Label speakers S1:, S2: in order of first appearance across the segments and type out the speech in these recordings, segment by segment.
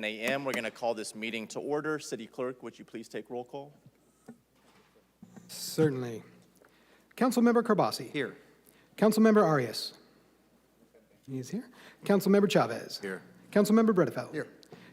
S1: 10 a.m. We're going to call this meeting to order. City Clerk, would you please take roll call?
S2: Certainly. Councilmember Carbasi.
S3: Here.
S2: Councilmember Arias. He is here. Councilmember Chavez.
S3: Here.
S2: Councilmember Bredefeld.
S3: Here.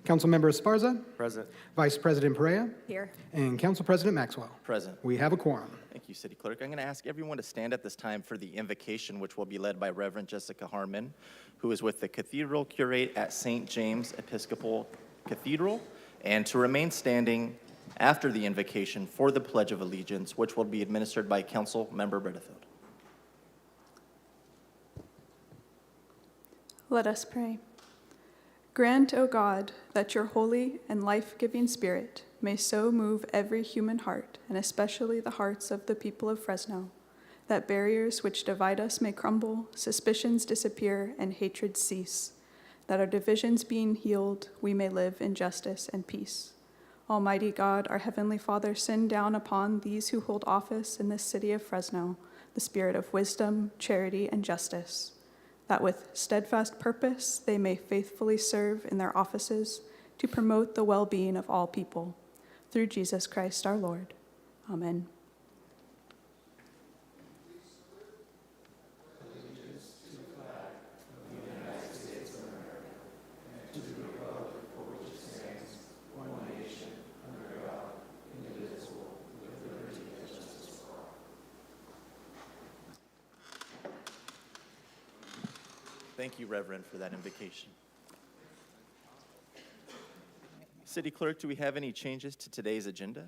S2: Councilmember Esparza.
S3: Present.
S2: Vice President Perea.
S4: Here.
S2: And Council President Maxwell.
S1: Present.
S2: We have a quorum.
S1: Thank you, City Clerk. I'm going to ask everyone to stand at this time for the invocation, which will be led by Reverend Jessica Harmon, who is with the Cathedral Curate at St. James Episcopal Cathedral, and to remain standing after the invocation for the Pledge of Allegiance, which will be administered by Council Member Bredefeld.
S5: Let us pray. Grant, O God, that your holy and life-giving Spirit may so move every human heart, and especially the hearts of the people of Fresno, that barriers which divide us may crumble, suspicions disappear, and hatred cease, that our divisions being healed, we may live in justice and peace. Almighty God, our Heavenly Father, send down upon these who hold office in this city of Fresno the spirit of wisdom, charity, and justice, that with steadfast purpose they may faithfully serve in their offices to promote the well-being of all people. Through Jesus Christ our Lord. Amen.
S1: Thank you, Reverend, for that invocation. City Clerk, do we have any changes to today's agenda?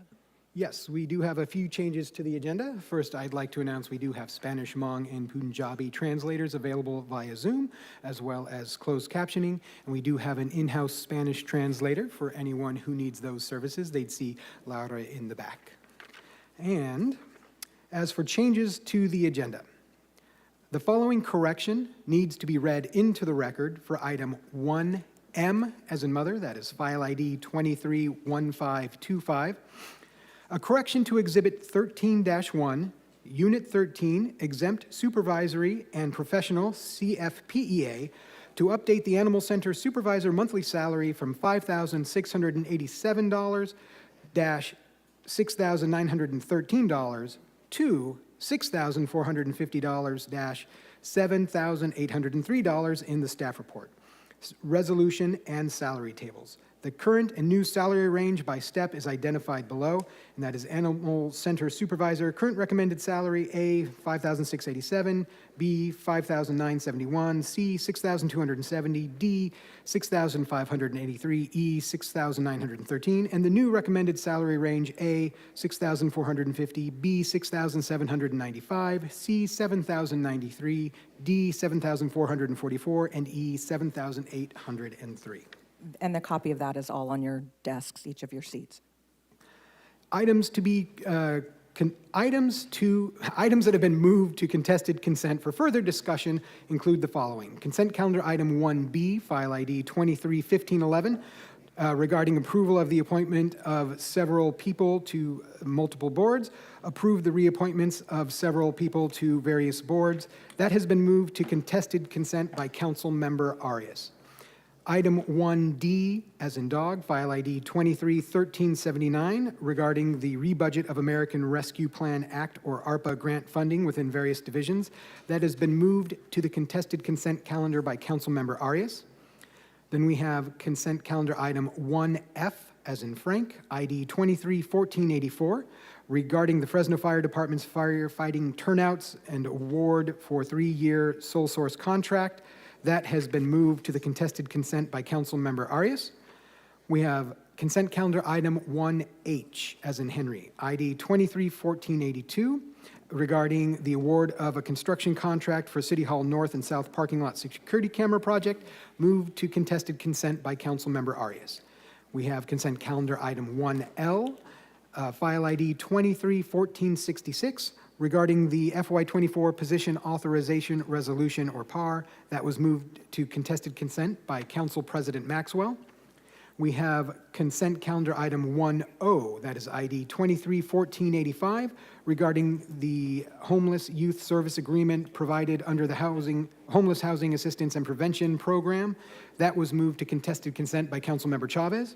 S2: Yes, we do have a few changes to the agenda. First, I'd like to announce we do have Spanish, Hmong, and Punjabi translators available via Zoom, as well as closed captioning. And we do have an in-house Spanish translator for anyone who needs those services. They'd see Laura in the back. And as for changes to the agenda, the following correction needs to be read into the record for item 1M, as in mother, that is file ID 231525. A correction to Exhibit 13-1, Unit 13, Exempt Supervisory and Professional CFPEA, to update the Animal Center Supervisor monthly salary from $5,687-$6,913 to $6,450-$7,803 in the staff report, resolution, and salary tables. The current and new salary range by step is identified below, and that is Animal Center Supervisor, current recommended salary A, $5,687, B, $5,971, C, $6,270, D, $6,583, E, $6,913, and the new recommended salary range A, $6,450, B, $6,795, C, $7,093, D, $7,444, and E, $7,803.
S4: And the copy of that is all on your desks, each of your seats.
S2: Items that have been moved to contested consent for further discussion include the following. Consent calendar item 1B, file ID 231511, regarding approval of the appointment of several people to multiple boards, approve the reappointments of several people to various boards. That has been moved to contested consent by Council Member Arias. Item 1D, as in dog, file ID 231379, regarding the rebudget of American Rescue Plan Act, or ARPA, grant funding within various divisions. That has been moved to the contested consent calendar by Councilmember Arias. Then we have consent calendar item 1F, as in Frank, ID 231484, regarding the Fresno Fire Department's firefighting turnouts and award for 3-year sole source contract. That has been moved to the contested consent by Councilmember Arias. We have consent calendar item 1H, as in Henry, ID 231482, regarding the award of a construction contract for City Hall North and South parking lot security camera project, moved to contested consent by Councilmember Arias. We have consent calendar item 1L, file ID 231466, regarding the FY24 Position Authorization Resolution, or PAR, that was moved to contested consent by Council President Maxwell. We have consent calendar item 1O, that is ID 231485, regarding the homeless youth service agreement provided under the Homeless Housing Assistance and Prevention Program. That was moved to contested consent by Councilmember Chavez.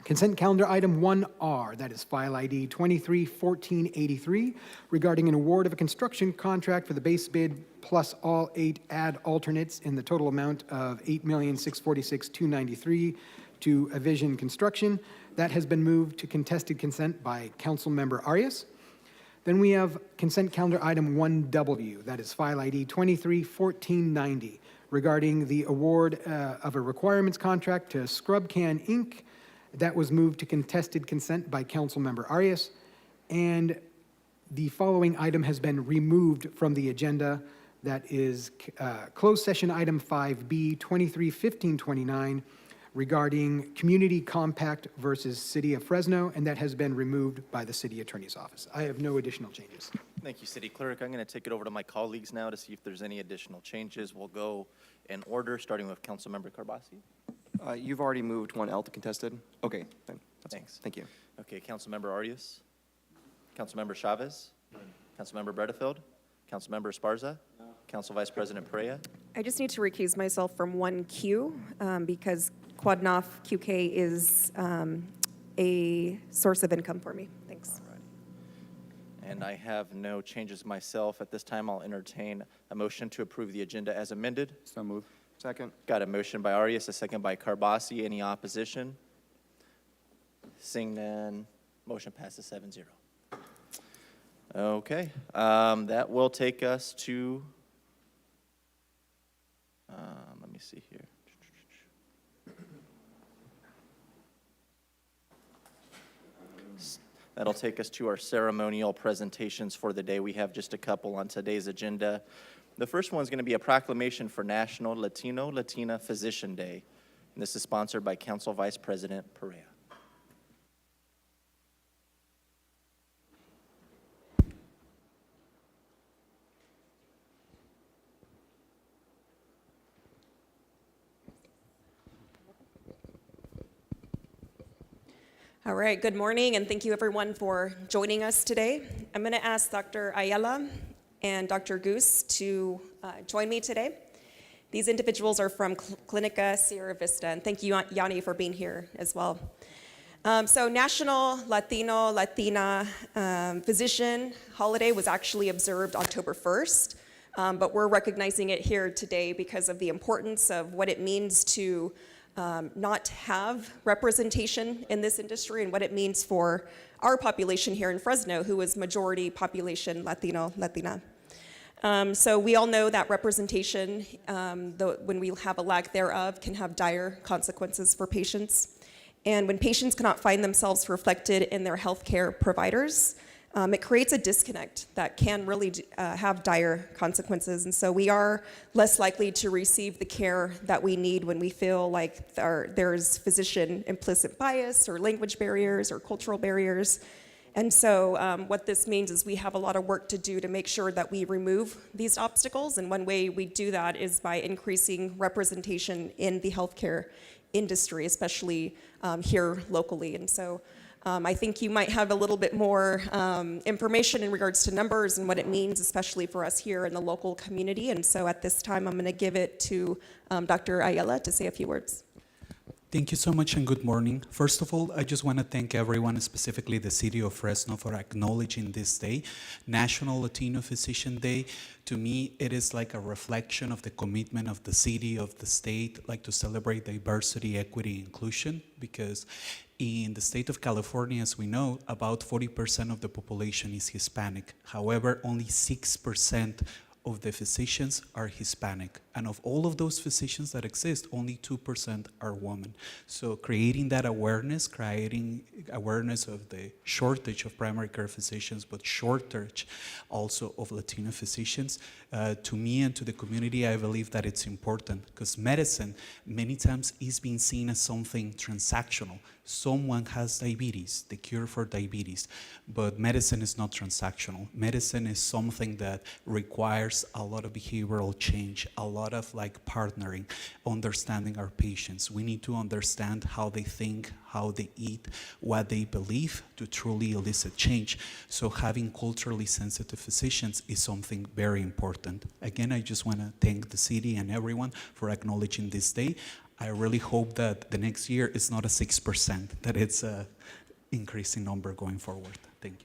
S2: Consent calendar item 1R, that is file ID 231483, regarding an award of a construction contract for the base bid plus all 8 add alternates in the total amount of $8,646,293 to Avision Construction. That has been moved to contested consent by Councilmember Arias. Then we have consent calendar item 1W, that is file ID 231490, regarding the award of a requirements contract to Scrub Can Inc. That was moved to contested consent by Councilmember Arias. And the following item has been removed from the agenda. That is closed session item 5B 231529, regarding Community Compact versus City of Fresno, and that has been removed by the City Attorney's Office. I have no additional changes.
S1: Thank you, City Clerk. I'm going to take it over to my colleagues now to see if there's any additional changes. We'll go in order, starting with Councilmember Carbasi.
S3: You've already moved 1L to contested? Okay, then.
S1: Thanks.
S3: Thank you.
S1: Okay, Councilmember Arias. Councilmember Chavez. Councilmember Bredefield. Councilmember Esparza. Council Vice President Perea.
S6: I just need to recuse myself from 1Q because Quadnoff QK is a source of income for me. Thanks.
S1: All right. And I have no changes myself. At this time, I'll entertain a motion to approve the agenda as amended.
S3: So move. Second.
S1: Got a motion by Arias, a second by Carbasi. Any opposition? Seeing none, motion passes 7-0. Okay, that will take us to, let me see here. That'll take us to our ceremonial presentations for the day. We have just a couple on today's agenda. The first one is going to be a proclamation for National Latino-Latina Physician Day. And this is sponsored by Council Vice President Perea.
S6: All right, good morning, and thank you everyone for joining us today. I'm going to ask Dr. Ayala and Dr. Goose to join me today. These individuals are from Clinica Sierra Vista, and thank you, Yanni, for being here as well. So National Latino-Latina Physician Holiday was actually observed October 1st, but we're recognizing it here today because of the importance of what it means to not have representation in this industry and what it means for our population here in Fresno, who is majority population Latino-Latina. So we all know that representation, when we have a lack thereof, can have dire consequences for patients. And when patients cannot find themselves reflected in their healthcare providers, it creates a disconnect that can really have dire consequences. And so we are less likely to receive the care that we need when we feel like there's physician implicit bias or language barriers or cultural barriers. And so what this means is we have a lot of work to do to make sure that we remove these obstacles. And one way we do that is by increasing representation in the healthcare industry, especially here locally. And so I think you might have a little bit more information in regards to numbers and what it means, especially for us here in the local community. And so at this time, I'm going to give it to Dr. Ayala to say a few words.
S7: Thank you so much and good morning. First of all, I just want to thank everyone, specifically the City of Fresno, for acknowledging this day, National Latino Physician Day. To me, it is like a reflection of the commitment of the city, of the state, like to celebrate diversity, equity, inclusion, because in the state of California, as we know, about 40% of the population is Hispanic. However, only 6% of the physicians are Hispanic. And of all of those physicians that exist, only 2% are women. So creating that awareness, creating awareness of the shortage of primary care physicians, but shortage also of Latino physicians, to me and to the community, I believe that it's important because medicine many times is being seen as something transactional. Someone has diabetes, the cure for diabetes, but medicine is not transactional. Medicine is something that requires a lot of behavioral change, a lot lot of like partnering, understanding our patients. We need to understand how they think, how they eat, what they believe to truly elicit change. So having culturally sensitive physicians is something very important. Again, I just want to thank the city and everyone for acknowledging this day. I really hope that the next year is not a 6%, that it's a increasing number going forward. Thank you.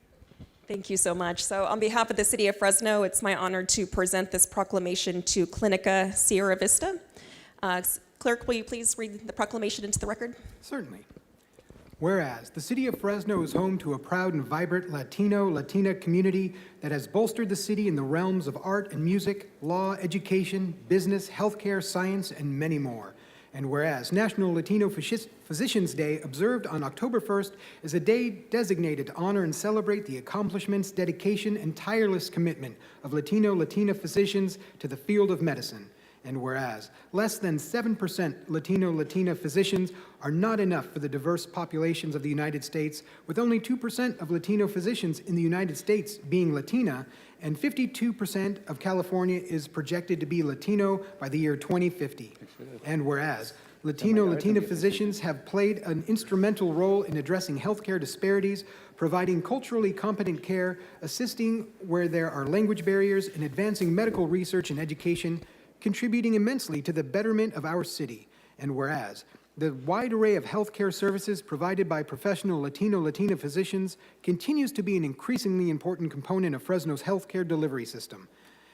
S6: Thank you so much. So on behalf of the City of Fresno, it's my honor to present this proclamation to Clinica Sierra Vista. Clerk, will you please read the proclamation into the record?
S2: Certainly. Whereas the city of Fresno is home to a proud and vibrant Latina community that has bolstered the city in the realms of art and music, law, education, business, healthcare, science, and many more. And whereas National Latino Physicians Day, observed on October 1st, is a day designated to honor and celebrate the accomplishments, dedication, and tireless commitment of Latina physicians to the field of medicine. And whereas less than 7% Latina physicians are not enough for the diverse populations of the United States, with only 2% of Latino physicians in the United States being Latina, and 52% of California is projected to be Latino by the year 2050. And whereas Latina physicians have played an instrumental role in addressing healthcare disparities, providing culturally competent care, assisting where there are language barriers, and advancing medical research and education, contributing immensely to the betterment of our city. And whereas the wide array of healthcare services provided by professional Latina physicians continues to be an increasingly important component of Fresno's healthcare delivery system.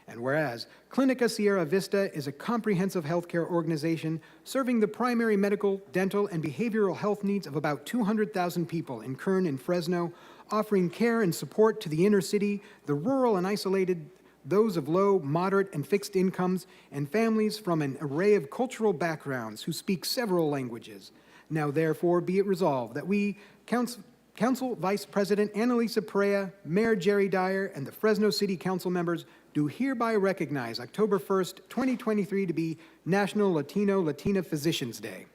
S2: And whereas Clinica Sierra Vista is a comprehensive healthcare organization serving the primary medical, dental, and behavioral health needs of about 200,000 people in Kern and Fresno, offering care and support to the inner city, the rural and isolated, those of low, moderate, and fixed incomes, and families from an array of cultural backgrounds who speak several languages. Now, therefore, be it resolved that we, Council Vice President Annalisa Perea, Mayor Jerry Dyer, and the Fresno City Council members do hereby recognize October 1st, 2023 to be National Latina Physicians Day.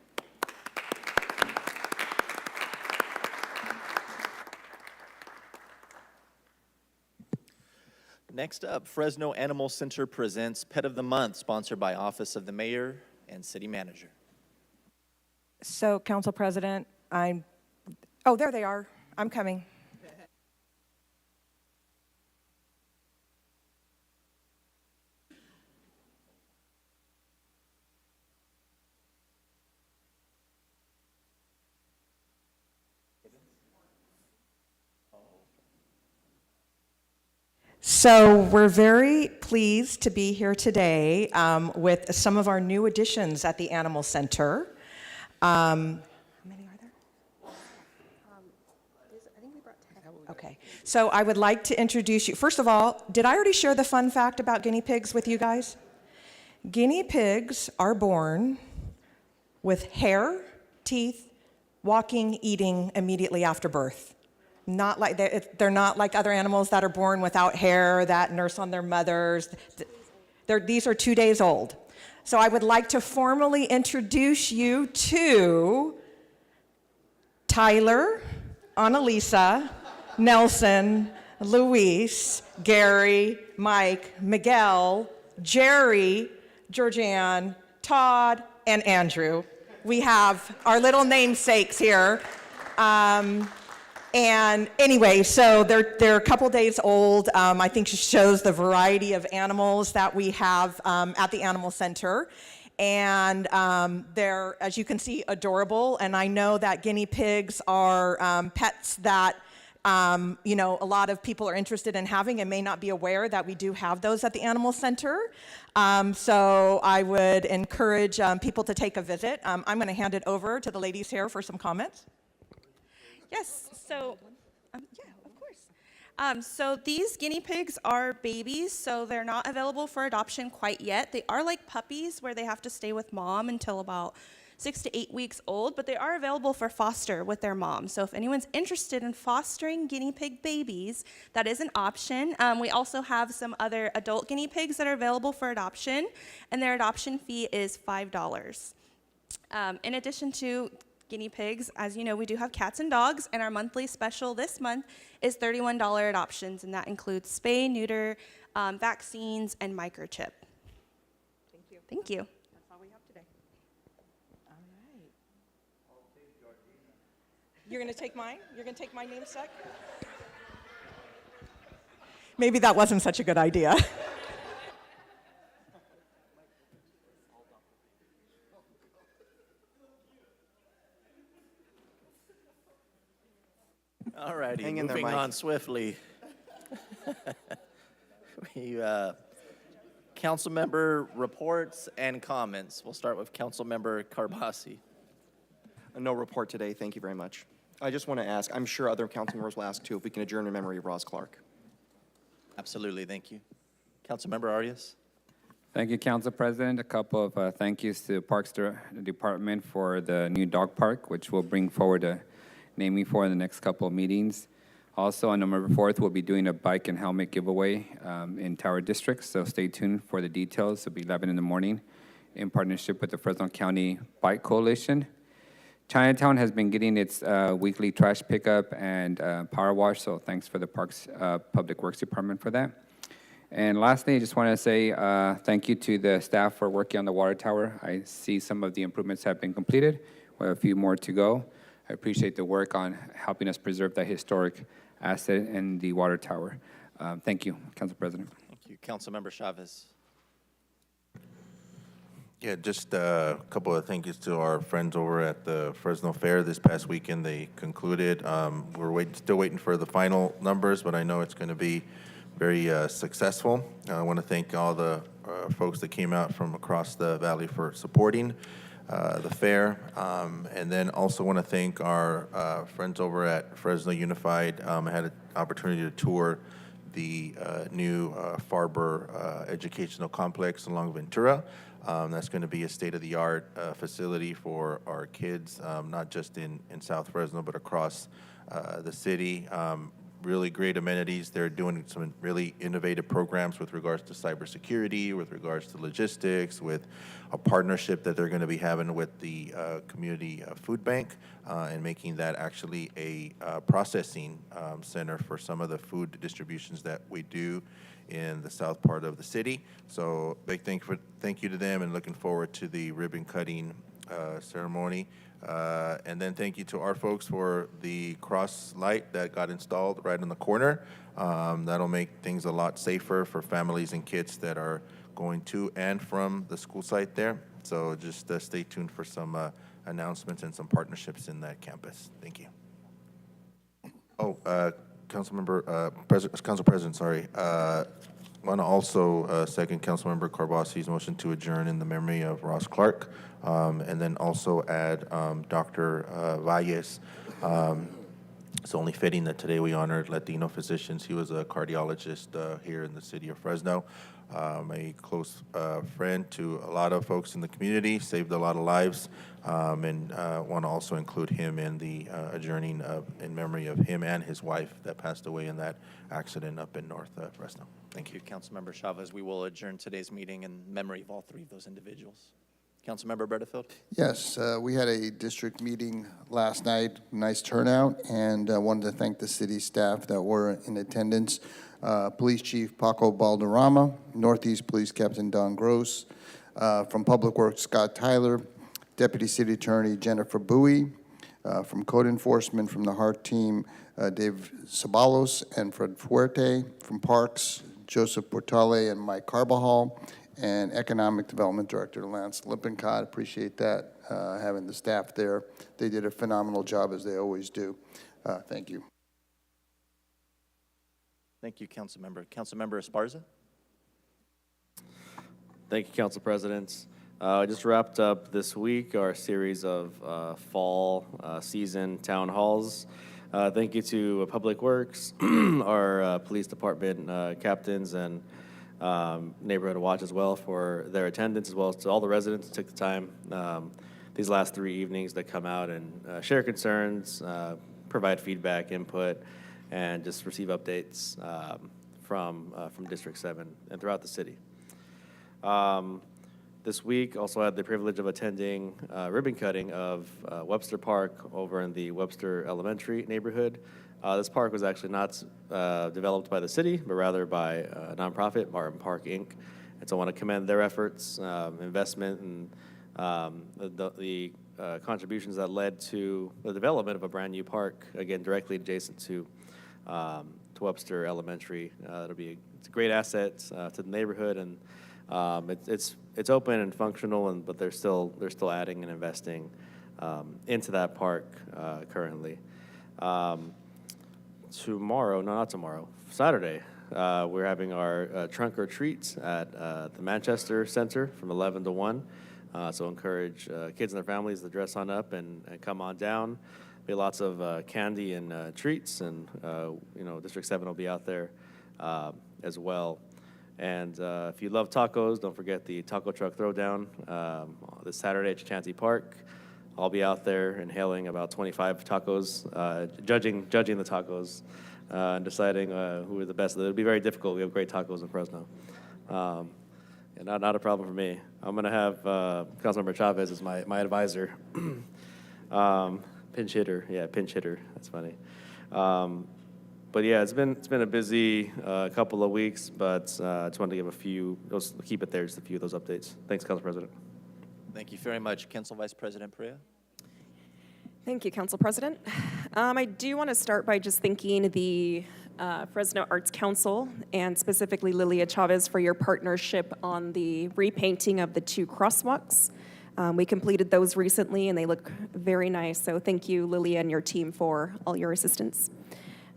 S1: Next up, Fresno Animal Center presents Pet of the Month, sponsored by Office of the Mayor and City Manager.
S4: So, Council President, oh, there they are. I'm coming. So we're very pleased to be here today with some of our new additions at the Animal Center. How many are there?
S8: I think we brought 10.
S4: Okay. So I would like to introduce you. First of all, did I already share the fun fact about guinea pigs with you guys? Guinea pigs are born with hair, teeth, walking, eating immediately after birth. Not like they're not like other animals that are born without hair, that nurse on their mothers. These are 2 days old. So I would like to formally introduce you to Tyler, Annalisa, Nelson, Luis, Gary, Mike, Miguel, Jerry, Georgianne, Todd, and Andrew. We have our little namesakes here. And anyway, so they're a couple days old. I think it shows the variety of animals that we have at the Animal Center. And they're, as you can see, adorable. And I know that guinea pigs are pets that a lot of people are interested in having and may not be aware that we do have those at the Animal Center. So I would encourage people to take a visit. I'm going to hand it over to the ladies here for some comments.
S8: Yes, so, yeah, of course. So these guinea pigs are babies, so they're not available for adoption quite yet. They are like puppies where they have to stay with mom until about 6 to 8 weeks old, but they are available for foster with their mom. So if anyone's interested in fostering guinea pig babies, that is an option. We also have some other adult guinea pigs that are available for adoption, and their adoption fee is $5. In addition to guinea pigs, as you know, we do have cats and dogs, and our monthly special this month is $31 adoptions, and that includes spay, neuter, vaccines, and microchip. Thank you. Thank you.
S4: That's all we have today. All right. You're going to take mine? You're going to take my namesake? Maybe that wasn't such a good idea.
S1: All righty,
S3: Hang in there,
S1: moving
S3: Mike.
S1: on swiftly. We, council member reports and comments. We'll start with council member Carbasi.
S3: No report today, thank you very much. I just want to ask, I'm sure other council members will ask too, if we can adjourn in memory of Ross Clark.
S1: Absolutely, thank you. Council member Arias.
S9: Thank you, Council President. A couple of thank yous to Parks Department for the new dog park, which we'll bring forward a naming for in the next couple of meetings. Also, on November 4th, we'll be doing a bike and helmet giveaway in Tower District, so stay tuned for the details. It'll be 11 in the morning in partnership with the Fresno County Bike Coalition. Chinatown has been getting its weekly trash pickup and power wash, so thanks for the Parks Public Works Department for that. And lastly, I just want to say thank you to the staff for working on the water tower. I see some of the improvements have been completed. We have a few more to go. I appreciate the work on helping us preserve that historic asset in the water tower. Thank you, Council President.
S1: Thank you. Council member Chavez.
S10: Yeah, just a couple of thank yous to our friends over at the Fresno Fair this past weekend. They concluded. We're still waiting for the final numbers, but I know it's going to be very successful. I want to thank all the folks that came out from across the valley for supporting the fair, and then also want to thank our friends over at Fresno Unified. I had an opportunity to tour the new Farber Educational Complex along Ventura. That's going to be a state-of-the-art facility for our kids, not just in South Fresno, but across the city. Really great amenities. They're doing some really innovative programs with regards to cybersecurity, with regards to logistics, with a partnership that they're going to be having with the community food bank, and making that actually a processing center for some of the food distributions that we do in the south part of the city. So big thank you to them, and looking forward to the ribbon cutting ceremony. And then thank you to our folks for the cross light that got installed right in the corner. That'll make things a lot safer for families and kids that are going to and from the school site there. So just stay tuned for some announcements and some partnerships in that campus. Thank you. Oh, Council President, sorry. Want to also second Councilmember Carbasi's motion to adjourn in the memory of Ross Clark, and then also add Dr. Valles. It's only fitting that today we honored Latino physicians. He was a cardiologist here in the city of Fresno, a close friend to a lot of folks in the community, saved a lot of lives, and want to also include him in the adjourning in memory of him and his wife that passed away in that accident up in North Fresno. Thank you.
S1: Councilmember Chavez, we will adjourn today's meeting in memory of all three of those individuals. Councilmember Bredefield.
S11: Yes, we had a district meeting last night, nice turnout, and I wanted to thank the city staff that were in attendance. Police Chief Paco Balderrama, Northeast Police Captain Don Gross, from Public Works Scott Tyler, Deputy City Attorney Jennifer Bowie, from Code Enforcement from the HART team, Dave Sabalos and Fred Fuerte, from Parks, Joseph Portale and Mike Carbajal, and Economic Development Director Lance Lippincott. Appreciate that, having the staff there. They did a phenomenal job, as they always do. Thank you.
S1: Thank you, Councilmember. Councilmember Esparza.
S12: Thank you, Council Presidents. I just wrapped up this week our series of fall season town halls. Thank you to Public Works, our police department captains, and Neighborhood Watch as well for their attendance, as well as to all the residents who took the time these last 3 evenings to come out and share concerns, provide feedback, input, and just receive updates from District 7 and throughout the city. This week, also had the privilege of attending ribbon cutting of Webster Park over in the Webster Elementary neighborhood. This park was actually not developed by the city, but rather by a nonprofit, Martin Park, Inc. And so I want to commend their efforts, investment, and the contributions that led to the development of a brand new park, again, directly adjacent to Webster Elementary. It's a great asset to the neighborhood, and it's open and functional, but they're still adding and investing into that park currently. Saturday, we're having our trunk or treat at the Manchester Center from 11 to 1. So encourage kids and their families to dress on up and come on down. Be lots of candy and treats, and District 7 will be out there as well. And if you love tacos, don't forget the taco truck throwdown this Saturday at Chichanti Park. I'll be out there inhaling about 25 tacos, judging the tacos, and deciding who are the best. It'll be very difficult. We have great tacos in Fresno. And not a problem for me. I'm going to have Councilmember Chavez as my advisor. Pinch hitter. Yeah, pinch hitter. That's funny. But yeah, it's been a busy couple of weeks, but I just wanted to give keep it there, just a few of those updates. Thanks, Council President.
S1: Thank you very much. Council Vice President Perea.
S6: Thank you, Council President. I do want to start by just thanking the Fresno Arts Council and specifically Lilia Chavez for your partnership on the repainting of the 2 crosswalks. We completed those recently and they look very nice. So thank you, Lilia, and your team for all your assistance.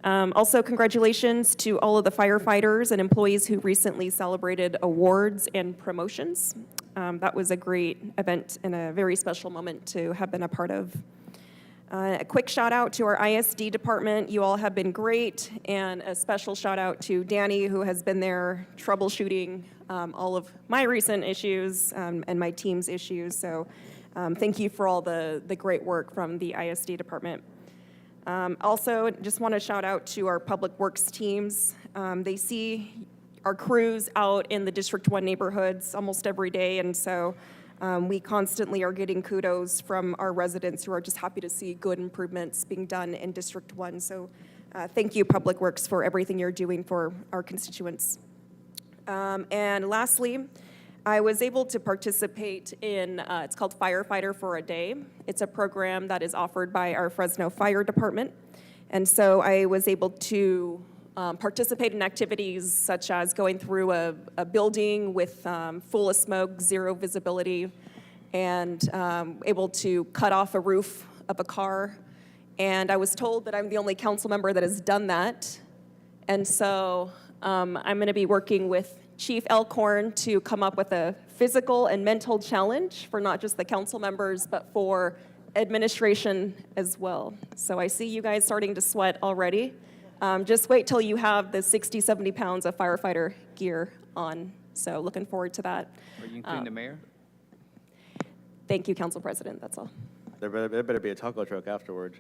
S6: Also, congratulations to all of the firefighters and employees who recently celebrated awards and promotions. That was a great event and a very special moment to have been a part of. A quick shout out to our ISD department. You all have been great, and a special shout out to Danny, who has been there troubleshooting all of my recent issues and my team's issues. So thank you for all the great work from the ISD department. Also, just want to shout out to our public works teams. They see our crews out in the District 1 neighborhoods almost every day, and so we constantly are getting kudos from our residents who are just happy to see good improvements being done in District 1. So thank you, Public Works, for everything you're doing for our constituents. And lastly, I was able to participate in, it's called Firefighter for a Day. It's a program that is offered by our Fresno Fire Department. And so I was able to participate in activities such as going through a building with full of smoke, zero visibility, and able to cut off a roof of a car. And I was told that I'm the only council member that has done that. And so I'm going to be working with Chief Elkhorn to come up with a physical and mental challenge for not just the council members, but for administration as well. So I see you guys starting to sweat already. Just wait till you have the 60, 70 pounds of firefighter gear on. So looking forward to that.
S9: Are you including the mayor?
S6: Thank you, Council President. That's all.
S12: There better be a taco truck afterward.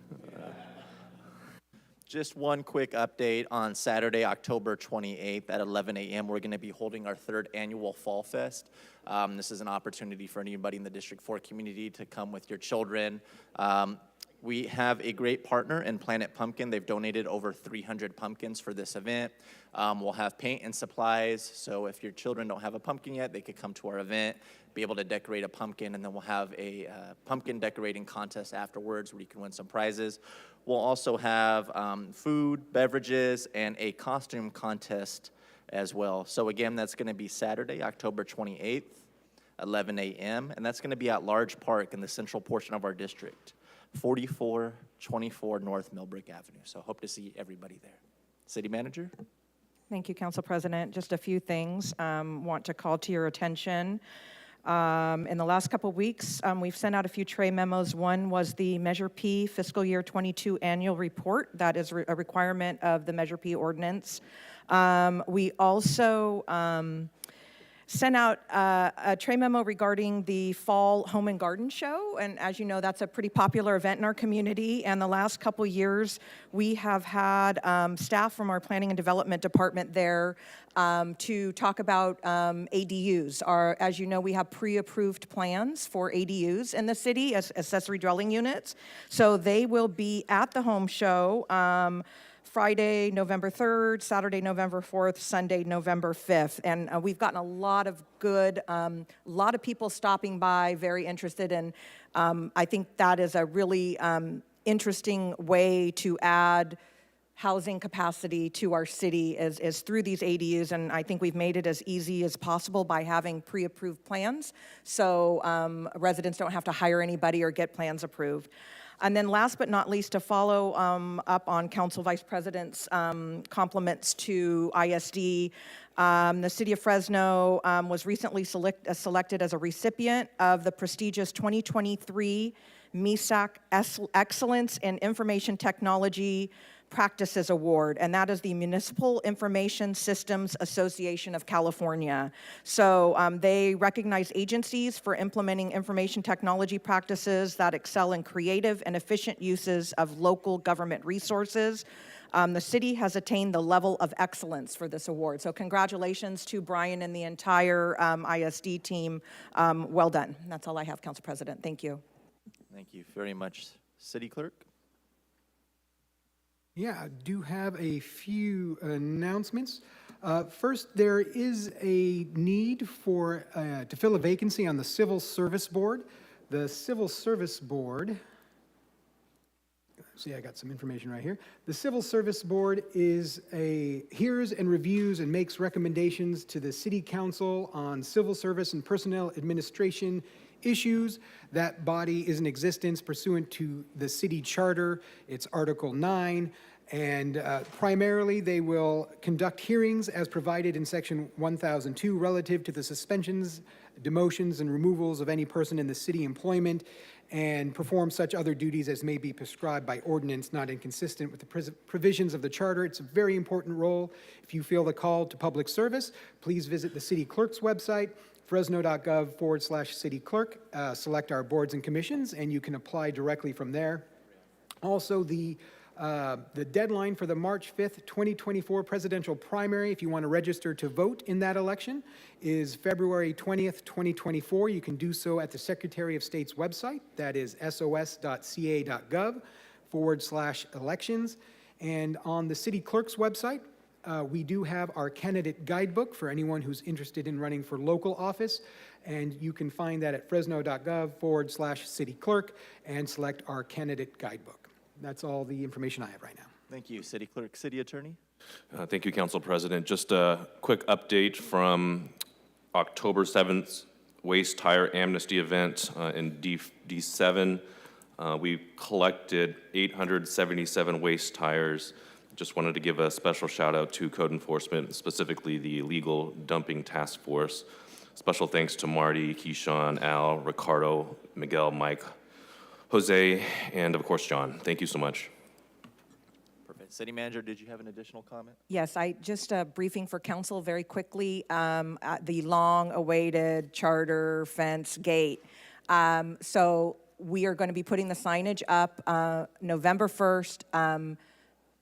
S1: Just one quick update. On Saturday, October 28th at 11 a.m., we're going to be holding our 3rd annual Fall Fest. This is an opportunity for anybody in the District 4 community to come with your children. We have a great partner in Planet Pumpkin. They've donated over 300 pumpkins for this event. We'll have paint and supplies, so if your children don't have a pumpkin yet, they could come to our event, be able to decorate a pumpkin, and then we'll have a pumpkin decorating contest afterwards where you can win some prizes. We'll also have food, beverages, and a costume contest as well. So again, that's going to be Saturday, October 28th, 11 a.m., and that's going to be at Large Park in the central portion of our district, 4424 North Millbrook Avenue. So hope to see everybody there. City Manager?
S4: Thank you, Council President. Just a few things want to call to your attention. In the last couple of weeks, we've sent out a few tray memos. One was the Measure P Fiscal Year 22 Annual Report. That is a requirement of the Measure P ordinance. We also sent out a tray memo regarding the Fall Home and Garden Show. And as you know, that's a pretty popular event in our community. And the last couple years, we have had staff from our Planning and Development Department there to talk about ADUs. As you know, we have pre-approved plans for ADUs in the city as accessory dwelling units. So they will be at the home show Friday, November 3rd, Saturday, November 4th, Sunday, November 5th. And we've gotten a lot of lot of people stopping by, very interested. And I think that is a really interesting way to add housing capacity to our city is through these ADUs, and I think we've made it as easy as possible by having pre-approved plans, so residents don't have to hire anybody or get plans approved. And then last but not least, to follow up on Council Vice President's compliments to ISD, the City of Fresno was recently selected as a recipient of the prestigious 2023 MISAC Excellence in Information Technology Practices Award, and that is the Municipal Information Systems Association of California. So they recognize agencies for implementing information technology practices that excel in creative and efficient uses of local government resources. The city has attained the level of excellence for this award. So congratulations to Brian and the entire ISD team. Well done. That's all I have, Council President. Thank you.
S1: Thank you very much. City Clerk?
S2: Yeah, I do have a few announcements. First, there is a need for to fill a vacancy on the Civil Service Board. The Civil Service Board, see, I got some information right here. The Civil Service Board hears and reviews and makes recommendations to the City Council on civil service and personnel administration issues. That body is in existence pursuant to the city charter. It's Article 9. And primarily, they will conduct hearings as provided in Section 1002 relative to the suspensions, demotions, and removals of any person in the city employment, and perform such other duties as may be prescribed by ordinance not inconsistent with the provisions of the charter. It's a very important role. If you feel the call to public service, please visit the city clerk's website, fresno.gov/city clerk, select our boards and commissions, and you can apply directly from there. Also, the deadline for the March 5th, 2024 presidential primary, if you want to register to vote in that election, is February 20th, 2024. You can do so at the Secretary of State's website. That is sos.ca.gov/elections. And on the city clerk's website, we do have our candidate guidebook for anyone who's interested in running for local office. And you can find that at fresno.gov/city clerk and select our candidate guidebook. That's all the information I have right now.
S1: Thank you, City Clerk. City Attorney?
S13: Thank you, Council President. Just a quick update from October 7th Waste Tire Amnesty event in D7. We collected 877 waste tires. Just wanted to give a special shout out to code enforcement, specifically the Illegal Dumping Task Force. Special thanks to Marty, Keyshawn, Al, Ricardo, Miguel, Mike, Jose, and of course, John. Thank you so much.
S1: Perfect. City Manager, did you have an additional comment?
S4: Yes, I just a briefing for council very quickly. The long-awaited charter fence gate. So we are going to be putting the signage up November 1st.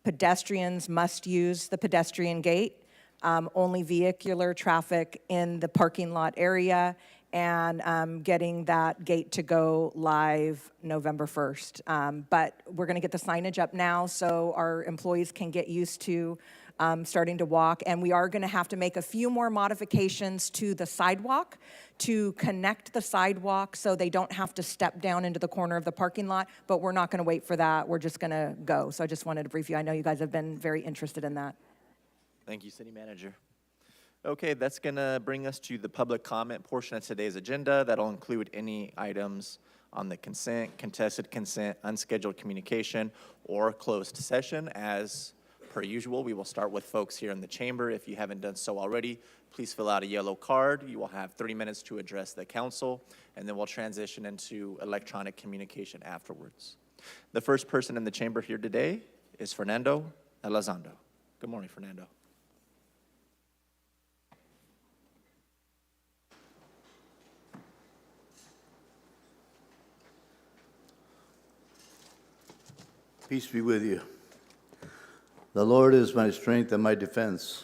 S4: Pedestrians must use the pedestrian gate. Only vehicular traffic in the parking lot area, and getting that gate to go live November 1st. But we're going to get the signage up now so our employees can get used to starting to walk. And we are going to have to make a few more modifications to the sidewalk to connect the sidewalk so they don't have to step down into the corner of the parking lot. But we're not going to wait for that. We're just going to go. So I just wanted to brief you. I know you guys have been very interested in that.
S1: Thank you, City Manager. Okay, that's going to bring us to the public comment portion of today's agenda. That'll include any items on the consent, contested consent, unscheduled communication, or closed session. As per usual, we will start with folks here in the chamber. If you haven't done so already, please fill out a yellow card. You will have 30 minutes to address the council, and then we'll transition into electronic communication afterwards. The first person in the chamber here today is Fernando Elizondo. Good morning, Fernando.
S14: Peace be with you. The Lord is my strength and my defense.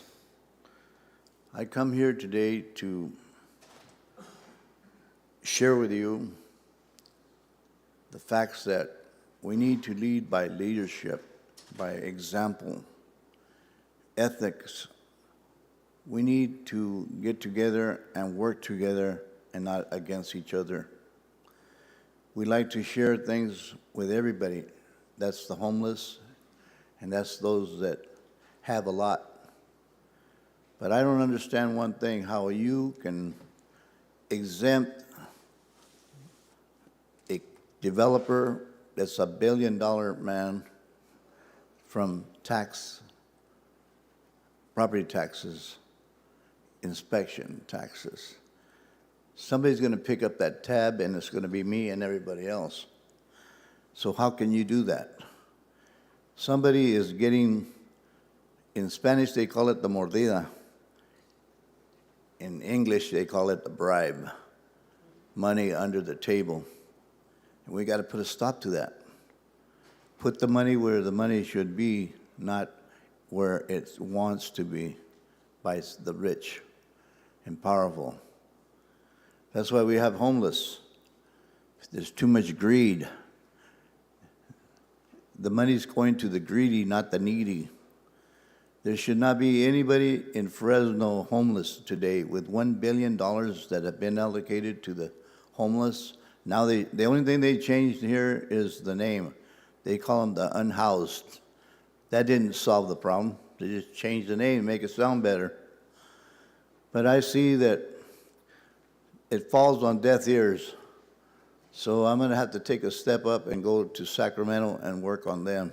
S14: I come here today to share with you the facts that we need to lead by leadership, by example, ethics. We need to get together and work together and not against each other. We like to share things with everybody. That's the homeless, and that's those that have a lot. But I don't understand one thing, how you can exempt a developer that's $1 billion man from property taxes, inspection taxes. Somebody's going to pick up that tab, and it's going to be me and everybody else. So how can you do that? Somebody is getting, in Spanish they call it the mordida. In English they call it the bribe, money under the table. And we got to put a stop to that. Put the money where the money should be, not where it wants to be by the rich and powerful. That's why we have homeless. There's too much greed. The money's going to the greedy, not the needy. There should not be anybody in Fresno homeless today with $1 billion that have been allocated to the homeless. Now the only thing they changed here is the name. They call them the unhoused. That didn't solve the problem. They just changed the name to make it sound better. But I see that it falls on deaf ears. So I'm going to have to take a step up and go to Sacramento and work on them.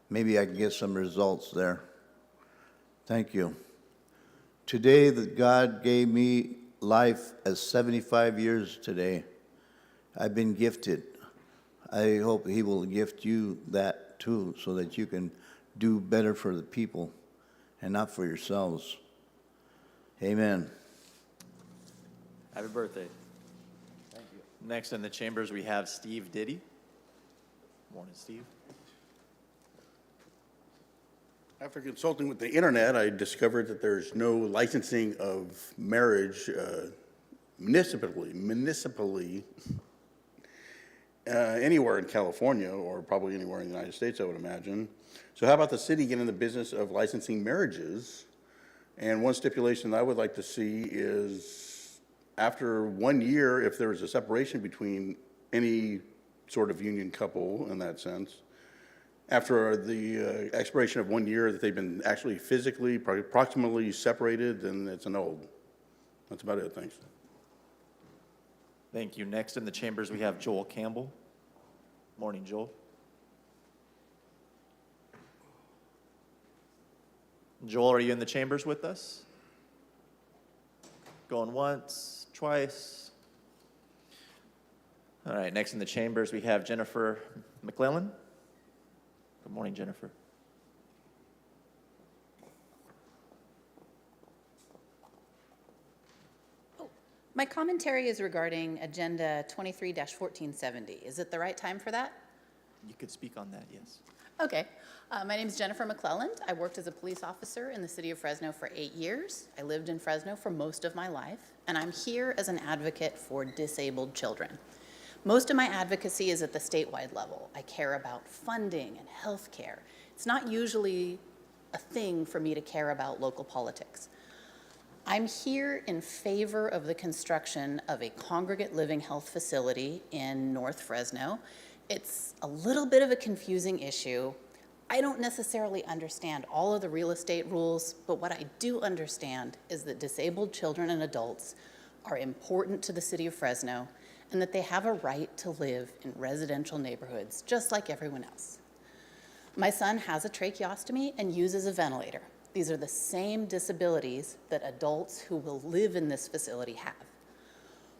S14: Maybe I can get some results there. Thank you. Today, that God gave me life at 75 years today. I've been gifted. I hope He will gift you that too, so that you can do better for the people and not for yourselves. Amen.
S12: Happy birthday.
S1: Next in the chambers, we have Steve Diddy. Morning, Steve.
S15: After consulting with the internet, I discovered that there's no licensing of marriage municipally anywhere in California, or probably anywhere in the United States, I would imagine. So how about the city getting in the business of licensing marriages? And one stipulation that I would like to see is after 1 year, if there is a separation between any sort of union couple in that sense, after the expiration of 1 year that they've been actually physically, approximately separated, then it's annulled. That's about it, thanks.
S1: Thank you. Next in the chambers, we have Joel Campbell. Morning, Joel. Joel, are you in the chambers with us? Going once, twice. All right, next in the chambers, we have Jennifer McClellan. Good morning, Jennifer.
S16: My commentary is regarding Agenda 23-1470. Is it the right time for that?
S1: You could speak on that, yes.
S16: Okay. My name is Jennifer McClelland. I worked as a police officer in the city of Fresno for 8 years. I lived in Fresno for most of my life, and I'm here as an advocate for disabled children. Most of my advocacy is at the statewide level. I care about funding and health care. It's not usually a thing for me to care about local politics. I'm here in favor of the construction of a congregate living health facility in North Fresno. It's a little bit of a confusing issue. I don't necessarily understand all of the real estate rules, but what I do understand is that disabled children and adults are important to the city of Fresno and that they have a right to live in residential neighborhoods just like everyone else. My son has a tracheostomy and uses a ventilator. These are the same disabilities that adults who will live in this facility have.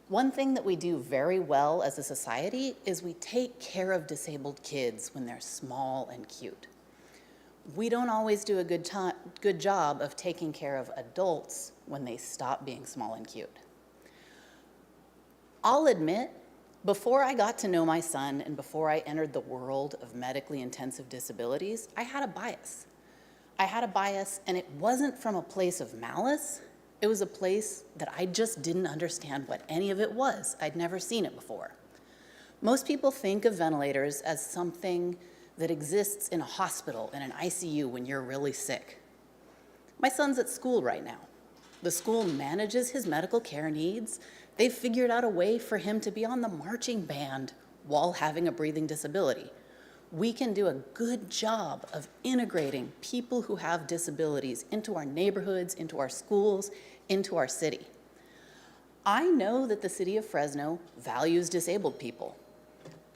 S16: One thing that we do very well as a society is we take care of disabled kids when they're small and cute. We don't always do a good job of taking care of adults when they stop being small and cute. I'll admit, before I got to know my son and before I entered the world of medically intensive disabilities, I had a bias. And it wasn't from a place of malice. It was a place that I just didn't understand what any of it was. I'd never seen it before. Most people think of ventilators as something that exists in a hospital, in an ICU when you're really sick. My son's at school right now. The school manages his medical care needs. They've figured out a way for him to be on the marching band while having a breathing disability. We can do a good job of integrating people who have disabilities into our neighborhoods, into our schools, into our city. I know that the city of Fresno values disabled people,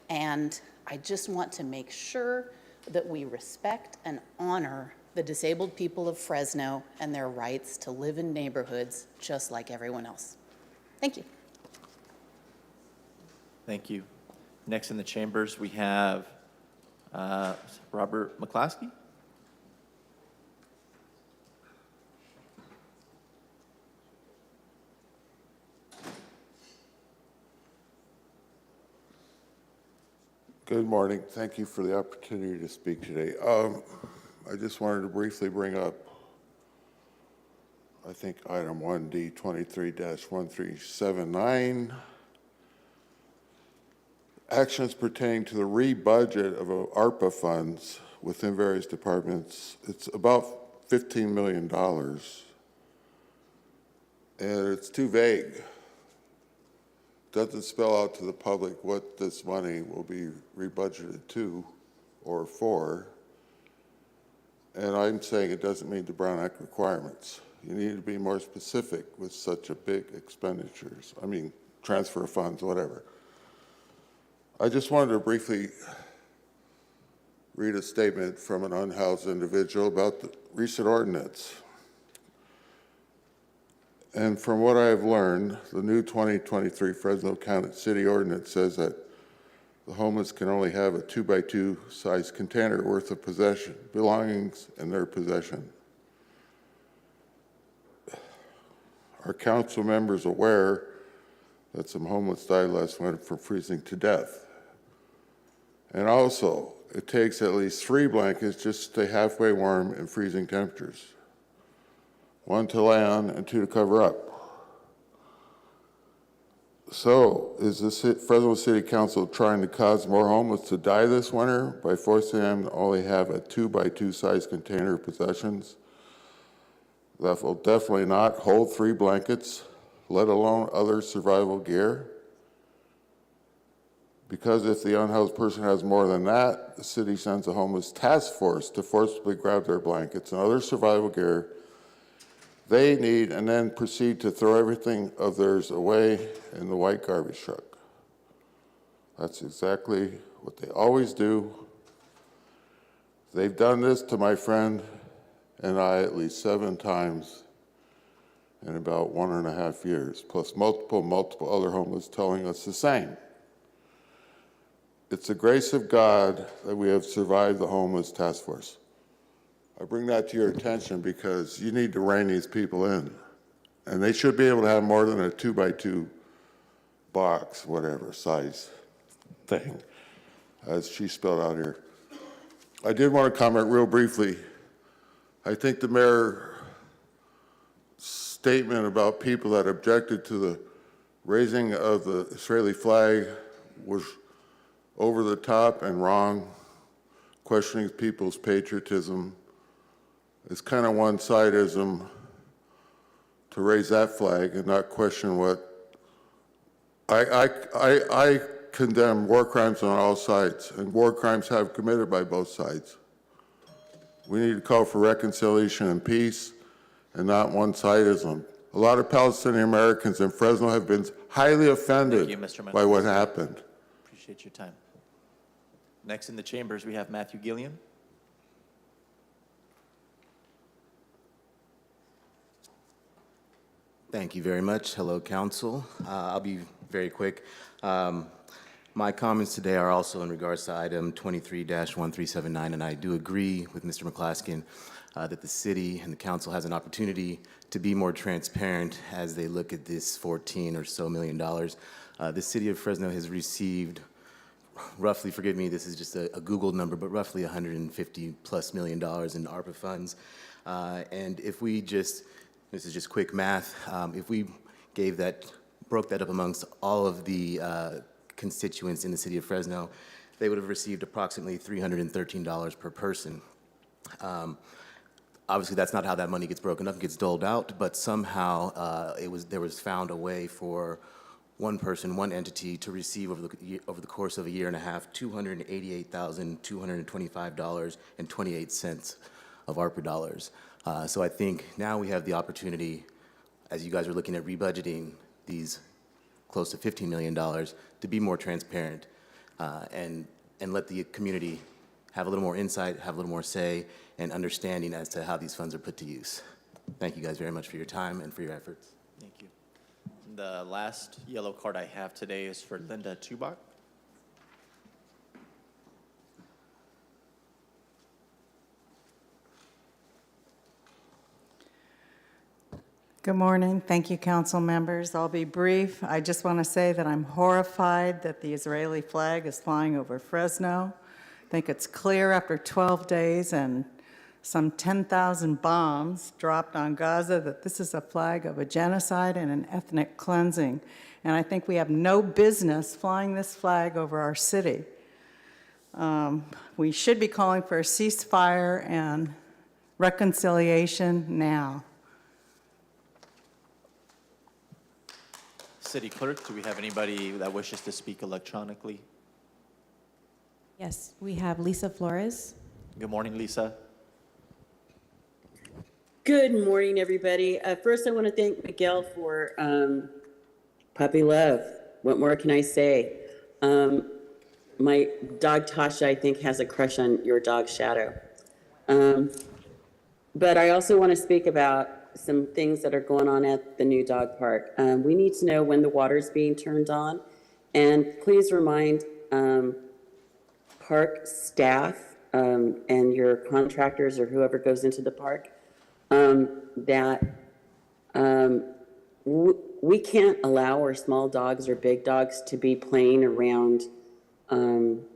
S16: and I just want to make sure that we respect and honor the disabled people of Fresno and their rights to live in neighborhoods just like everyone else. Thank you.
S1: Thank you. Next in the chambers, we have Robert McClaskey.
S17: Good morning. Thank you for the opportunity to speak today. I just wanted to briefly bring up, I think, item 1D 23-1379. Actions pertaining to the re-budget of ARPA funds within various departments. It's about $15 million. And it's too vague. Doesn't spell out to the public what this money will be rebudgeted to or for. And I'm saying it doesn't meet the Brown Act requirements. You need to be more specific with such a big expenditures. I mean, transfer of funds, whatever. I just wanted to briefly read a statement from an unhoused individual about the recent ordinance. And from what I have learned, the new 2023 Fresno County City Ordinance says that the homeless can only have a 2x2 size container worth of belongings in their possession. Are council members aware that some homeless died last winter from freezing to death? And also, it takes at least 3 blankets just to stay halfway warm in freezing temperatures. 1 to lay on and 2 to cover up. So, is the Fresno City Council trying to cause more homeless to die this winter by forcing them to only have a 2x2 size container of possessions that will definitely not hold 3 blankets, let alone other survival gear? Because if the unhoused person has more than that, the city sends a homeless task force to forcibly grab their blankets and other survival gear they need, and then proceed to throw everything of theirs away in the white garbage truck. That's exactly what they always do. They've done this to my friend and I at least 7 times in about 1.5 years, plus multiple other homeless telling us the same. It's the grace of God that we have survived the homeless task force. I bring that to your attention because you need to rein these people in. And they should be able to have more than a 2x2 box, whatever size thing, as she spelled out here. I did want to comment real briefly. I think the mayor's statement about people that objected to the raising of the Israeli flag was over the top and wrong, questioning people's patriotism. It's kind of one-sidism to raise that flag and not question what I condemn war crimes on all sides, and war crimes have committed by both sides. We need to call for reconciliation and peace and not one-sidism. A lot of Palestinian Americans in Fresno have been highly offended by what happened.
S1: Appreciate your time. Next in the chambers, we have Matthew Gilliam.
S18: Thank you very much. Hello, Council. I'll be very quick. My comments today are also in regards to item 23-1379, and I do agree with Mr. McClaskin that the city and the council has an opportunity to be more transparent as they look at this $14 or so million. The city of Fresno has received roughly, forgive me, this is just a Google number, but roughly $150+ million in ARPA funds. And if we just, this is just quick math, if we broke that up amongst all of the constituents in the city of Fresno, they would have received approximately $313 per person. Obviously, that's not how that money gets broken up, it gets doled out, but somehow there was found a way for one person, one entity to receive over the course of a year and a half, $288,225.28 of ARPA dollars. So I think now we have the opportunity, as you guys are looking at rebudgeting these close to $15 million, to be more transparent and let the community have a little more insight, have a little more say, and understanding as to how these funds are put to use. Thank you guys very much for your time and for your efforts.
S1: Thank you. The last yellow card I have today is for Linda Tubach.
S19: Good morning. Thank you, council members. I'll be brief. I just want to say that I'm horrified that the Israeli flag is flying over Fresno. I think it's clear after 12 days and some 10,000 bombs dropped on Gaza that this is a flag of a genocide and an ethnic cleansing. And I think we have no business flying this flag over our city. We should be calling for a ceasefire and reconciliation now.
S1: City Clerk, do we have anybody that wishes to speak electronically?
S20: Yes, we have Lisa Flores.
S1: Good morning, Lisa.
S21: Good morning, everybody. First, I want to thank Miguel for puppy love. What more can I say? My dog Tasha, I think, has a crush on your dog Shadow. But I also want to speak about some things that are going on at the new dog park. We need to know when the water's being turned on. And please remind park staff and your contractors or whoever goes into the park that we can't allow our small dogs or big dogs to be playing around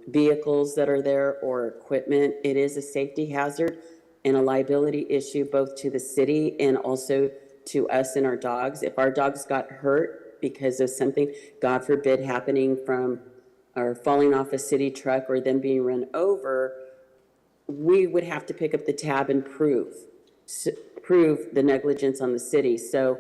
S21: vehicles that are there or equipment. It is a safety hazard and a liability issue both to the city and also to us and our dogs. If our dogs got hurt because of something, God forbid, happening from or falling off a city truck or them being run over, we would have to pick up the tab and prove the negligence on the city. So,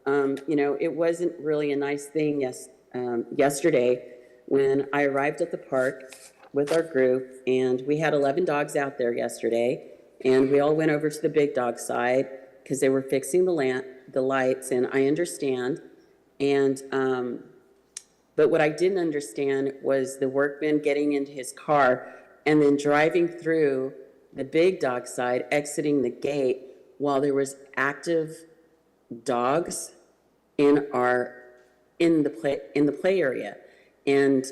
S21: you know, it wasn't really a nice thing yesterday when I arrived at the park with our group, and we had 11 dogs out there yesterday. And we all went over to the big dog side because they were fixing the lights, and I understand. And but what I didn't understand was the workman getting into his car and then driving through the big dog side, exiting the gate while there was active dogs in the play area. And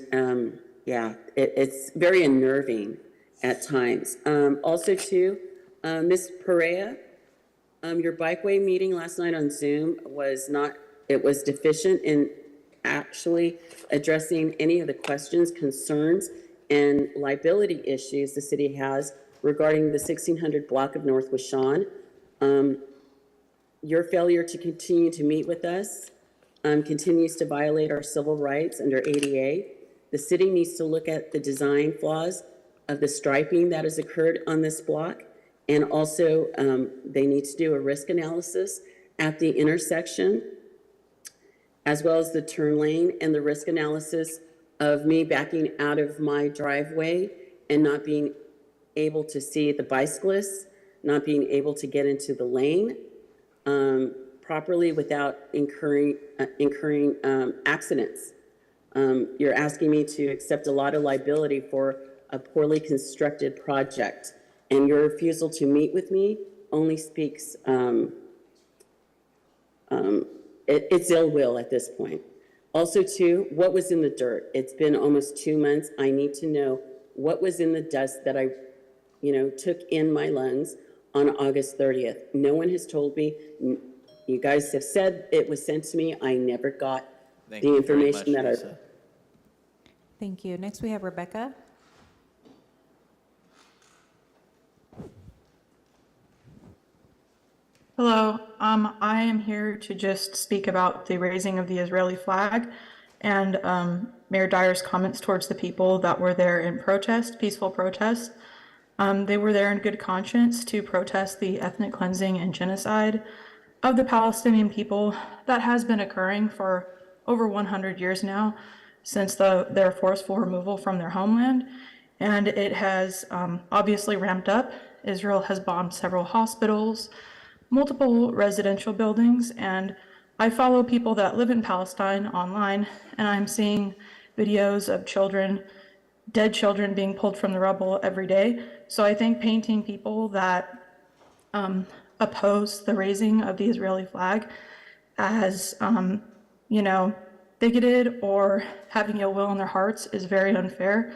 S21: yeah, it's very unnerving at times. Also too, Ms. Perea, your bikeway meeting last night on Zoom was deficient in actually addressing any of the questions, concerns, and liability issues the city has regarding the 1600 block of North Washawn. Your failure to continue to meet with us continues to violate our civil rights under ADA. The city needs to look at the design flaws of the striping that has occurred on this block. And also, they need to do a risk analysis at the intersection, as well as the turn lane and the risk analysis of me backing out of my driveway and not being able to see the bicyclists, not being able to get into the lane properly without incurring accidents. You're asking me to accept a lot of liability for a poorly constructed project. And your refusal to meet with me only speaks, it's ill will at this point. Also too, what was in the dirt? It's been almost 2 months. I need to know what was in the dust that I, took in my lungs on August 30th. No one has told me. You guys have said it was sent to me. I never got the information that I...
S20: Thank you. Next we have Rebecca.
S22: Hello, I am here to just speak about the raising of the Israeli flag and Mayor Dyer's comments towards the people that were there in protest, peaceful protest. They were there in good conscience to protest the ethnic cleansing and genocide of the Palestinian people that has been occurring for over 100 years now, since their forceful removal from their homeland. And it has obviously ramped up. Israel has bombed several hospitals, multiple residential buildings, and I follow people that live in Palestine online, and I'm seeing videos of children, dead children being pulled from the rubble every day. So I think painting people that oppose the raising of the Israeli flag as, bigoted or having ill will in their hearts is very unfair.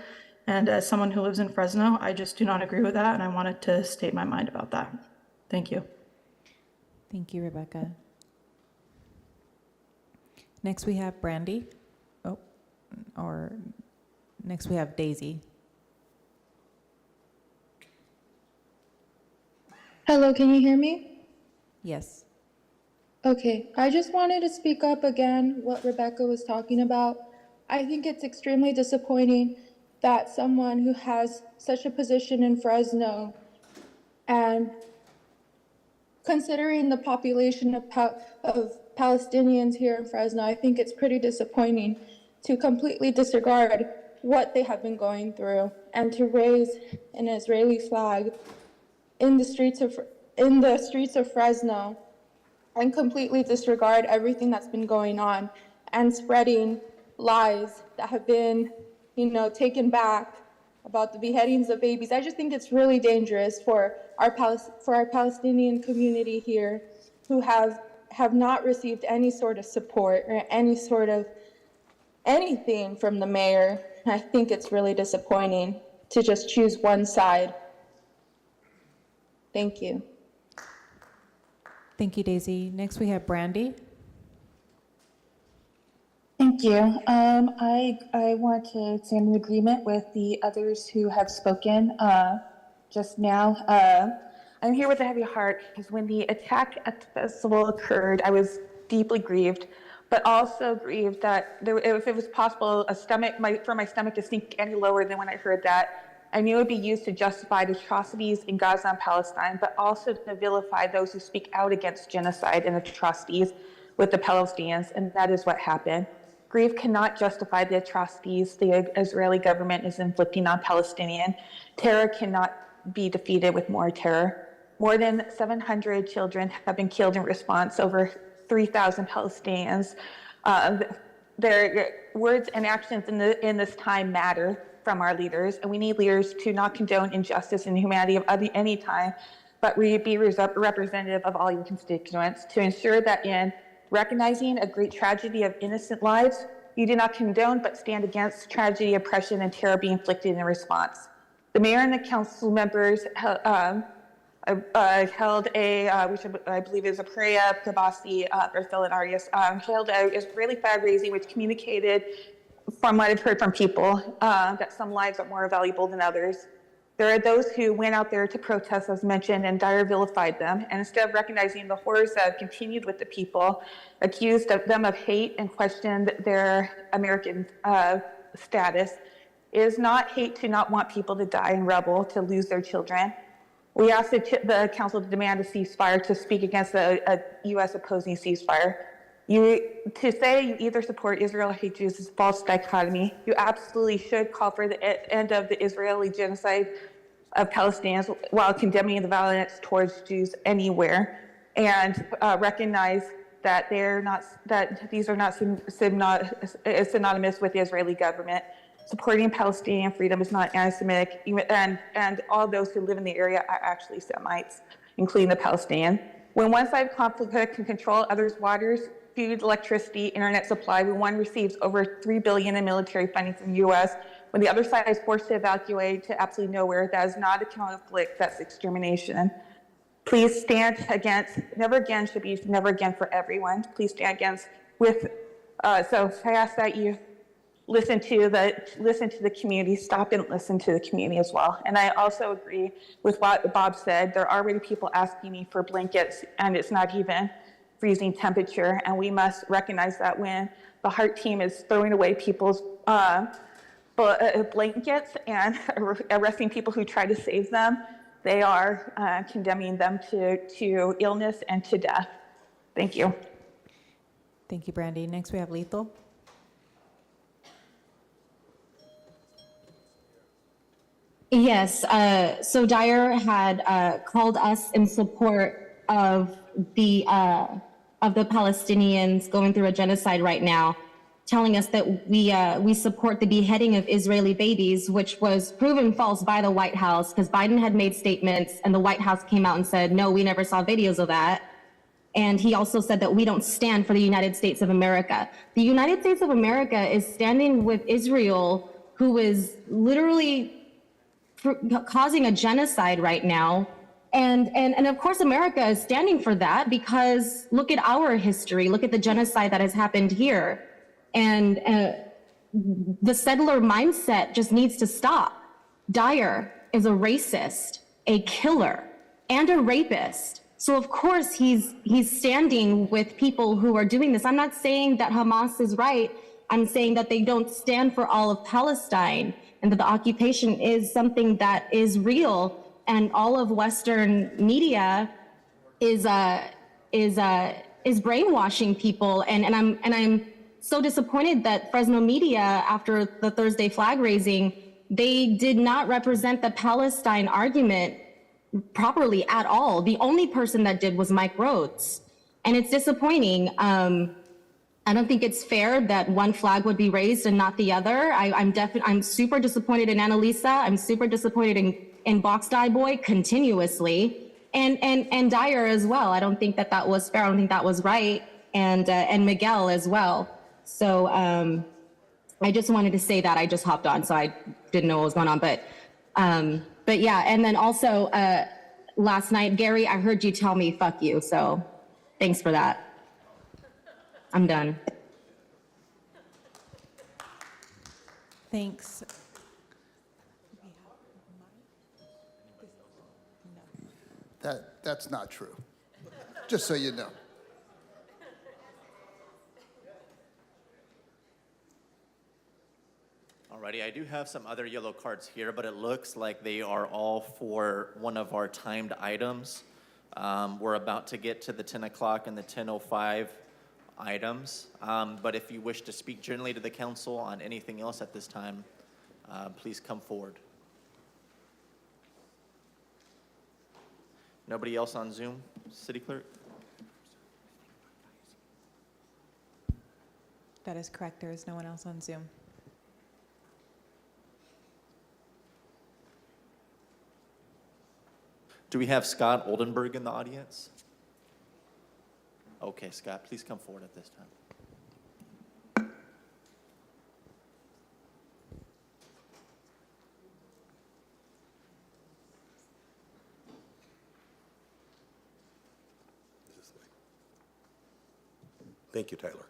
S22: And as someone who lives in Fresno, I just do not agree with that, and I wanted to state my mind about that. Thank you.
S20: Thank you, Rebecca. Next we have Brandy. Next we have Daisy.
S5: Hello, can you hear me?
S20: Yes.
S5: Okay, I just wanted to speak up again what Rebecca was talking about. I think it's extremely disappointing that someone who has such a position in Fresno, and considering the population of Palestinians here in Fresno, I think it's pretty disappointing to completely disregard what they have been going through and to raise an Israeli flag in the streets of Fresno and completely disregard everything that's been going on and spreading lies that have been, taken back about the beheadings of babies. I just think it's really dangerous for our Palestinian community here who have not received any sort of support or any sort of anything from the mayor. I think it's really disappointing to just choose one side. Thank you.
S20: Thank you, Daisy. Next we have Brandy.
S5: Thank you. I want to stand in agreement with the others who have spoken just now. I'm here with a heavy heart because when the attack at the festival occurred, I was deeply grieved, but also grieved that if it was possible, for my stomach to sink any lower than when I heard that. I knew it would be used to justify the atrocities in Gaza and Palestine, but also to vilify those who speak out against genocide and atrocities with the Palestinians, and that is what happened. Grief cannot justify the atrocities the Israeli government is inflicting on Palestinian. Terror cannot be defeated with more terror. More than 700 children have been killed in response, over 3,000 Palestinians. Their words and actions in this time matter from our leaders, and we need leaders to not condone injustice and inhumanity of any time, but be representative of all your constituents to ensure that in recognizing a great tragedy of innocent lives, you do not condone but stand against tragedy, oppression, and terror being inflicted in response. The mayor and the council members held which I believe is a Perea, Kabasi, Berthel, and Arias, held an Israeli flag raising, which communicated, from what I've heard from people, that some lives are more valuable than others. There are those who went out there to protest, as mentioned, and dire vilified them, and instead of recognizing the horrors that have continued with the people, accused them of hate and questioned their American status. It is not hate to not want people to die in rubble, to lose their children. We asked the council to demand a ceasefire, to speak against a U.S. opposing ceasefire. To say you either support Israel or hate Jews is a false dichotomy. You absolutely should call for the end of the Israeli genocide of Palestinians while condemning the violence towards Jews anywhere, and recognize that these are not synonymous with the Israeli government. Supporting Palestinian freedom is not anti-Semitic, and all those who live in the area are actually Semites, including the Palestinian. When one side of conflict can control others' waters, food, electricity, internet supply, when one receives over $3 billion in military funding from the U.S., when the other side is forced to evacuate to absolutely nowhere, that is not a conflict, that's extermination. Please stand against, never again should be never again for everyone. Please stand against so I ask that you listen to the community, stop and listen to the community as well. And I also agree with what Bob said. There are already people asking me for blankets, and it's not even freezing temperature, and we must recognize that when the HEART team is throwing away people's blankets and arresting people who try to save them. They are condemning them to illness and to death. Thank you.
S20: Thank you, Brandy. Next, we have Lethal.
S7: Yes, so Dyer had called us in support of the Palestinians going through a genocide right now, telling us that we support the beheading of Israeli babies, which was proven false by the White House because Biden had made statements and the White House came out and said, no, we never saw videos of that. And he also said that we don't stand for the United States of America. The United States of America is standing with Israel, who is literally causing a genocide right now. And of course, America is standing for that because look at our history, look at the genocide that has happened here. And the settler mindset just needs to stop. Dyer is a racist, a killer, and a rapist. So of course he's standing with people who are doing this. I'm not saying that Hamas is right. I'm saying that they don't stand for all of Palestine and that the occupation is something that is real. And all of Western media is brainwashing people. And I'm so disappointed that Fresno media, after the Thursday flag raising, they did not represent the Palestine argument properly at all. The only person that did was Mike Rhodes. And it's disappointing. I don't think it's fair that one flag would be raised and not the other. I'm super disappointed in Annalisa. I'm super disappointed in Box Die Boy continuously. And Dyer as well. I don't think that was fair. I don't think that was right. And Miguel as well. So I just wanted to say that. I just hopped on, so I didn't know what was going on. But yeah, and then also last night, Gary, I heard you tell me, fuck you. So thanks for that. I'm done.
S20: Thanks.
S11: That's not true, just so you know.
S1: Alrighty, I do have some other yellow cards here, but it looks like they are all for one of our timed items. We're about to get to the 10 o'clock and the 10:05 items, but if you wish to speak generally to the council on anything else at this time, please come forward. Nobody else on Zoom, City Clerk?
S20: That is correct. There is no one else on Zoom.
S1: Do we have Scott Oldenburg in the audience? Okay, Scott, please come forward at this time.
S8: Thank you, Tyler.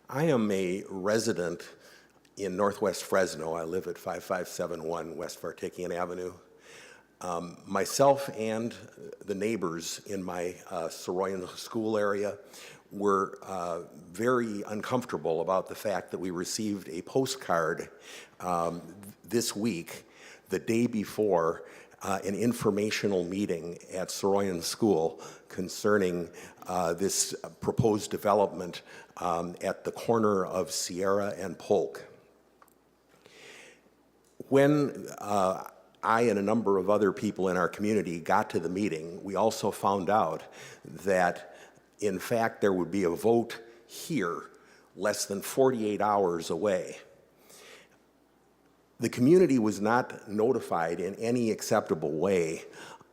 S8: I am a resident in Northwest Fresno. I live at 5571 West Vartakian Avenue. Myself and the neighbors in my Soroyan school area were very uncomfortable about the fact that we received a postcard this week, the day before an informational meeting at Soroyan School concerning this proposed development at the corner of Sierra and Polk. When I and a number of other people in our community got to the meeting, we also found out that, in fact, there would be a vote here less than 48 hours away. The community was not notified in any acceptable way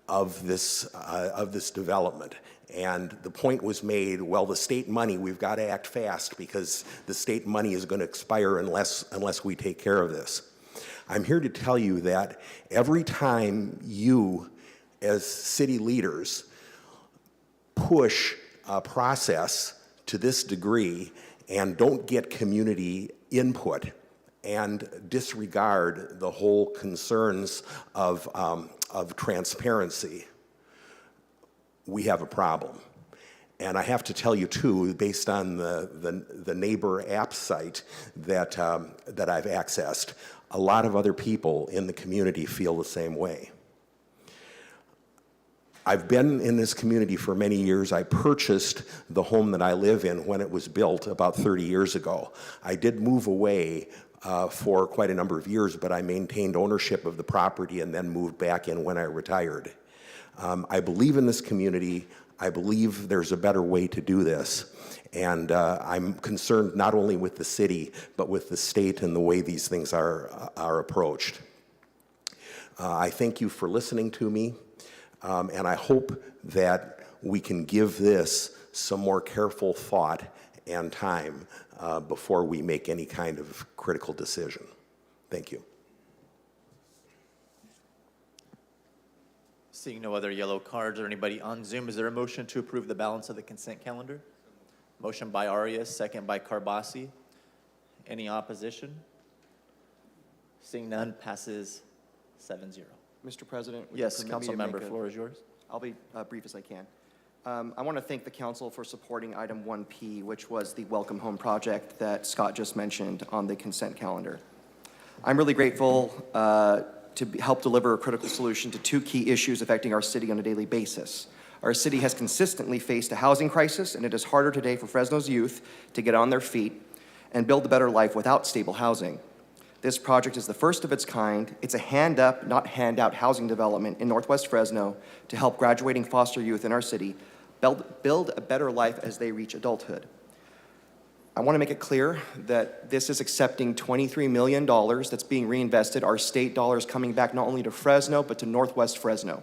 S8: of this development. And the point was made, well, the state money, we've got to act fast because the state money is going to expire unless we take care of this. I'm here to tell you that every time you, as city leaders, push a process to this degree and don't get community input and disregard the whole concerns of transparency, we have a problem. And I have to tell you too, based on the neighbor app site that I've accessed, a lot of other people in the community feel the same way. I've been in this community for many years. I purchased the home that I live in when it was built about 30 years ago. I did move away for quite a number of years, but I maintained ownership of the property and then moved back in when I retired. I believe in this community. I believe there's a better way to do this. And I'm concerned not only with the city, but with the state and the way these things are approached. I thank you for listening to me. And I hope that we can give this some more careful thought and time before we make any kind of critical decision. Thank you.
S1: Seeing no other yellow cards or anybody on Zoom, is there a motion to approve the balance of the consent calendar? Motion by Arias, second by Carbasi. Any opposition? Seeing none, passes 7-0.
S3: Mr. President? would you
S1: Yes,
S3: permit me
S1: council
S3: to
S1: member,
S3: make
S1: floor is yours.
S3: I'll be brief as I can. I want to thank the council for supporting item 1P, which was the Welcome Home project that Scott just mentioned on the consent calendar. I'm really grateful to help deliver a critical solution to two key issues affecting our city on a daily basis. Our city has consistently faced a housing crisis, and it is harder today for Fresno's youth to get on their feet and build a better life without stable housing. This project is the first of its kind. It's a hand-up, not hand-out housing development in Northwest Fresno to help graduating foster youth in our city build a better life as they reach adulthood. I want to make it clear that this is accepting $23 million that's being reinvested, our state dollars coming back not only to Fresno, but to Northwest Fresno.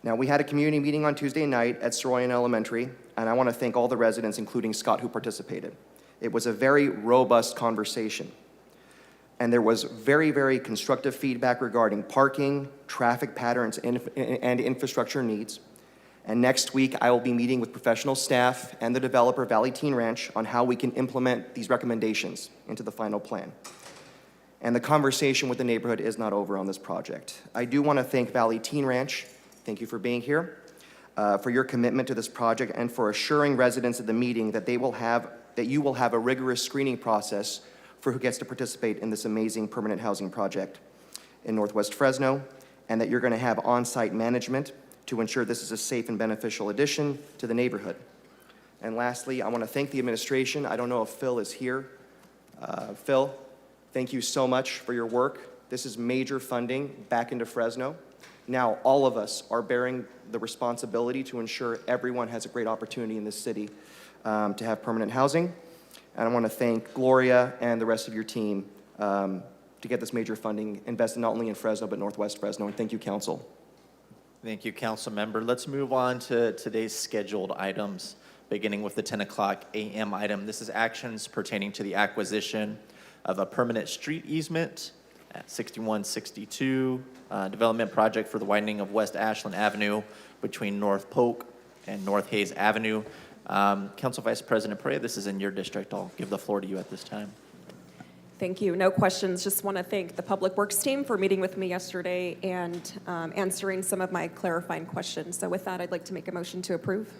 S3: Now, we had a community meeting on Tuesday night at Ceremonial Elementary, and I want to thank all the residents, including Scott, who participated. It was a very robust conversation. And there was very, very constructive feedback regarding parking, traffic patterns, and infrastructure needs. And next week, I will be meeting with professional staff and the developer, Valley Teen Ranch, on how we can implement these recommendations into the final plan. And the conversation with the neighborhood is not over on this project. I do want to thank Valley Teen Ranch. Thank you for being here, for your commitment to this project, and for assuring residents at the meeting that you will have a rigorous screening process for who gets to participate in this amazing permanent housing project in Northwest Fresno, and that you're going to have on-site management to ensure this is a safe and beneficial addition to the neighborhood. And lastly, I want to thank the administration. I don't know if Phil is here. Phil, thank you so much for your work. This is major funding back into Fresno. Now, all of us are bearing the responsibility to ensure everyone has a great opportunity in this city to have permanent housing. And I want to thank Gloria and the rest of your team to get this major funding invested not only in Fresno, but Northwest Fresno. And thank you, council.
S1: Thank you, council member. Let's move on to today's scheduled items, beginning with the 10 o'clock a.m. item. This is actions pertaining to the acquisition of a permanent street easement at 6162, development project for the widening of West Ashland Avenue between North Polk and North Hayes Avenue. Council Vice President Perea, this is in your district. I'll give the floor to you at this time.
S6: Thank you. No questions. Just want to thank the Public Works team for meeting with me yesterday and answering some of my clarifying questions. So with that, I'd like to make a motion to approve.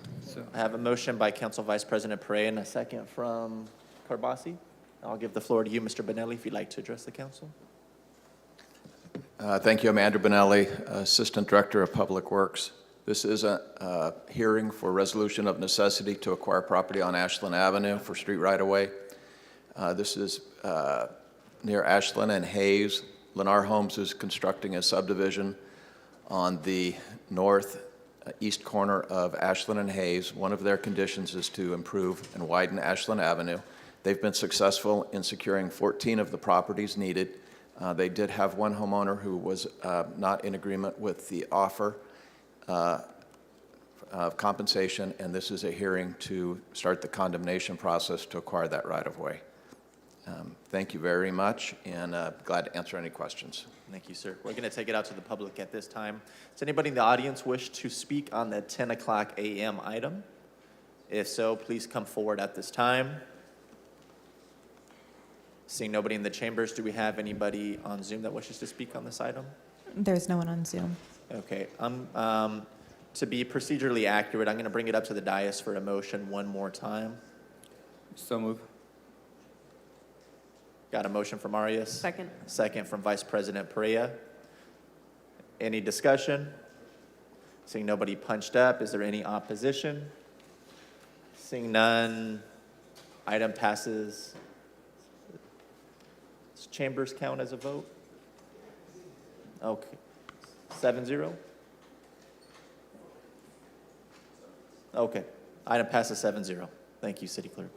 S1: I have a motion by Council Vice President Perea and a second from Carbasi. I'll give the floor to you, Mr. Benelli, if you'd like to address the council.
S10: Thank you. I'm Andrew Benelli, Assistant Director of Public Works. This is a hearing for resolution of necessity to acquire property on Ashland Avenue for street right-of-way. This is near Ashland and Hayes. Lennar Homes is constructing a subdivision on the northeast corner of Ashland and Hayes. One of their conditions is to improve and widen Ashland Avenue. They've been successful in securing 14 of the properties needed. They did have one homeowner who was not in agreement with the offer of compensation, and this is a hearing to start the condemnation process to acquire that right-of-way. Thank you very much, and glad to answer any questions.
S1: Thank you, sir. We're going to take it out to the public at this time. Does anybody in the audience wish to speak on the 10 o'clock a.m. item? If so, please come forward at this time. Seeing nobody in the chambers, do we have anybody on Zoom that wishes to speak on this item?
S20: There's no one on Zoom.
S1: Okay. To be procedurally accurate, I'm going to bring it up to the dais for a motion one more time.
S2: So move.
S1: Got a motion from Arias?
S6: Second.
S1: Second from Vice President Perea. Any discussion? Seeing nobody punched up, is there any opposition? Seeing none, item passes. Does Chambers count as a vote? Okay. 7-0? Okay. Item passes 7-0. Thank you, City Clerk.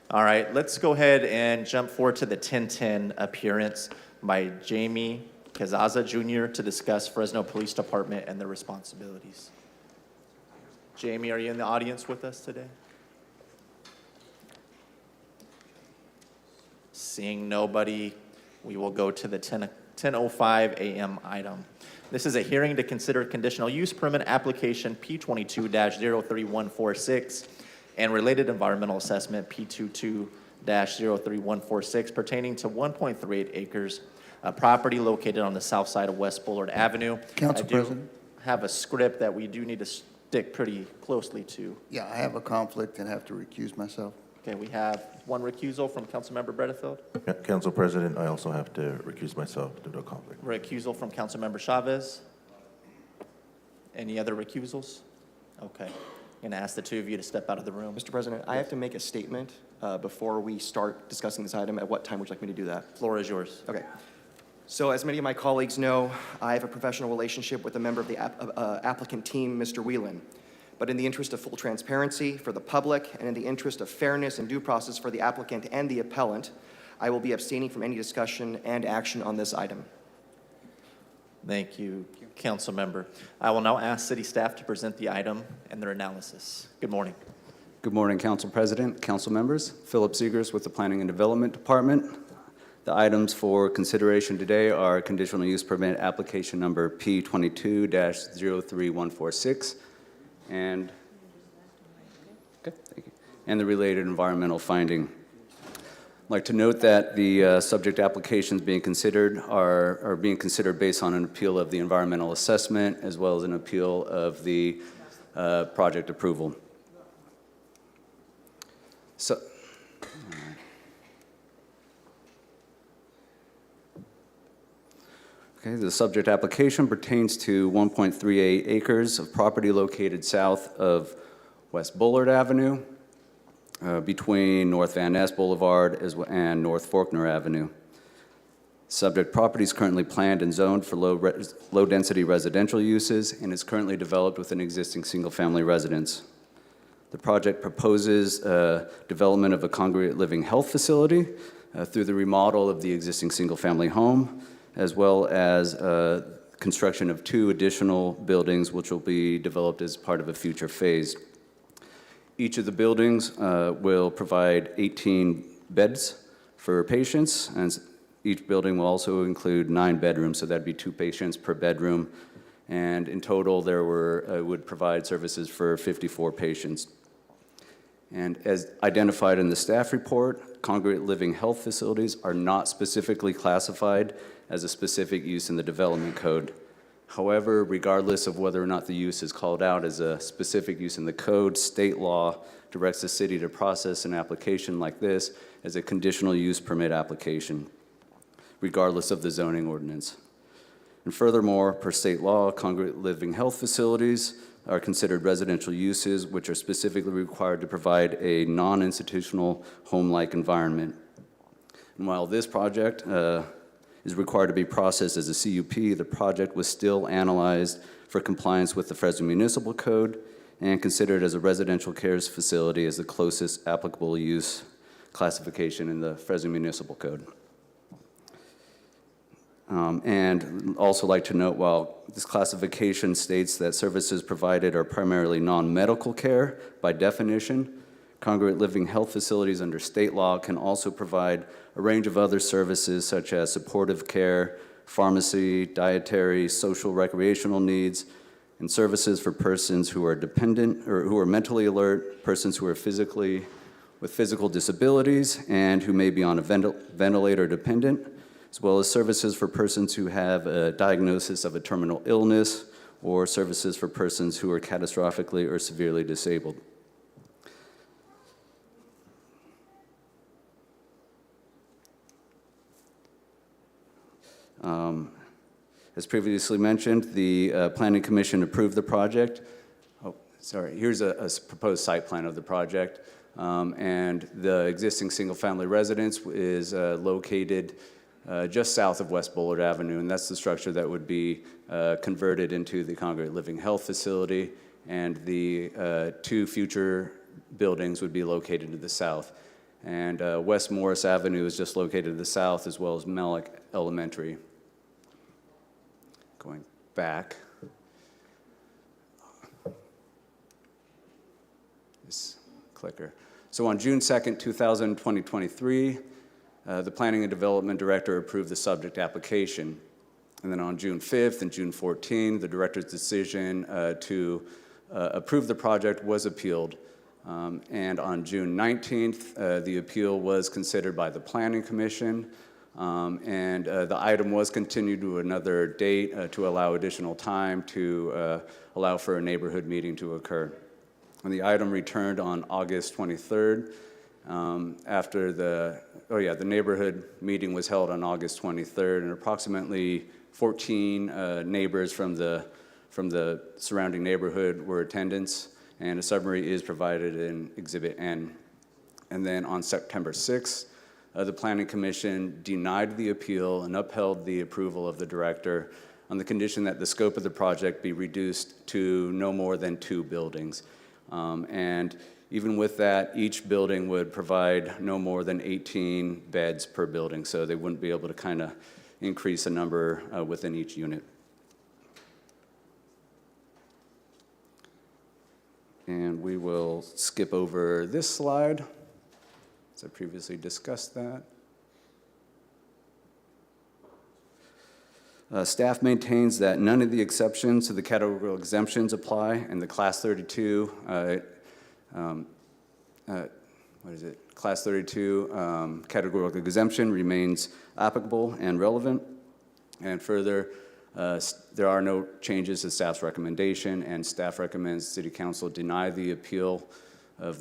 S1: All right, let's go ahead and jump forward to the 1010 appearance by Jamie Kazaza Jr. to discuss Fresno Police Department and their responsibilities. Jamie, are you in the audience with us today? Seeing nobody, we will go to the 10:05 a.m. item. This is a hearing to consider conditional use permit application P22-03146 and related environmental assessment P22-03146 pertaining to 1.38 acres of property located on the south side of West Bullard Avenue.
S11: Council President?
S1: Have a script that we do need to stick pretty closely to.
S11: Yeah, I have a conflict and have to recuse myself.
S1: Okay, we have one recusal from Councilmember Bredefield.
S9: Council President, I also have to recuse myself due to a conflict.
S1: Recusal from Councilmember Chavez. Any other recusals? Okay. I'm going to ask the two of you to step out of the room.
S3: Mr. President, I have to make a statement before we start discussing this item. At what time would you like me to do that?
S1: Floor is yours.
S3: Okay. So as many of my colleagues know, I have a professional relationship with a member of the applicant team, Mr. Whelan. But in the interest of full transparency for the public and in the interest of fairness and due process for the applicant and the appellant, I will be abstaining from any discussion and action on this item.
S1: Thank you, Council Member. I will now ask City staff to present the item and their analysis. Good morning.
S2: Good morning, Council President, council members. Philip Seegers with the Planning and Development Department. The items for consideration today are conditional use permit application number P22-03146 and the related environmental finding. I'd like to note that the subject applications being considered are being considered based on an appeal of the environmental assessment as well as an appeal of the project approval. So, okay, the subject application pertains to 1.38 acres of property located south of West Bullard Avenue, between North Van Ness Boulevard and North Faulkner Avenue. Subject property is currently planned and zoned for low-density residential uses and is currently developed with an existing single-family residence. The project proposes development of a congregate living health facility through the remodel of the existing single-family home, as well as construction of 2 additional buildings which will be developed as part of a future phase. Each of the buildings will provide 18 beds for patients, and each building will also include 9 bedrooms, so that'd be 2 patients per bedroom. And in total, there would provide services for 54 patients. And as identified in the staff report, congregate living health facilities are not specifically classified as a specific use in the development code. However, regardless of whether or not the use is called out as a specific use in the code, state law directs the city to process an application like this as a conditional use permit application, regardless of the zoning ordinance. And furthermore, per state law, congregate living health facilities are considered residential uses which are specifically required to provide a non-institutional home-like environment. And while this project is required to be processed as a CUP, the project was still analyzed for compliance with the Fresno Municipal Code and considered as a residential care facility as the closest applicable use classification in the Fresno Municipal Code. And also like to note, while this classification states that services provided are primarily non-medical care by definition, congregate living health facilities under state law can also provide a range of other services such as supportive care, pharmacy, dietary, social recreational needs, and services for persons who are dependent or who are mentally alert, persons who are with physical disabilities, and who may be on a ventilator dependent, as well as services for persons who have a diagnosis of a terminal illness or services for persons who are catastrophically or severely disabled. As previously mentioned, the Planning Commission approved the project. Oh, sorry, here's a proposed site plan of the project. And the existing single-family residence is located just south of West Bullard Avenue, and that's the structure that would be converted into the Congregate Living Health Facility, and the two future buildings would be located to the south. And West Morris Avenue is just located to the south, as well as Melick Elementary. Going back. This clicker. So on June 2nd, 2023, the Planning and Development Director approved the subject application. And then on June 5th and June 14th, the Director's decision to approve the project was appealed. And on June 19th, the appeal was considered by the Planning Commission. And the item was continued to another date to allow additional time to allow for a neighborhood meeting to occur. And the item returned on August 23rd after the neighborhood meeting was held on August 23rd, and approximately 14 neighbors from the surrounding neighborhood were attendance, and a summary is provided in Exhibit N. And then on September 6th, the Planning Commission denied the appeal and upheld the approval of the director on the condition that the scope of the project be reduced to no more than 2 buildings. And even with that, each building would provide no more than 18 beds per building, so they wouldn't be able to kind of increase the number within each unit. And we will skip over this slide, as I previously discussed that. Staff maintains that none of the exceptions to the categorical exemptions apply, and the Class 32, Class 32 categorical exemption remains applicable and relevant. And further, there are no changes to staff's recommendation, and staff recommends City Council deny the appeal of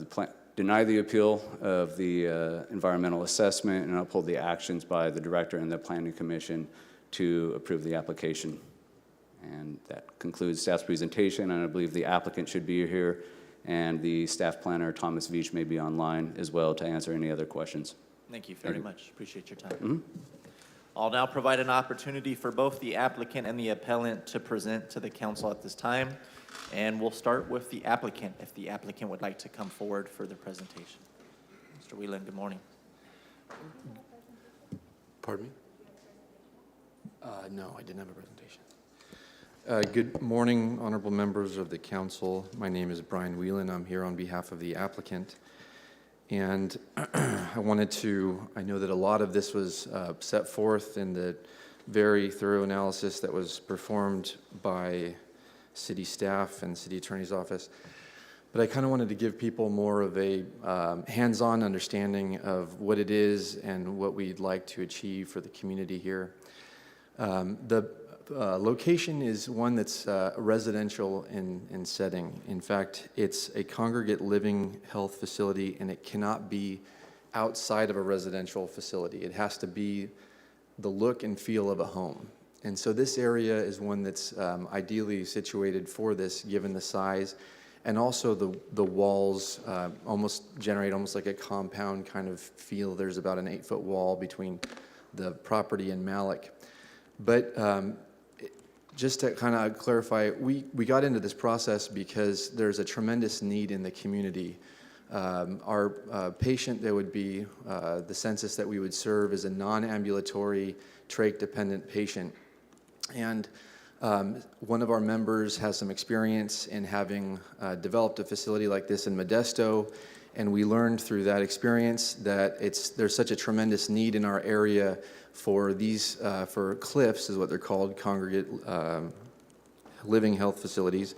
S2: the environmental assessment and uphold the actions by the director and the Planning Commission to approve the application. And that concludes staff's presentation, and I believe the applicant should be here, and the staff planner, Thomas Veach, may be online as well to answer any other questions.
S1: Thank you very much. Appreciate your time. I'll now provide an opportunity for both the applicant and the appellant to present to the council at this time. And we'll start with the applicant, if the applicant would like to come forward for the presentation. Mr. Whelan, good morning.
S4: Pardon me? No, I didn't have a presentation. Good morning, honorable members of the council. My name is Brian Whelan. I'm here on behalf of the applicant. And I know that a lot of this was set forth in the very thorough analysis that was performed by city staff and city attorney's office. But I kind of wanted to give people more of a hands-on understanding of what it is and what we'd like to achieve for the community here. The location is one that's residential in setting. In fact, it's a congregate living health facility, and it cannot be outside of a residential facility. It has to be the look and feel of a home. And so this area is one that's ideally situated for this, given the size, and also the walls generate almost like a compound kind of feel. There's about an 8-foot wall between the property and Melick. But just to kind of clarify, we got into this process because there's a tremendous need in the community. Our patient that would be the census that we would serve is a non-ambulatory trach-dependent patient. And one of our members has some experience in having developed a facility like this in Modesto, and we learned through that experience that there's such a tremendous need in our area for these, for CLIFs is what they're called, congregate living health facilities,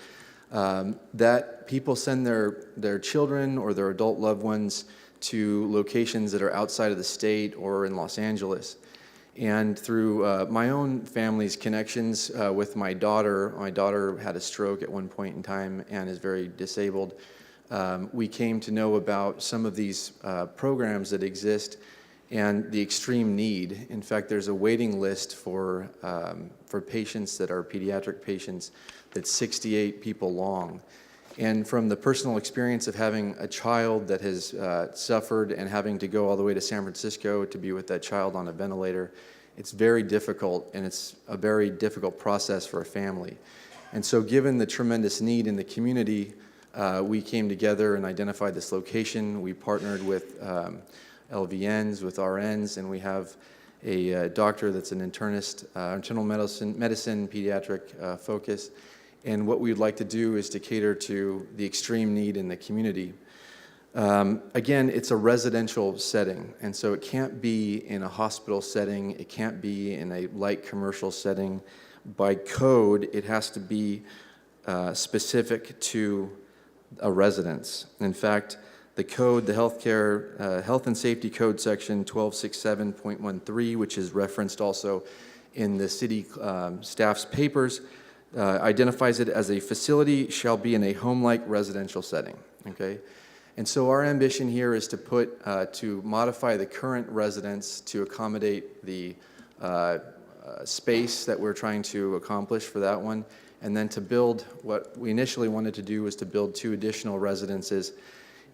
S4: that people send their children or their adult loved ones to locations that are outside of the state or in Los Angeles. And through my own family's connections with my daughter had a stroke at one point in time and is very disabled. We came to know about some of these programs that exist and the extreme need. In fact, there's a waiting list for patients that are pediatric patients that's 68 people long. And from the personal experience of having a child that has suffered and having to go all the way to San Francisco to be with that child on a ventilator, it's very difficult, and it's a very difficult process for a family. And so given the tremendous need in the community, we came together and identified this location. We partnered with LVNs, with RNs, and we have a doctor that's an internist, internal medicine pediatric focus. And what we'd like to do is to cater to the extreme need in the community. Again, it's a residential setting, and so it can't be in a hospital setting, it can't be in a light commercial setting. By code, it has to be specific to a residence. In fact, the code, the Health and Safety Code section 1267.13, which is referenced also in the city staff's papers, identifies it as a facility shall be in a home-like residential setting, okay? And so our ambition here is to modify the current residence to accommodate the space that we're trying to accomplish for that one, and then to build what we initially wanted to do was to build 2 additional residences.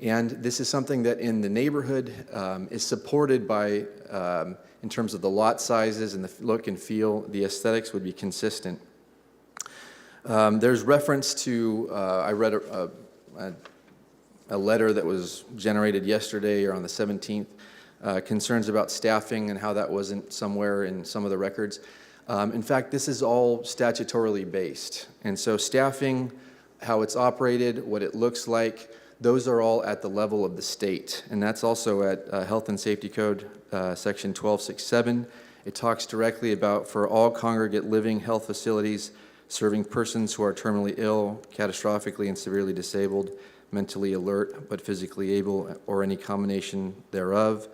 S4: And this is something that in the neighborhood is supported by, in terms of the lot sizes and the look and feel, the aesthetics would be consistent. There's reference to, I read a letter that was generated yesterday or on the 17th, concerns about staffing and how that wasn't somewhere in some of the records. In fact, this is all statutorily based. And so staffing, how it's operated, what it looks like, those are all at the level of the state. And that's also at Health and Safety Code, section 1267. It talks directly about for all congregate living health facilities serving persons who are terminally ill, catastrophically and severely disabled, mentally alert but physically able, or any combination thereof.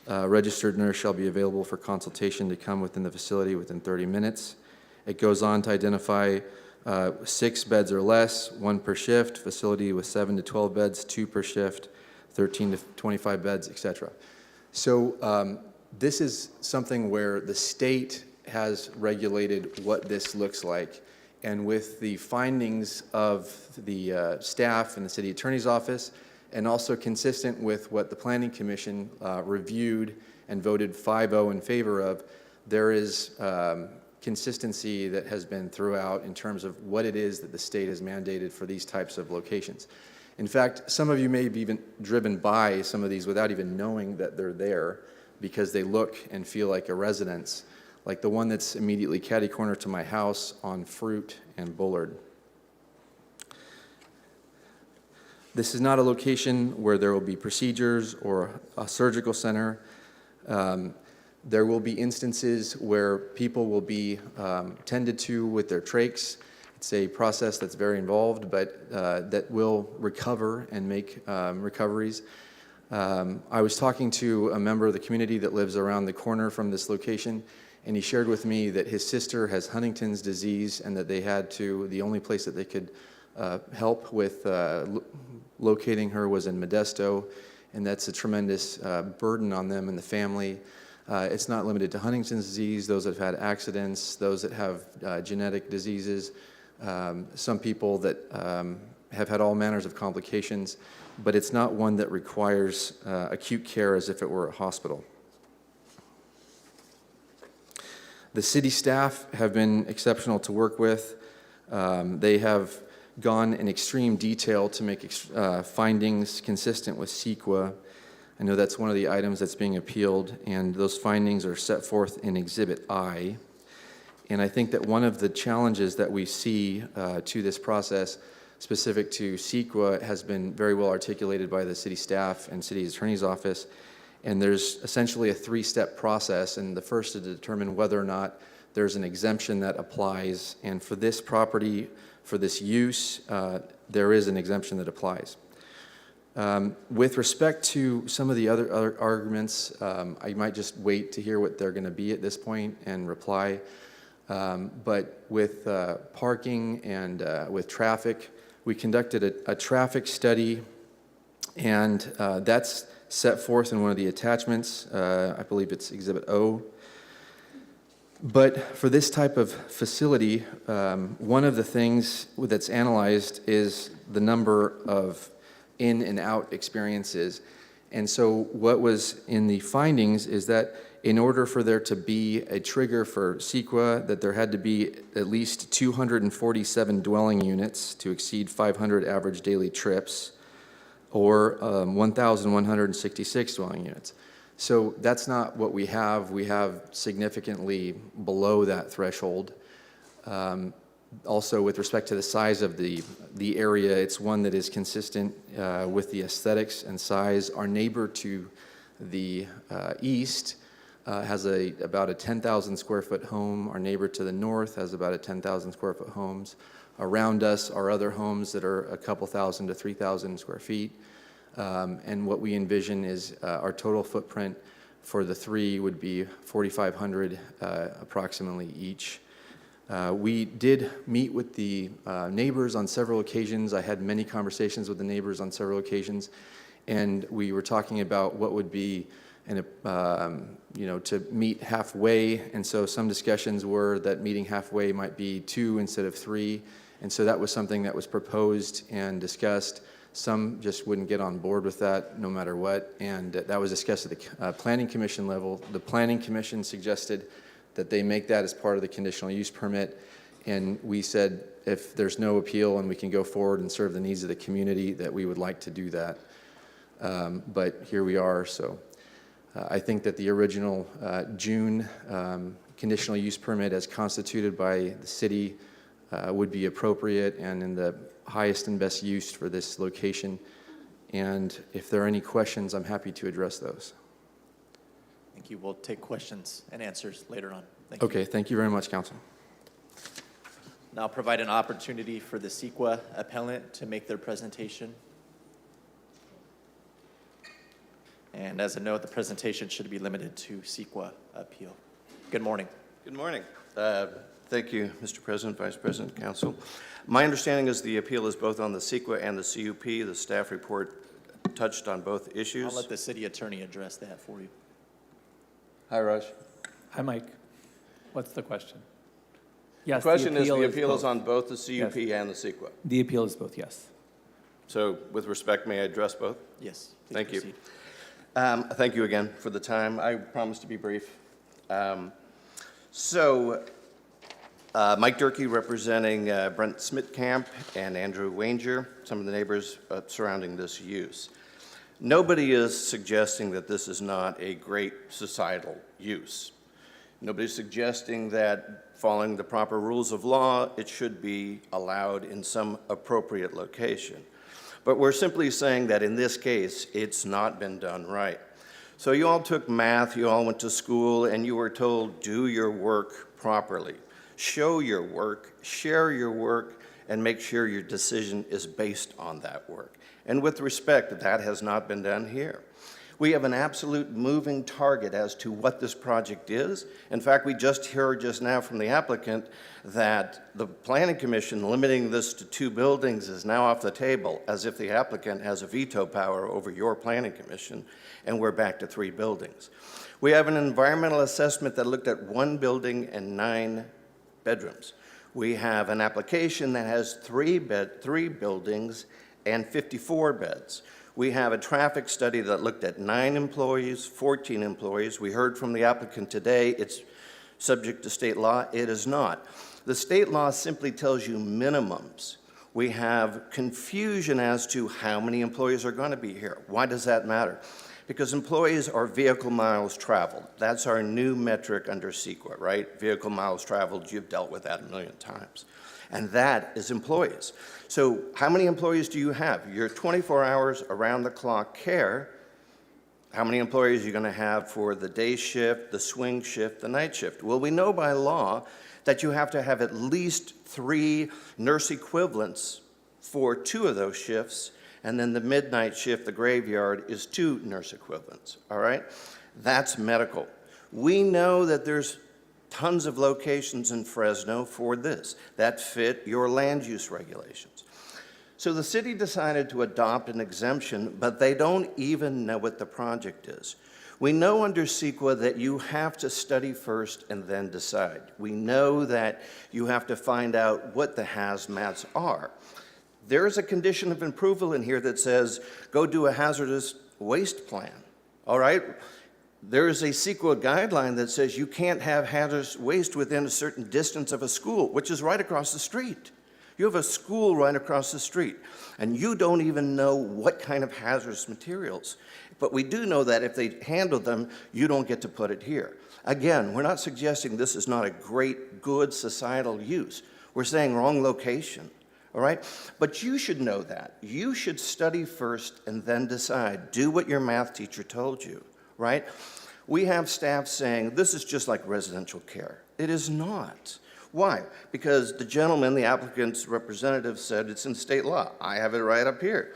S4: Registered nurse shall be available for consultation to come within the facility within 30 minutes. It goes on to identify 6 beds or less, 1 per shift, facility with 7 to 12 beds, 2 per shift, 13 to 25 beds, etc. So this is something where the state has regulated what this looks like. And with the findings of the staff and the city attorney's office, and also consistent with what the Planning Commission reviewed and voted 5-0 in favor of, there is consistency that has been throughout in terms of what it is that the state has mandated for these types of locations. In fact, some of you may have even driven by some of these without even knowing that they're there because they look and feel like a residence, like the one that's immediately catty-corner to my house on Fruit and Bullard. This is not a location where there will be procedures or a surgical center. There will be instances where people will be tended to with their trachs. It's a process that's very involved, but that will recover and make recoveries. I was talking to a member of the community that lives around the corner from this location, and he shared with me that his sister has Huntington's disease and that they had to, the only place that they could help with locating her was in Modesto, and that's a tremendous burden on them and the family. It's not limited to Huntington's disease, those that have had accidents, those that have genetic diseases, some people that have had all manners of complications, but it's not one that requires acute care as if it were a hospital. The city staff have been exceptional to work with. They have gone in extreme detail to make findings consistent with CEQA. I know that's one of the items that's being appealed, and those findings are set forth in Exhibit I. And I think that one of the challenges that we see to this process specific to CEQA has been very well articulated by the city staff and city attorney's office. And there's essentially a 3-step process, and the first is to determine whether or not there's an exemption that applies. And for this property, for this use, there is an exemption that applies. With respect to some of the other arguments, I might just wait to hear what they're going to be at this point and reply. But with parking and with traffic, we conducted a traffic study, and that's set forth in one of the attachments. I believe it's Exhibit O. But for this type of facility, one of the things that's analyzed is the number of in and out experiences. And so what was in the findings is that in order for there to be a trigger for CEQA, that there had to be at least 247 dwelling units to exceed 500 average daily trips, or 1,166 dwelling units. So that's not what we have. We have significantly below that threshold. Also, with respect to the size of the area, it's one that is consistent with the aesthetics and size. Our neighbor to the east has about a 10,000 square foot home. Our neighbor to the north has about a 10,000 square foot homes. Around us are other homes that are a couple thousand to 3,000 square feet. And what we envision is our total footprint for the three would be 4,500 approximately each. We did meet with the neighbors on several occasions. I had many conversations with the neighbors on several occasions, and we were talking about what would be, to meet halfway. And so some discussions were that meeting halfway might be 2 instead of 3. And so that was something that was proposed and discussed. Some just wouldn't get on board with that no matter what. And that was discussed at the Planning Commission level. The Planning Commission suggested that they make that as part of the conditional use permit. And we said, if there's no appeal and we can go forward and serve the needs of the community, that we would like to do that. But here we are. So I think that the original June conditional use permit as constituted by the city would be appropriate and in the highest and best use for this location. And if there are any questions, I'm happy to address those.
S1: Thank you. We'll take questions and answers later on. Thank you.
S4: Okay, thank you very much, Council.
S1: Now I'll provide an opportunity for the CEQA appellant to make their presentation. And as a note, the presentation should be limited to CEQA appeal. Good morning.
S13: Good morning. Thank you, Mr. President, Vice President, Council. My understanding is the appeal is both on the CEQA and the CUP. The staff report touched on both issues.
S1: I'll let the city attorney address that for you.
S13: Hi, Raj.
S14: Hi, Mike. What's the question?
S13: The
S14: Yes,
S13: question is, the
S14: both.
S13: appeal is on both the CUP
S14: Yes.
S13: and the CEQA.
S14: The appeal is both, yes.
S13: So with respect, may I address both?
S1: Yes. Please
S13: Thank you.
S1: proceed.
S13: Thank you again for the time. I promise to be brief. Mike Durkee representing Brent Smitkamp and Andrew Wanger, some of the neighbors surrounding this use. Nobody is suggesting that this is not a great societal use. Nobody's suggesting that following the proper rules of law, it should be allowed in some appropriate location. But we're simply saying that in this case, it's not been done right. So you all took math, you all went to school, and you were told, do your work properly. Show your work, share your work, and make sure your decision is based on that work. And with respect, that has not been done here. We have an absolute moving target as to what this project is. In fact, we just heard just now from the applicant that the Planning Commission limiting this to 2 buildings is now off the table, as if the applicant has a veto power over your Planning Commission, and we're back to 3 buildings. We have an environmental assessment that looked at 1 building and 9 bedrooms. We have an application that has 3 buildings and 54 beds. We have a traffic study that looked at 9 employees, 14 employees. We heard from the applicant today it's subject to state law. It is not. The state law simply tells you minimums. We have confusion as to how many employees are going to be here. Why does that matter? Because employees are vehicle miles traveled. That's our new metric under CEQA, right? Vehicle miles traveled, you've dealt with that a million times. And that is employees. So how many employees do you have? Your 24 hours around-the-clock care. How many employees are you going to have for the day shift, the swing shift, the night shift? Well, we know by law that you have to have at least 3 nurse equivalents for 2 of those shifts And then the midnight shift, the graveyard, is 2 nurse equivalents, all right? That's medical. We know that there's tons of locations in Fresno for this that fit your land use regulations. So the city decided to adopt an exemption, but they don't even know what the project is. We know under CEQA that you have to study first and then decide. We know that you have to find out what the hazmats are. There is a condition of approval in here that says, go do a hazardous waste plan, all right? There is a CEQA guideline that says you can't have hazardous waste within a certain distance of a school, which is right across the street. You have a school right across the street, and you don't even know what kind of hazardous materials. But we do know that if they handle them, you don't get to put it here. Again, we're not suggesting this is not a great, good societal use. We're saying wrong location, all right? But you should know that. You should study first and then decide. Do what your math teacher told you, right? We have staff saying, this is just like residential care. It is not. Why? Because the gentleman, the applicant's representative, said it's in state law. I have it right up here.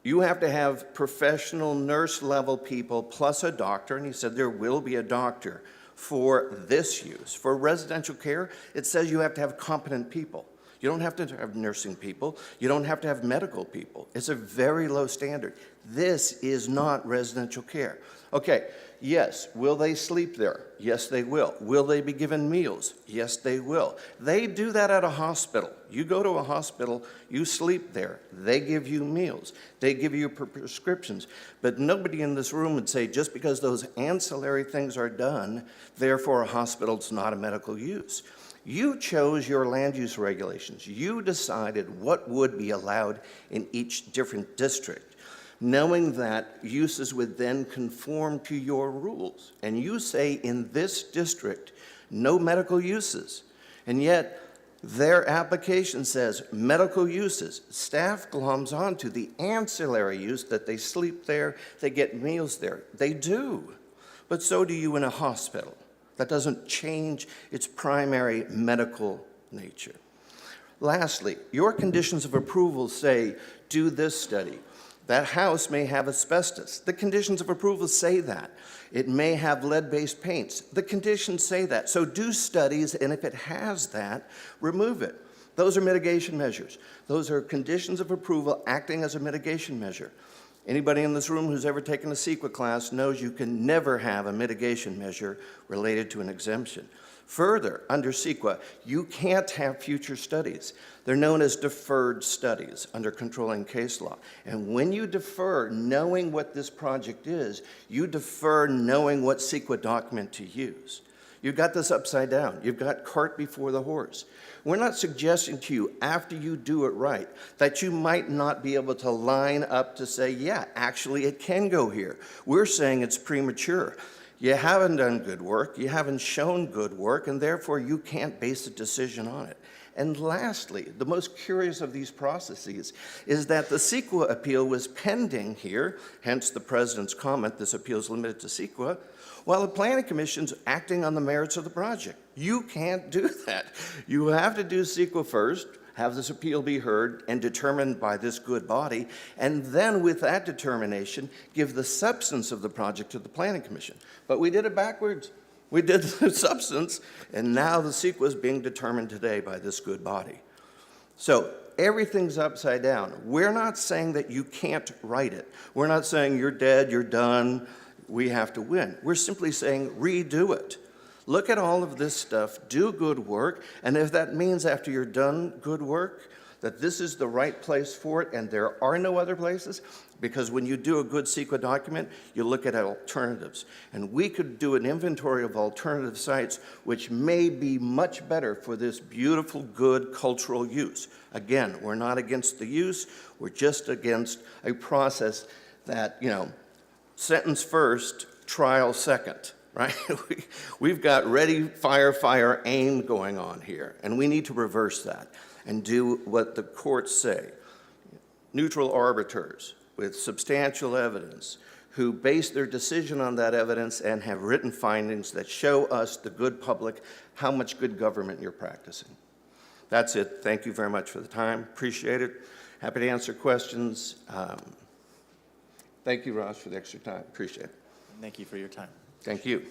S13: You have to have professional nurse-level people plus a doctor, and he said there will be a doctor for this use. For residential care, it says you have to have competent people. You don't have to have nursing people. You don't have to have medical people. It's a very low standard. This is not residential care. Okay, yes, will they sleep there? Yes, they will. Will they be given meals? Yes, they will. They do that at a hospital. You go to a hospital, you sleep there. They give you meals. They give you prescriptions. But nobody in this room would say just because those ancillary things are done, therefore a hospital is not a medical use. You chose your land use regulations. You decided what would be allowed in each different district, knowing that uses would then conform to your rules. And you say in this district, no medical uses. And yet their application says medical uses. Staff gloms onto the ancillary use that they sleep there, they get meals there. They do. But so do you in a hospital. That doesn't change its primary medical nature. Lastly, your conditions of approval say, do this study. That house may have asbestos. The conditions of approval say that. It may have lead-based paints. The conditions say that. So do studies, and if it has that, remove it. Those are mitigation measures. Those are conditions of approval acting as a mitigation measure. Anybody in this room who's ever taken a CEQA class knows you can never have a mitigation measure related to an exemption. Further, under CEQA, you can't have future studies. They're known as deferred studies under controlling case law. And when you defer knowing what this project is, you defer knowing what CEQA document to use. You've got this upside down. You've got cart before the horse. We're not suggesting to you after you do it right that you might not be able to line up to say, yeah, actually it can go here. We're saying it's premature. You haven't done good work, you haven't shown good work, and therefore you can't base a decision on it. And lastly, the most curious of these processes is that the CEQA appeal was pending here, hence the president's comment, this appeal is limited to CEQA, while the Planning Commission's acting on the merits of the project. You can't do that. You have to do CEQA first, have this appeal be heard and determined by this good body, and then with that determination, give the substance of the project to the Planning Commission. But we did it backwards. We did the substance, and now the CEQA is being determined today by this good body. So everything's upside down. We're not saying that you can't write it. We're not saying you're dead, you're done, we have to win. We're simply saying redo it. Look at all of this stuff, do good work, and if that means after you're done good work, that this is the right place for it and there are no other places, because when you do a good CEQA document, you look at alternatives. And we could do an inventory of alternative sites which may be much better for this beautiful, good cultural use. Again, we're not against the use, we're just against a process that, sentence first, trial second. Right? We've got ready, fire, fire, aim going on here, and we need to reverse that and do what the courts say. Neutral arbiters with substantial evidence who base their decision on that evidence and have written findings that show us, the good public, how much good government you're practicing. That's it. Thank you very much for the time. Appreciate it. Happy to answer questions. Thank you, Ross, for the extra time. Appreciate it.
S1: Thank you for your time.
S13: Thank you.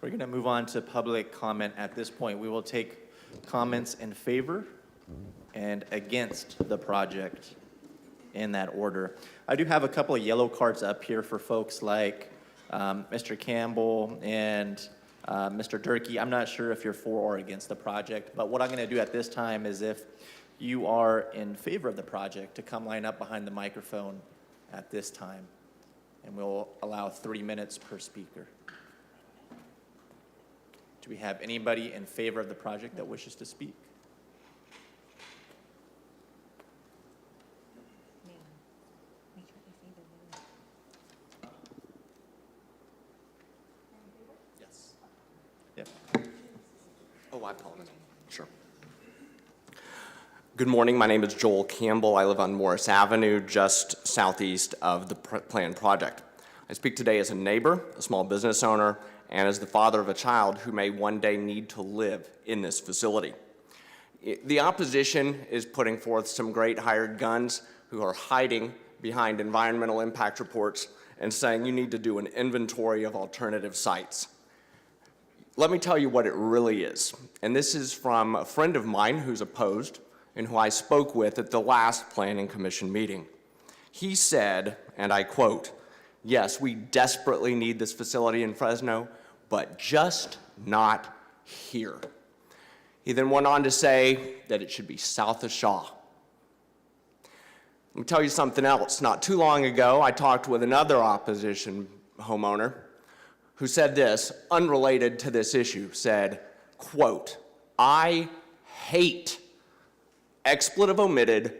S1: We're going to move on to public comment at this point. We will take comments in favor and against the project in that order. I do have a couple of yellow cards up here for folks like Mr. Campbell and Mr. Durkee. I'm not sure if you're for or against the project, but what I'm going to do at this time is if you are in favor of the project to come line up behind the microphone at this time, and we'll allow 3 minutes per speaker. Do we have anybody in favor of the project that wishes to speak? Yes. Yep.
S12: Oh, I apologize. Sure. Good morning. My name is Joel Campbell. I live on Morris Avenue, just southeast of the planned project. I speak today as a neighbor, a small business owner, and as the father of a child who may one day need to live in this facility. The opposition is putting forth some great hired guns who are hiding behind environmental impact reports and saying you need to do an inventory of alternative sites. Let me tell you what it really is. And this is from a friend of mine who's opposed and who I spoke with at the last Planning Commission meeting. He said, and I quote, "Yes, we desperately need this facility in Fresno, but just not here." He then went on to say that it should be south of Shaw. Let me tell you something else. Not too long ago, I talked with another opposition homeowner who said this, unrelated to this issue, said, quote, "I hate, expletive omitted,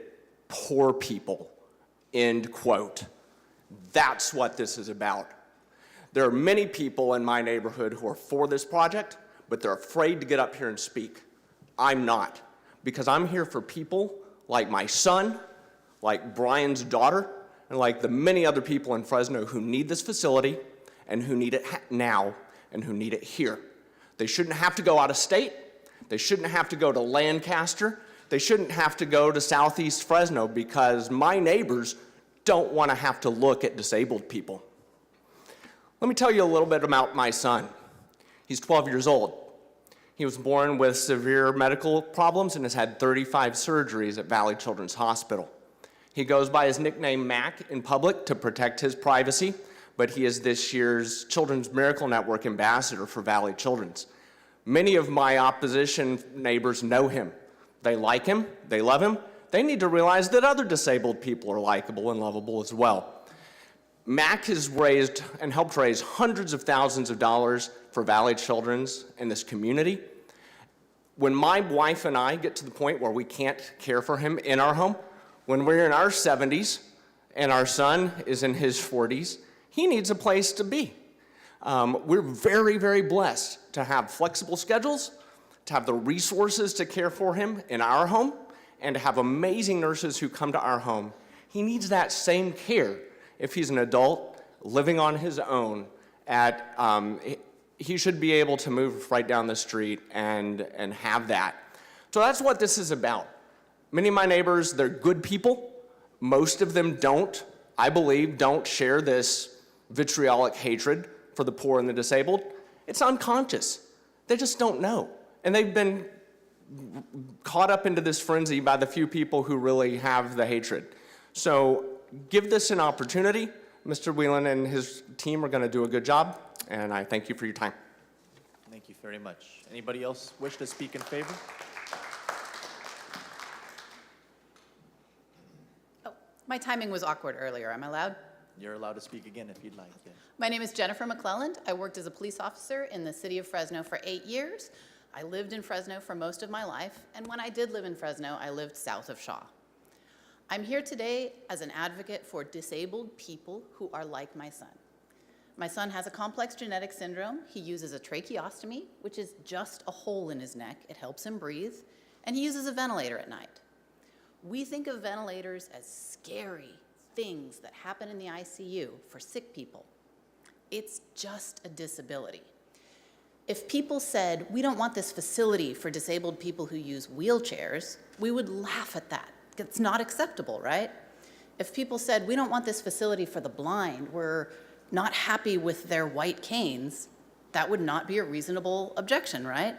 S12: poor people," end quote. That's what this is about. There are many people in my neighborhood who are for this project, but they're afraid to get up here and speak. I'm not, because I'm here for people like my son, like Brian's daughter, and like the many other people in Fresno who need this facility and who need it now and who need it here. They shouldn't have to go out of state. They shouldn't have to go to Lancaster. They shouldn't have to go to Southeast Fresno because my neighbors don't want to have to look at disabled people. Let me tell you a little bit about my son. He's 12 years old. He was born with severe medical problems and has had 35 surgeries at Valley Children's Hospital. He goes by his nickname Mac in public to protect his privacy, but he is this year's Children's Miracle Network ambassador for Valley Children's. Many of my opposition neighbors know him. They like him, they love him. They need to realize that other disabled people are likable and lovable as well. Mac has raised and helped raise hundreds of thousands of dollars for Valley Children's in this community. When my wife and I get to the point where we can't care for him in our home, when we're in our 70s and our son is in his 40s, he needs a place to be. We're very, very blessed to have flexible schedules, to have the resources to care for him in our home, and to have amazing nurses who come to our home. He needs that same care if he's an adult living on his own. He should be able to move right down the street and have that. So that's what this is about. Many of my neighbors, they're good people. Most of them don't, I believe, don't share this vitriolic hatred for the poor and the disabled. It's unconscious. They just don't know. And they've been caught up into this frenzy by the few people who really have the hatred. So give this an opportunity. Mr. Whelan and his team are going to do a good job, and I thank you for your time.
S1: Thank you very much. Anybody else wish to speak in favor?
S16: Oh, my timing was awkward earlier. Am I allowed?
S1: You're allowed to speak again if you'd like. Yeah.
S16: My name is Jennifer McClelland. I worked as a police officer in the city of Fresno for 8 years. I lived in Fresno for most of my life, and when I did live in Fresno, I lived south of Shaw. I'm here today as an advocate for disabled people who are like my son. My son has a complex genetic syndrome. He uses a tracheostomy, which is just a hole in his neck. It helps him breathe, and he uses a ventilator at night. We think of ventilators as scary things that happen in the ICU for sick people. It's just a disability. If people said, we don't want this facility for disabled people who use wheelchairs, we would laugh at that It's not acceptable, right? If people said, we don't want this facility for the blind, we're not happy with their white canes, that would not be a reasonable objection, right?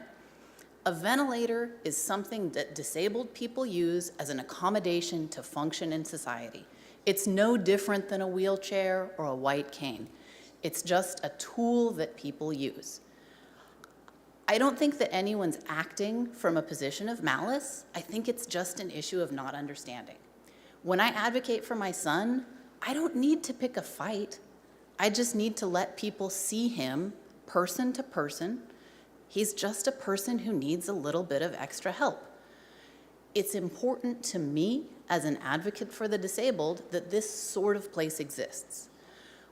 S16: A ventilator is something that disabled people use as an accommodation to function in society. It's no different than a wheelchair or a white cane. It's just a tool that people use. I don't think that anyone's acting from a position of malice. I think it's just an issue of not understanding. When I advocate for my son, I don't need to pick a fight. I just need to let people see him person to person. He's just a person who needs a little bit of extra help. It's important to me as an advocate for the disabled that this sort of place exists.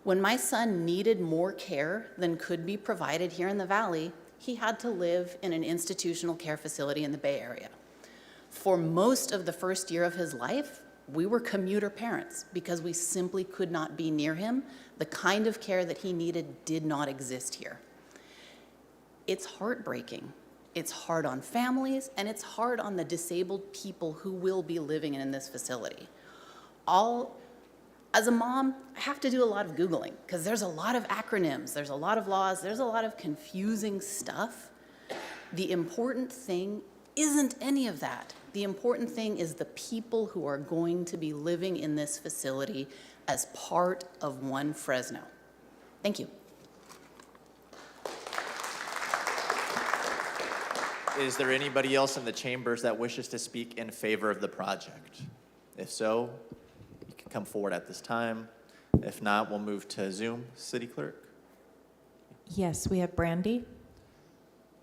S16: When my son needed more care than could be provided here in the Valley, he had to live in an institutional care facility in the Bay Area. For most of the first year of his life, we were commuter parents because we simply could not be near him. The kind of care that he needed did not exist here. It's heartbreaking. It's hard on families, and it's hard on the disabled people who will be living in this facility. As a mom, I have to do a lot of Googling because there's a lot of acronyms, there's a lot of laws, there's a lot of confusing stuff. The important thing isn't any of that. The important thing is the people who are going to be living in this facility as part of one Fresno. Thank you.
S1: Is there anybody else in the chambers that wishes to speak in favor of the project? If so, you can come forward at this time. If not, we'll move to Zoom. City Clerk?
S20: Yes, we have Brandy.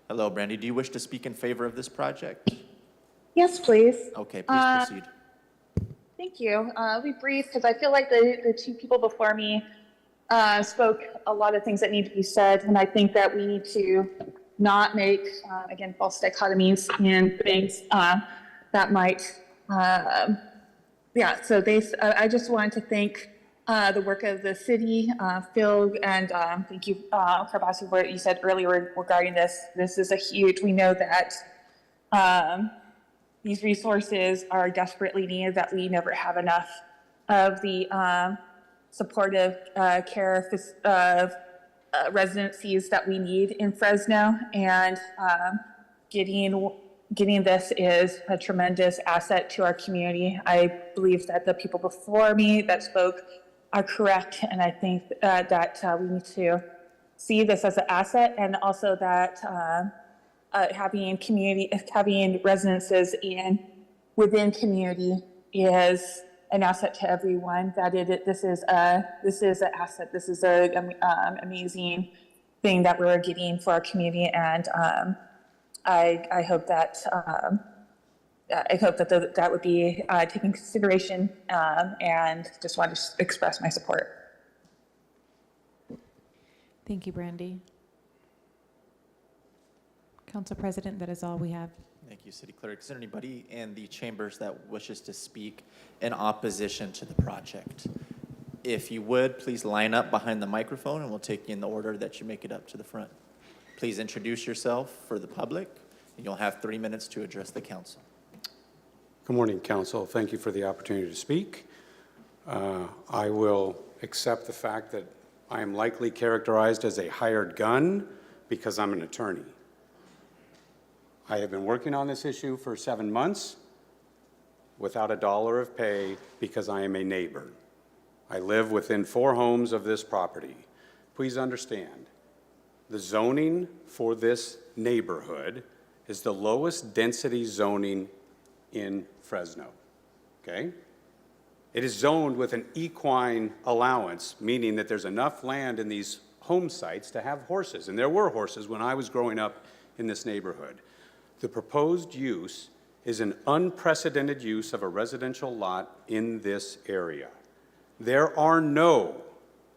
S1: Hello, Brandy. Do you wish to speak in favor of this project?
S5: Yes, please.
S1: Okay, please proceed.
S5: Thank you. I'll be brief because I feel like the two people before me spoke a lot of things that need to be said, and I think that we need to not make, again, false dichotomies and things that might, so I just wanted to thank the work of the city, Phil, and thank you, Karbasi, for what you said earlier regarding this. This is we know that these resources are desperately needed, that we never have enough of the supportive care residencies that we need in Fresno, and getting this is a tremendous asset to our community. I believe that the people before me that spoke are correct, and I think that we need to see this as an asset, and also that having residences within community is an asset to everyone. This is an asset. This is an amazing thing that we're getting for our community, and I hope that that would be taken consideration, and just want to express my support.
S20: Thank you, Brandy. Council President, that is all we have.
S1: Thank you, City Clerk. Is there anybody in the chambers that wishes to speak in opposition to the project? If you would, please line up behind the microphone and we'll take you in the order that you make it up to the front. Please introduce yourself for the public, and you'll have 3 minutes to address the council.
S15: Good morning, Council. Thank you for the opportunity to speak. I will accept the fact that I am likely characterized as a hired gun because I'm an attorney. I have been working on this issue for 7 months without $1 of pay because I am a neighbor. I live within 4 homes of this property. Please understand, the zoning for this neighborhood is the lowest density zoning in Fresno, okay? It is zoned with an equine allowance, meaning that there's enough land in these home sites to have horses, and there were horses when I was growing up in this neighborhood. The proposed use is an unprecedented use of a residential lot in this area. There are no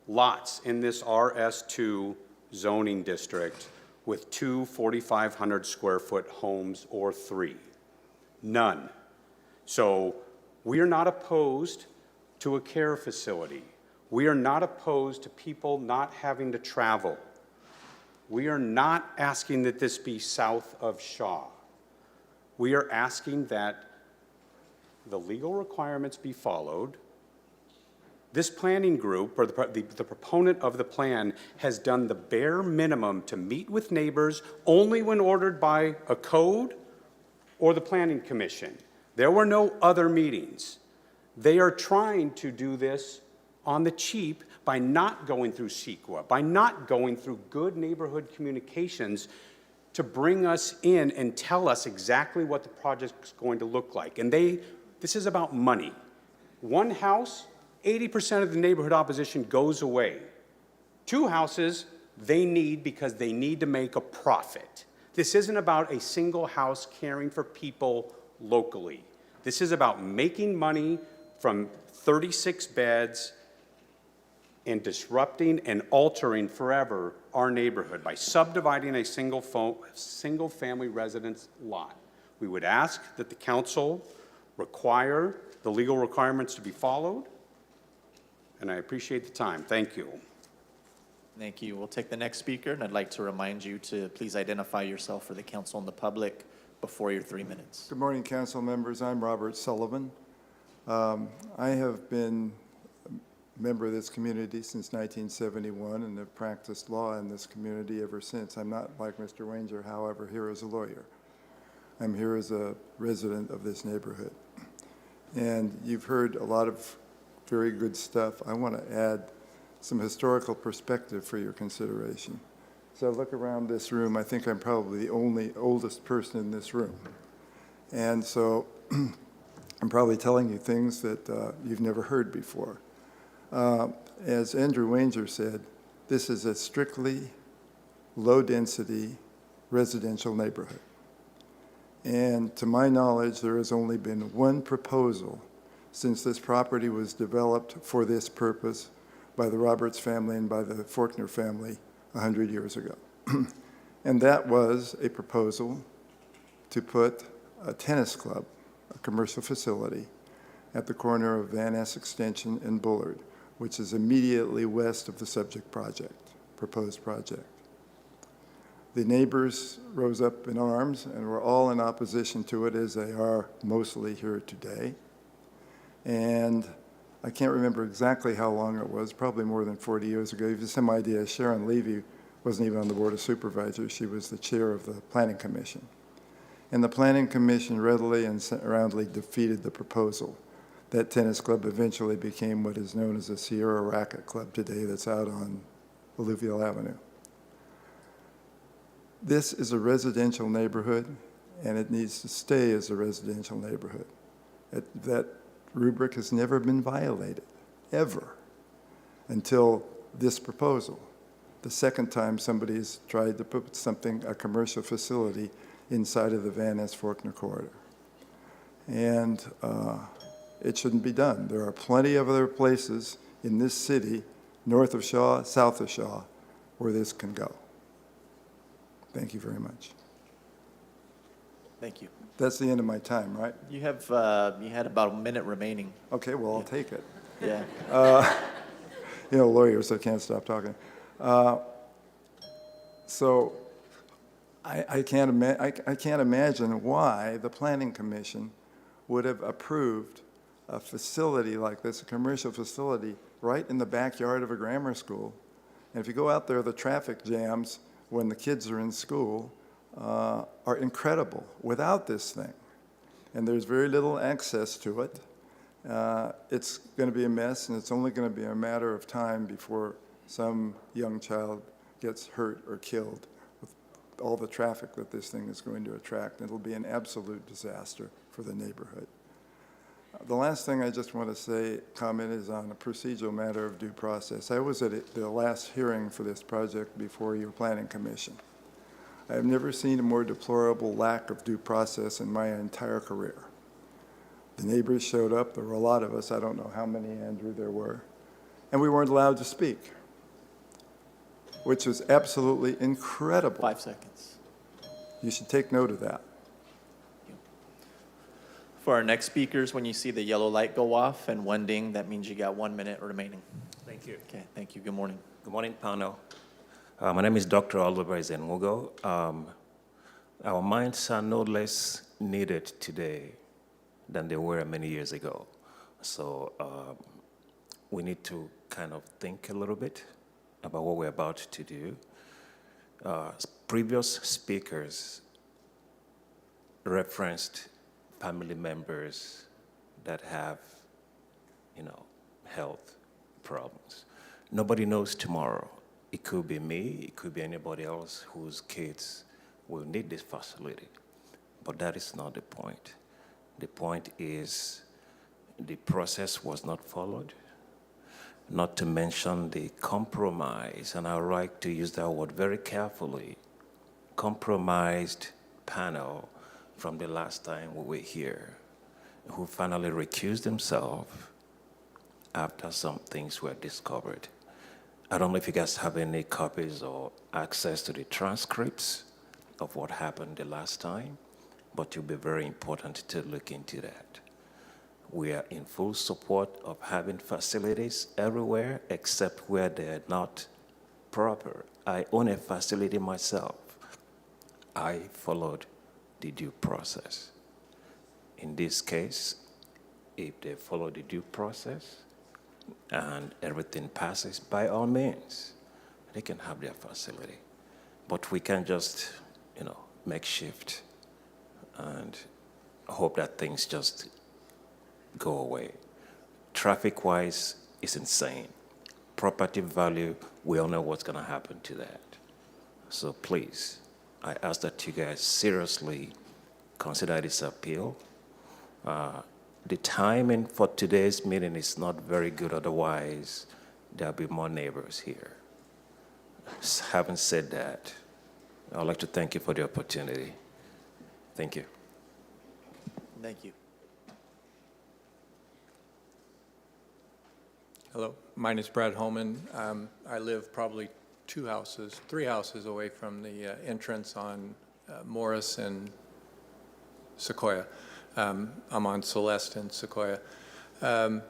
S15: lots in this RS2 zoning district with 2 4,500 square foot homes or 3. None. So we are not opposed to a care facility. We are not opposed to people not having to travel. We are not asking that this be south of Shaw. We are asking that the legal requirements be followed. This planning group, or the proponent of the plan, has done the bare minimum to meet with neighbors only when ordered by a code or the planning commission. There were no other meetings. They are trying to do this on the cheap by not going through CEQA, by not going through good neighborhood communications to bring us in and tell us exactly what the project's going to look like. And this is about money. One house, 80% of the neighborhood opposition goes away. Two houses, they need because they need to make a profit. This isn't about a single house caring for people locally. This is about making money from 36 beds and disrupting and altering forever our neighborhood by subdividing a single-family residence lot. We would ask that the council require the legal requirements to be followed, and I appreciate the time. Thank you.
S1: Thank you. We'll take the next speaker, and I'd like to remind you to please identify yourself for the council and the public before your 3 minutes.
S17: Good morning, council members. I'm Robert Sullivan. I have been a member of this community since 1971 and have practiced law in this community ever since. I'm not like Mr. Wanger, however, here as a lawyer. I'm here as a resident of this neighborhood. And you've heard a lot of very good stuff. I want to add some historical perspective for your consideration. So look around this room. I think I'm probably the only oldest person in this room. And so I'm probably telling you things that you've never heard before. As Andrew Wanger said, this is a strictly low-density residential neighborhood. And to my knowledge, there has only been one proposal since this property was developed for this purpose by the Roberts family and by the Faulkner family 100 years ago. And that was a proposal to put a tennis club, a commercial facility, at the corner of Van Ness Extension and Bullard, which is immediately west of the subject project, proposed project. The neighbors rose up in arms and were all in opposition to it, as they are mostly here today. And I can't remember exactly how long it was, probably more than 40 years ago. To give you some idea, Sharon Levy wasn't even on the Board of Supervisors. She was the chair of the Planning Commission. And the Planning Commission readily and roundly defeated the proposal. That tennis club eventually became what is known as the Sierra Racket Club today, that's out on Alluvial Avenue. This is a residential neighborhood, and it needs to stay as a residential neighborhood. That rubric has never been violated, ever, until this proposal. The second time somebody's tried to put something, a commercial facility, inside of the Van Ness Faulkner corridor. And it shouldn't be done. There are plenty of other places in this city, north of Shaw, south of Shaw, where this can go. Thank you very much.
S1: Thank you.
S17: That's the end of my time, right?
S1: You have you had about a minute remaining.
S17: Okay, well, I'll take it.
S1: Yeah.
S17: You know, lawyers, I can't stop talking. So I can't imagine why the Planning Commission would have approved a facility like this, a commercial facility, right in the backyard of a grammar school. And if you go out there, the traffic jams when the kids are in school are incredible without this thing. And there's very little access to it. It's going to be a mess, and it's only going to be a matter of time before some young child gets hurt or killed with all the traffic that this thing is going to attract. It'll be an absolute disaster for the neighborhood. The last thing I just want to comment is on a procedural matter of due process. I was at the last hearing for this project before your Planning Commission. I have never seen a more deplorable lack of due process in my entire career. The neighbors showed up. There were a lot of us. I don't know how many, Andrew, there were. And we weren't allowed to speak, which was absolutely incredible.
S1: 5 seconds.
S17: You should take note of that.
S1: For our next speakers, when you see the yellow light go off and one ding, that means you got 1 minute remaining.
S18: Thank you.
S1: Okay, thank you. Good morning.
S18: Good morning, panel. My name is Dr. Oliver Zenwogo. Our minds are no less needed today than they were many years ago. So we need to kind of think a little bit about what we're about to do. Previous speakers referenced family members that have, health problems. Nobody knows tomorrow. It could be me, it could be anybody else whose kids will need this facility. But that is not the point. The point is the process was not followed, not to mention the compromise, and I would like to use that word very carefully, compromised panel from the last time we were here, who finally recused themselves after some things were discovered. I don't know if you guys have any copies or access to the transcripts of what happened the last time, but it will be very important to look into that. We are in full support of having facilities everywhere except where they're not proper. I own a facility myself. I followed the due process. In this case, if they follow the due process and everything passes, by all means, they can have their facility. But we can just, make shift and hope that things just go away. Traffic-wise, it's insane. Property value, we all know what's going to happen to that. So please, I ask that you guys seriously consider this appeal. The timing for today's meeting is not very good, otherwise there'll be more neighbors here. Having said that, I'd like to thank you for the opportunity. Thank you.
S1: Thank you.
S19: Hello, my name is Brad Holman. I live probably 3 houses away from the entrance on Morris and Sequoia. I'm on Celeste and Sequoia. I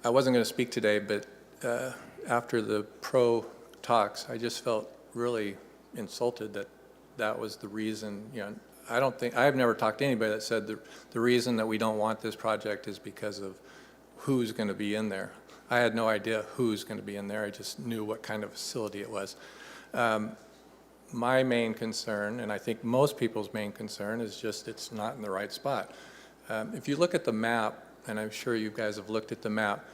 S19: wasn't going to speak today, but after the pro talks, I just felt really insulted that that was the reason. I've never talked to anybody that said the reason that we don't want this project is because of who's going to be in there. I had no idea who's going to be in there. I just knew what kind of facility it was. My main concern, and I think most people's main concern, is just it's not in the right spot. If you look at the map, and I'm sure you guys have looked at the map,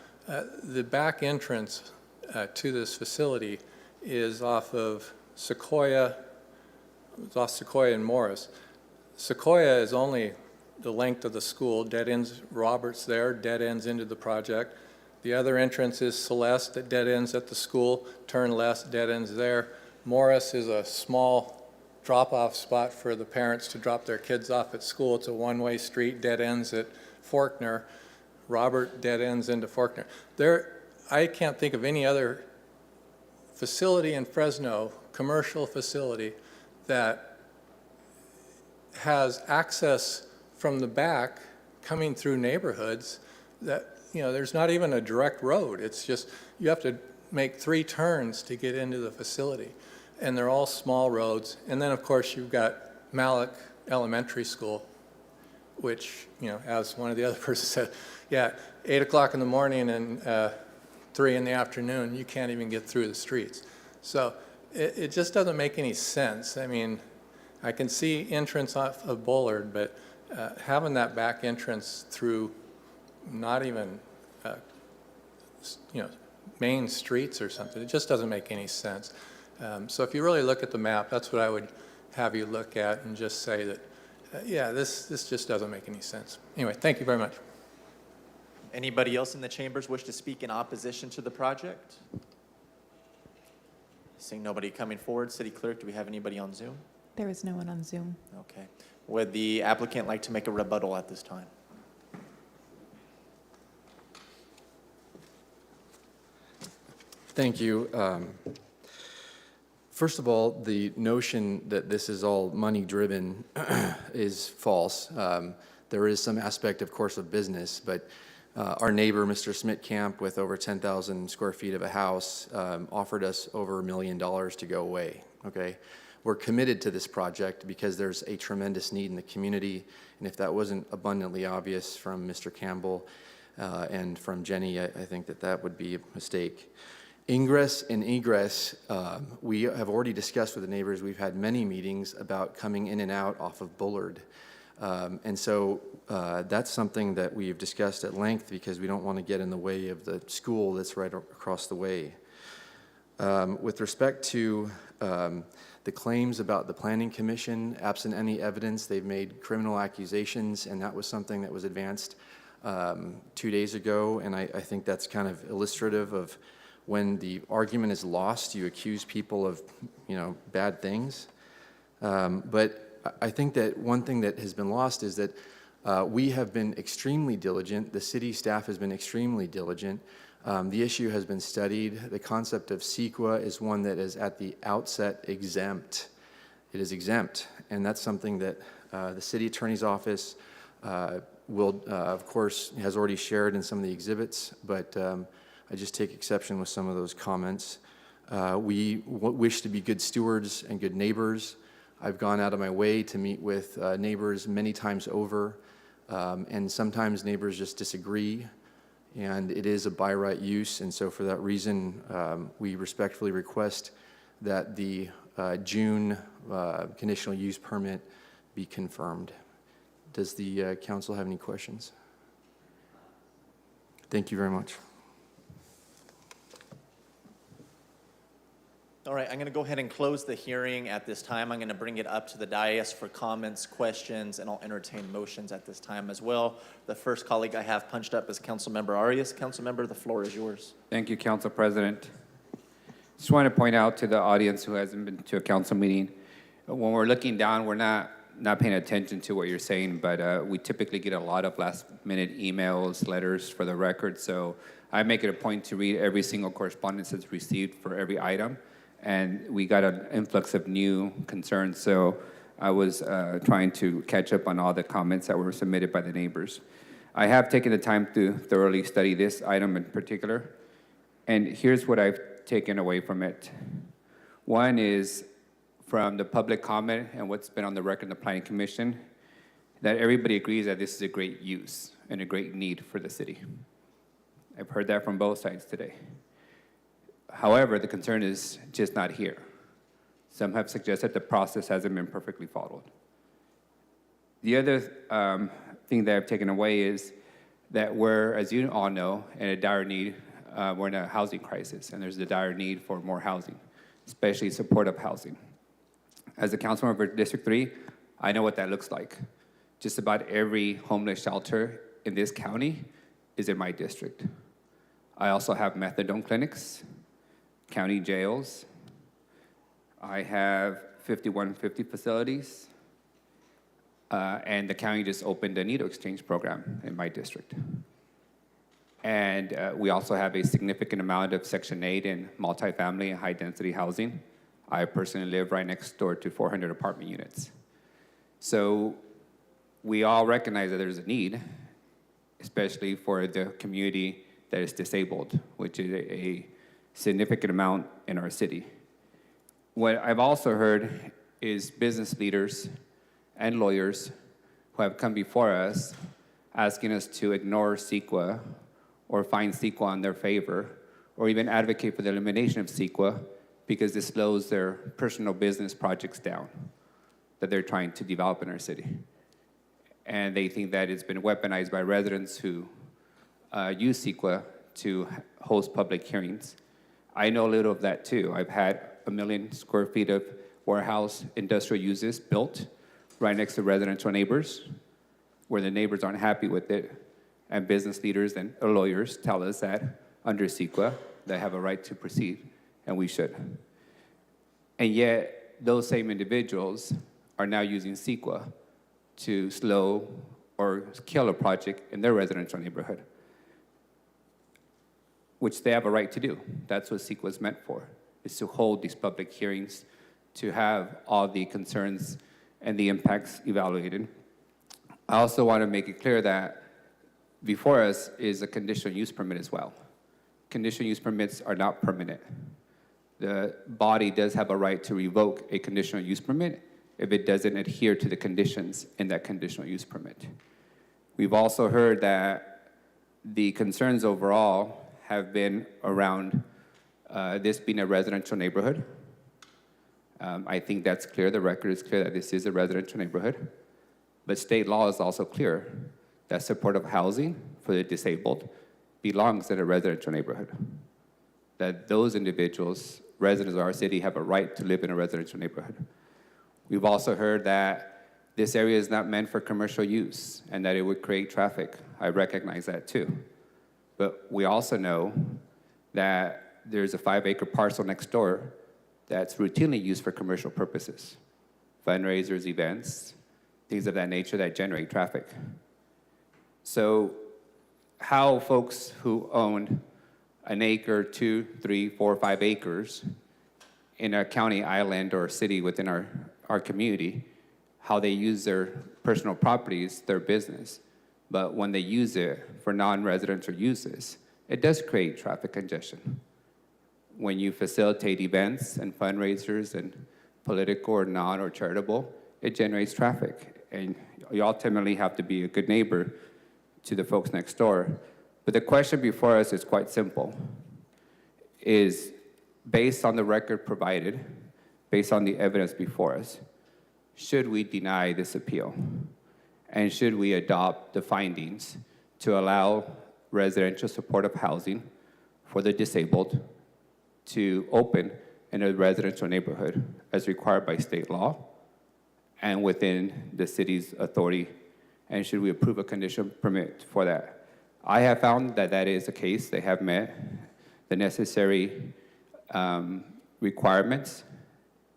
S19: the back entrance to this facility is off Sequoia and Morris. Sequoia is only the length of the school, dead ends Roberts there, dead ends into the project. The other entrance is Celeste that dead ends at the school, turn left, dead ends there. Morris is a small drop-off spot for the parents to drop their kids off at school. It's a one-way street, dead ends at Faulkner. Robert dead ends into Faulkner. I can't think of any other facility in Fresno, commercial facility, that has access from the back coming through neighborhoods that, there's not even a direct road. It's just, you have to make 3 turns to get into the facility. And they're all small roads. And then, of course, you've got Malik Elementary School, which, as one of the other persons said, 8 o'clock in the morning and 3 in the afternoon, you can't even get through the streets. So it just doesn't make any sense. I mean, I can see entrance off of Bullard, but having that back entrance through not even, main streets or something, it just doesn't make any sense. So if you really look at the map, that's what I would have you look at and just say that, this just doesn't make any sense. Anyway, thank you very much.
S1: Anybody else in the chambers wish to speak in opposition to the project? Seeing nobody coming forward, City Clerk, do we have anybody on Zoom?
S20: There is no one on Zoom.
S1: Okay. Would the applicant like to make a rebuttal at this time?
S4: Thank you. First of all, the notion that this is all money-driven is false. There is some aspect, of course, of business, but our neighbor, Mr. Smitkamp, with over 10,000 square feet of a house, offered us over $1 million to go away, okay? we're committed to this project because there's a tremendous need in the community. And if that wasn't abundantly obvious from Mr. Campbell and from Jenny, I think that would be a mistake. Ingress and egress, we have already discussed with the neighbors. We've had many meetings about coming in and out off of Bullard. And so that's something that we've discussed at length because we don't want to get in the way of the school that's right across the way. With respect to the claims about the Planning Commission, absent any evidence, they've made criminal accusations, and that was something that was advanced 2 days ago, and I think that's kind of illustrative of when the argument is lost, you accuse people of, bad things. But I think that one thing that has been lost is that we have been extremely diligent. The city staff has been extremely diligent. The issue has been studied. The concept of CEQA is one that is at the outset exempt. It is exempt, and that's something that the city attorney's office will, of course, has already shared in some of the exhibits, but I just take exception with some of those comments. We wish to be good stewards and good neighbors. I've gone out of my way to meet with neighbors many times over, and sometimes neighbors just disagree, and it is a by right use, and so for that reason, we respectfully request that the June conditional use permit be confirmed. Does the council have any questions? Thank you very much.
S1: All right, I'm going to go ahead and close the hearing at this time. I'm going to bring it up to the dais for comments, questions, and I'll entertain motions at this time as well. The first colleague I have punched up is Councilmember Arias. Councilmember, the floor is yours.
S21: Thank you, Council President. Just want to point out to the audience who hasn't been to a council meeting, when we're looking down, we're not paying attention to what you're saying, but we typically get a lot of last-minute emails, letters for the record, so I make it a point to read every single correspondence that's received for every item. And we got an influx of new concerns, so I was trying to catch up on all the comments that were submitted by the neighbors. I have taken the time to thoroughly study this item in particular, and here's what I've taken away from it. One is from the public comment and what's been on the record in the Planning Commission, that everybody agrees that this is a great use and a great need for the city. I've heard that from both sides today. However, the concern is just not here. Some have suggested the process hasn't been perfectly followed. The other thing that I've taken away is that we're, as you all know, in a dire need. We're in a housing crisis, and there's a dire need for more housing, especially supportive housing. As a council member for District 3, I know what that looks like. Just about every homeless shelter in this county is in my district. I also have methadone clinics, county jails. I have 5150 facilities, and the county just opened a needle exchange program in my district. And we also have a significant amount of Section 8 and multifamily and high-density housing. I personally live right next door to 400 apartment units. So we all recognize that there's a need, especially for the community that is disabled, which is a significant amount in our city. What I've also heard is business leaders and lawyers who have come before us asking us to ignore CEQA or find CEQA in their favor, or even advocate for the elimination of CEQA because this slows their personal business projects down that they're trying to develop in our city. And they think that it's been weaponized by residents who use CEQA to host public hearings. I know a little of that too. I've had 1 million square feet of warehouse industrial uses built right next to residential neighbors, where the neighbors aren't happy with it, and business leaders and lawyers tell us that under CEQA, they have a right to proceed, and we should. And yet, those same individuals are now using CEQA to slow or kill a project in their residential neighborhood, which they have a right to do. That's what CEQA is meant for, is to hold these public hearings, to have all the concerns and the impacts evaluated. I also want to make it clear that before us is a conditional use permit as well. Conditional use permits are not permanent. the body does have a right to revoke a conditional use permit if it doesn't adhere to the conditions in that conditional use permit. We've also heard that the concerns overall have been around this being a residential neighborhood. I think that's clear. The record is clear that this is a residential neighborhood. But state law is also clear that supportive housing for the disabled belongs in a residential neighborhood. That those individuals, residents of our city, have a right to live in a residential neighborhood. We've also heard that this area is not meant for commercial use and that it would create traffic. I recognize that too. But we also know that there's a 5-acre parcel next door that's routinely used for commercial purposes, fundraisers, events, things of that nature that generate traffic. So how folks who own an acre, 2, 3, 4, 5 acres in a county, island, or city within our community, how they use their personal properties, their business. But when they use it for non-residential uses, it does create traffic congestion. When you facilitate events and fundraisers and political or non or charitable, it generates traffic. And you ultimately have to be a good neighbor to the folks next door. But the question before us is quite simple, is based on the record provided, based on the evidence before us, should we deny this appeal? And should we adopt the findings to allow residential supportive housing for the disabled to open in a residential neighborhood as required by state law and within the city's authority? And should we approve a conditional permit for that? I have found that that is the case. They have met the necessary requirements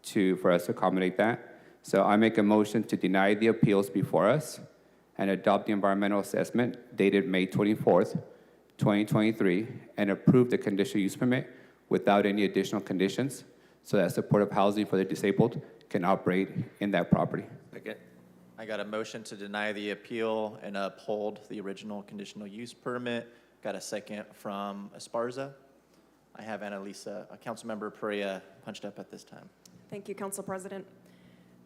S21: for us to accommodate that. So I make a motion to deny the appeals before us and adopt the environmental assessment dated May 24th, 2023, and approve the conditional use permit without any additional conditions so that supportive housing for the disabled can operate in that property.
S13: Second.
S1: I got a motion to deny the appeal and uphold the original conditional use permit. Got a second from Esparza. I have Annalisa, Councilmember Perea, punched up at this time.
S6: Thank you, Council President.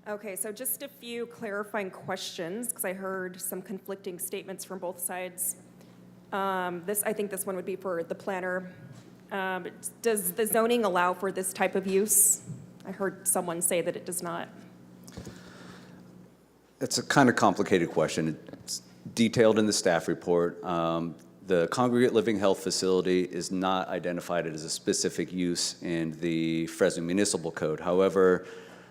S6: Okay, so just a few clarifying questions, because I heard some conflicting statements from both sides. I think this one would be for the planner. Does the zoning allow for this type of use? I heard someone say that it does not.
S2: It's a kind of complicated question. It's detailed in the staff report. The Congregate Living Health Facility is not identified as a specific use in the Fresno Municipal Code. However,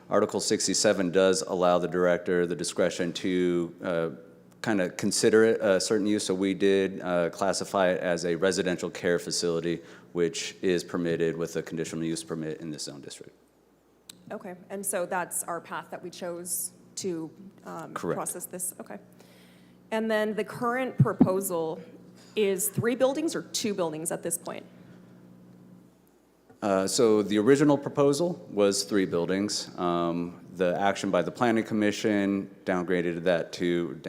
S2: Article 67 does allow the director the discretion to kind of consider it a certain use. So we did classify it as a residential care facility, which is permitted with a conditional use permit in this zone district.
S6: Okay, and so that's our path that we chose to
S2: Correct.
S6: process this. Okay. And then the current proposal is 3 buildings or 2 buildings at this point?
S2: So the original proposal was 3 buildings. The action by the Planning Commission downgraded that to,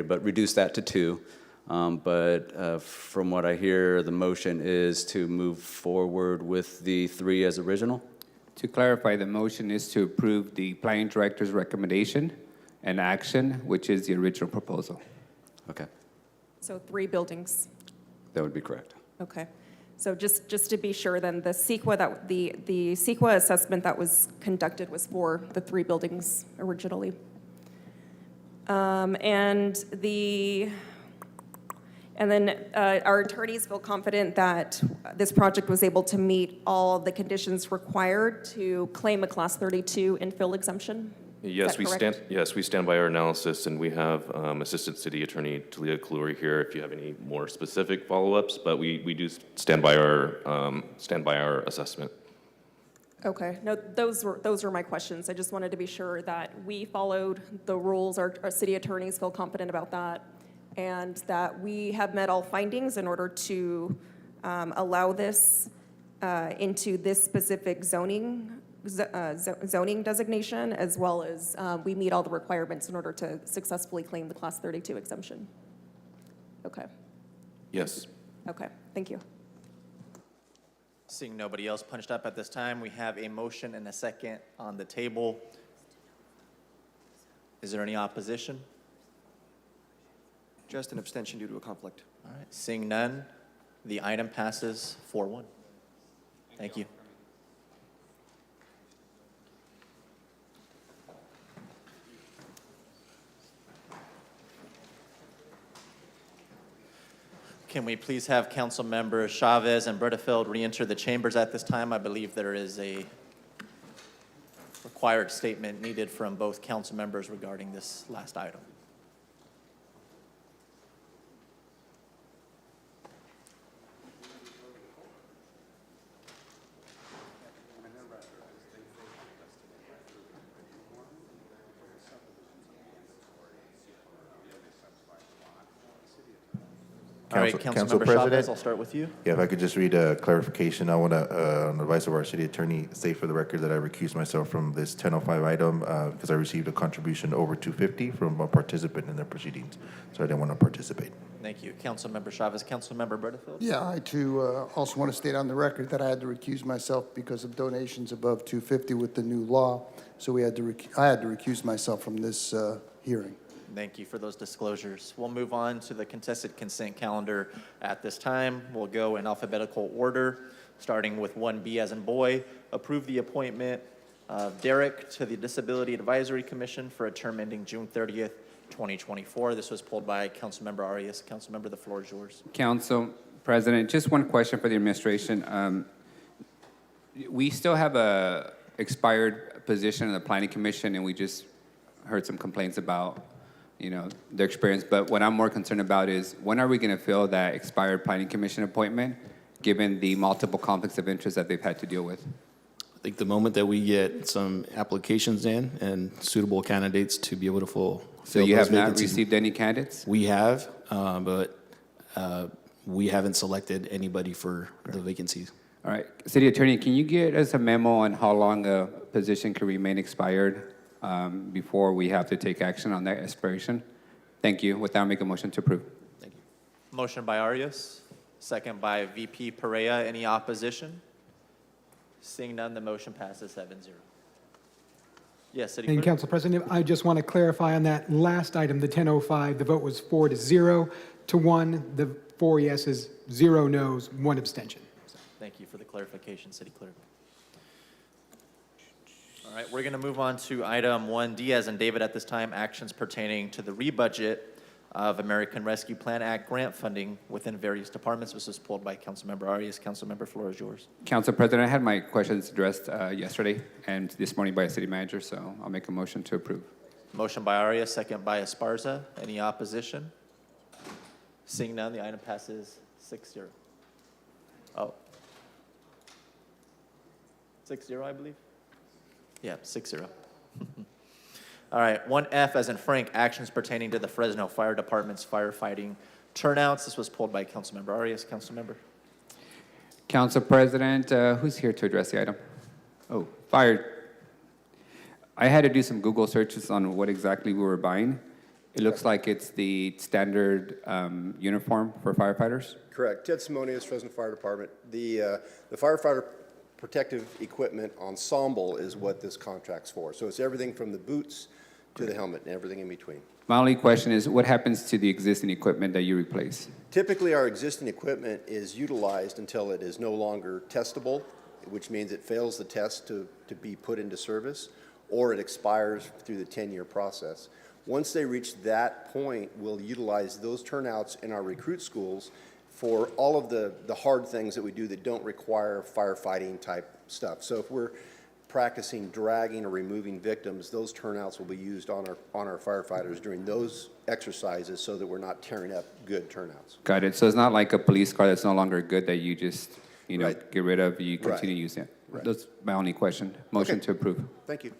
S2: but reduced that to 2. But from what I hear, the motion is to move forward with the 3 as original?
S21: To clarify, the motion is to approve the planning director's recommendation and action, which is the original proposal.
S2: Okay,
S6: So 3 buildings.
S2: that would be correct.
S6: Okay. So just to be sure then, the CEQA assessment that was conducted was for the 3 buildings originally. And then our attorneys feel confident that this project was able to meet all the conditions required to claim a Class 32 infill exemption?
S7: Yes,
S6: Is that correct?
S7: we stand by our analysis, and we have Assistant City Attorney Talia Kaluri here if you have any more specific follow-ups, but we do stand by our assessment.
S6: Okay, no, those were my questions. I just wanted to be sure that we followed the rules. Our city attorneys feel confident about that, and that we have met all findings in order to allow this into this specific zoning designation, as well as we meet all the requirements in order to successfully claim the Class 32 exemption. Okay.
S7: Yes.
S6: Okay, thank you.
S1: Seeing nobody else punched up at this time, we have a motion and a second on the table. Is there any opposition?
S3: Just an abstention due to a conflict.
S1: All right, seeing none, the item passes 4-1. Thank you. Can we please have Council Members Chavez and Bredefeld re-enter the chambers at this time? I believe there is a required statement needed from both council members regarding this last item. All right,
S9: Council
S1: Councilmember Chavez,
S9: President?
S1: I'll start with you.
S9: Yeah, if I could just read a clarification, I want to, on the advice of our city attorney, say for the record that I recuse myself from this 1005 item because I received a contribution over $250 from a participant in the proceedings, so I didn't want to participate.
S1: Thank you. Councilmember Chavez. Councilmember Bredefeld?
S11: Yeah, I too also want to state on the record that I had to recuse myself because of donations above $250 with the new law. So I had to recuse myself from this hearing.
S1: Thank you for those disclosures. We'll move on to the contested consent calendar at this time. We'll go in alphabetical order, starting with 1B as in boy. Approve the appointment of Derek to the Disability Advisory Commission for a term ending June 30th, 2024. This was pulled by Councilmember Arias. Councilmember, the floor is yours.
S21: Council President, just one question for the administration. We still have a expired position in the Planning Commission, and we just heard some complaints about their experience. But what I'm more concerned about is when are we going to fill that expired Planning Commission appointment, given the multiple conflicts of interest that they've had to deal with?
S8: I think the moment that we get some applications in and suitable candidates to be able to fill
S21: So you
S8: those
S21: have not
S8: vacancies.
S21: received any candidates?
S8: We have, but we haven't selected anybody for the vacancies.
S21: All right. City Attorney, can you get us a memo on how long a position can remain expired before we have to take action on that expiration? Thank you. With that, I'll make a motion to approve.
S8: Thank you.
S1: Motion by Arias, second by VP Perea. Any opposition? Seeing none, the motion passes 7-0. Yes, City
S22: Thank you,
S1: Clerk?
S22: Council President. I just want to clarify on that last item, the 1005, the vote was 4-0 to 1. The 4 yeses, 0 noes, 1 abstention.
S1: Thank you for the clarification, City Clerk. All right, we're going to move on to item 1D as in David at this time, actions pertaining to the rebudget of American Rescue Plan Act grant funding within various departments. This was pulled by Councilmember Arias. Councilmember, floor is yours.
S21: Council President, I had my questions addressed yesterday and this morning by a city manager, so I'll make a motion to approve.
S1: Motion by Arias, second by Esparza. Any opposition? Seeing none, the item passes 6-0. Oh. 6-0, I believe? Yeah, 6-0. All right, 1F as in Frank, actions pertaining to the Fresno Fire Department's firefighting turnouts. This was pulled by Councilmember Arias. Councilmember.
S21: Council President, who's here to address the item? Oh, fire. I had to do some Google searches on what exactly we were buying. It looks like it's the standard uniform for firefighters.
S23: Correct. Ted Ceremonial, Fresno Fire Department. The firefighter protective equipment ensemble is what this contract's for. So it's everything from the boots to the helmet and everything in between.
S21: My only question is, what happens to the existing equipment that you replace?
S23: Typically, our existing equipment is utilized until it is no longer testable, which means it fails the test to be put into service, or it expires through the 10-year process. Once they reach that point, we'll utilize those turnouts in our recruit schools for all of the hard things that we do that don't require firefighting type stuff. So if we're practicing dragging or removing victims, those turnouts will be used on our firefighters during those exercises so that we're not tearing up good turnouts.
S21: Got it. So it's not like a police car that's no longer good that you just,
S23: Right.
S21: get rid of, you continue
S23: Right.
S21: using it.
S23: Right.
S21: That's my only question. Motion to approve.
S23: Thank you.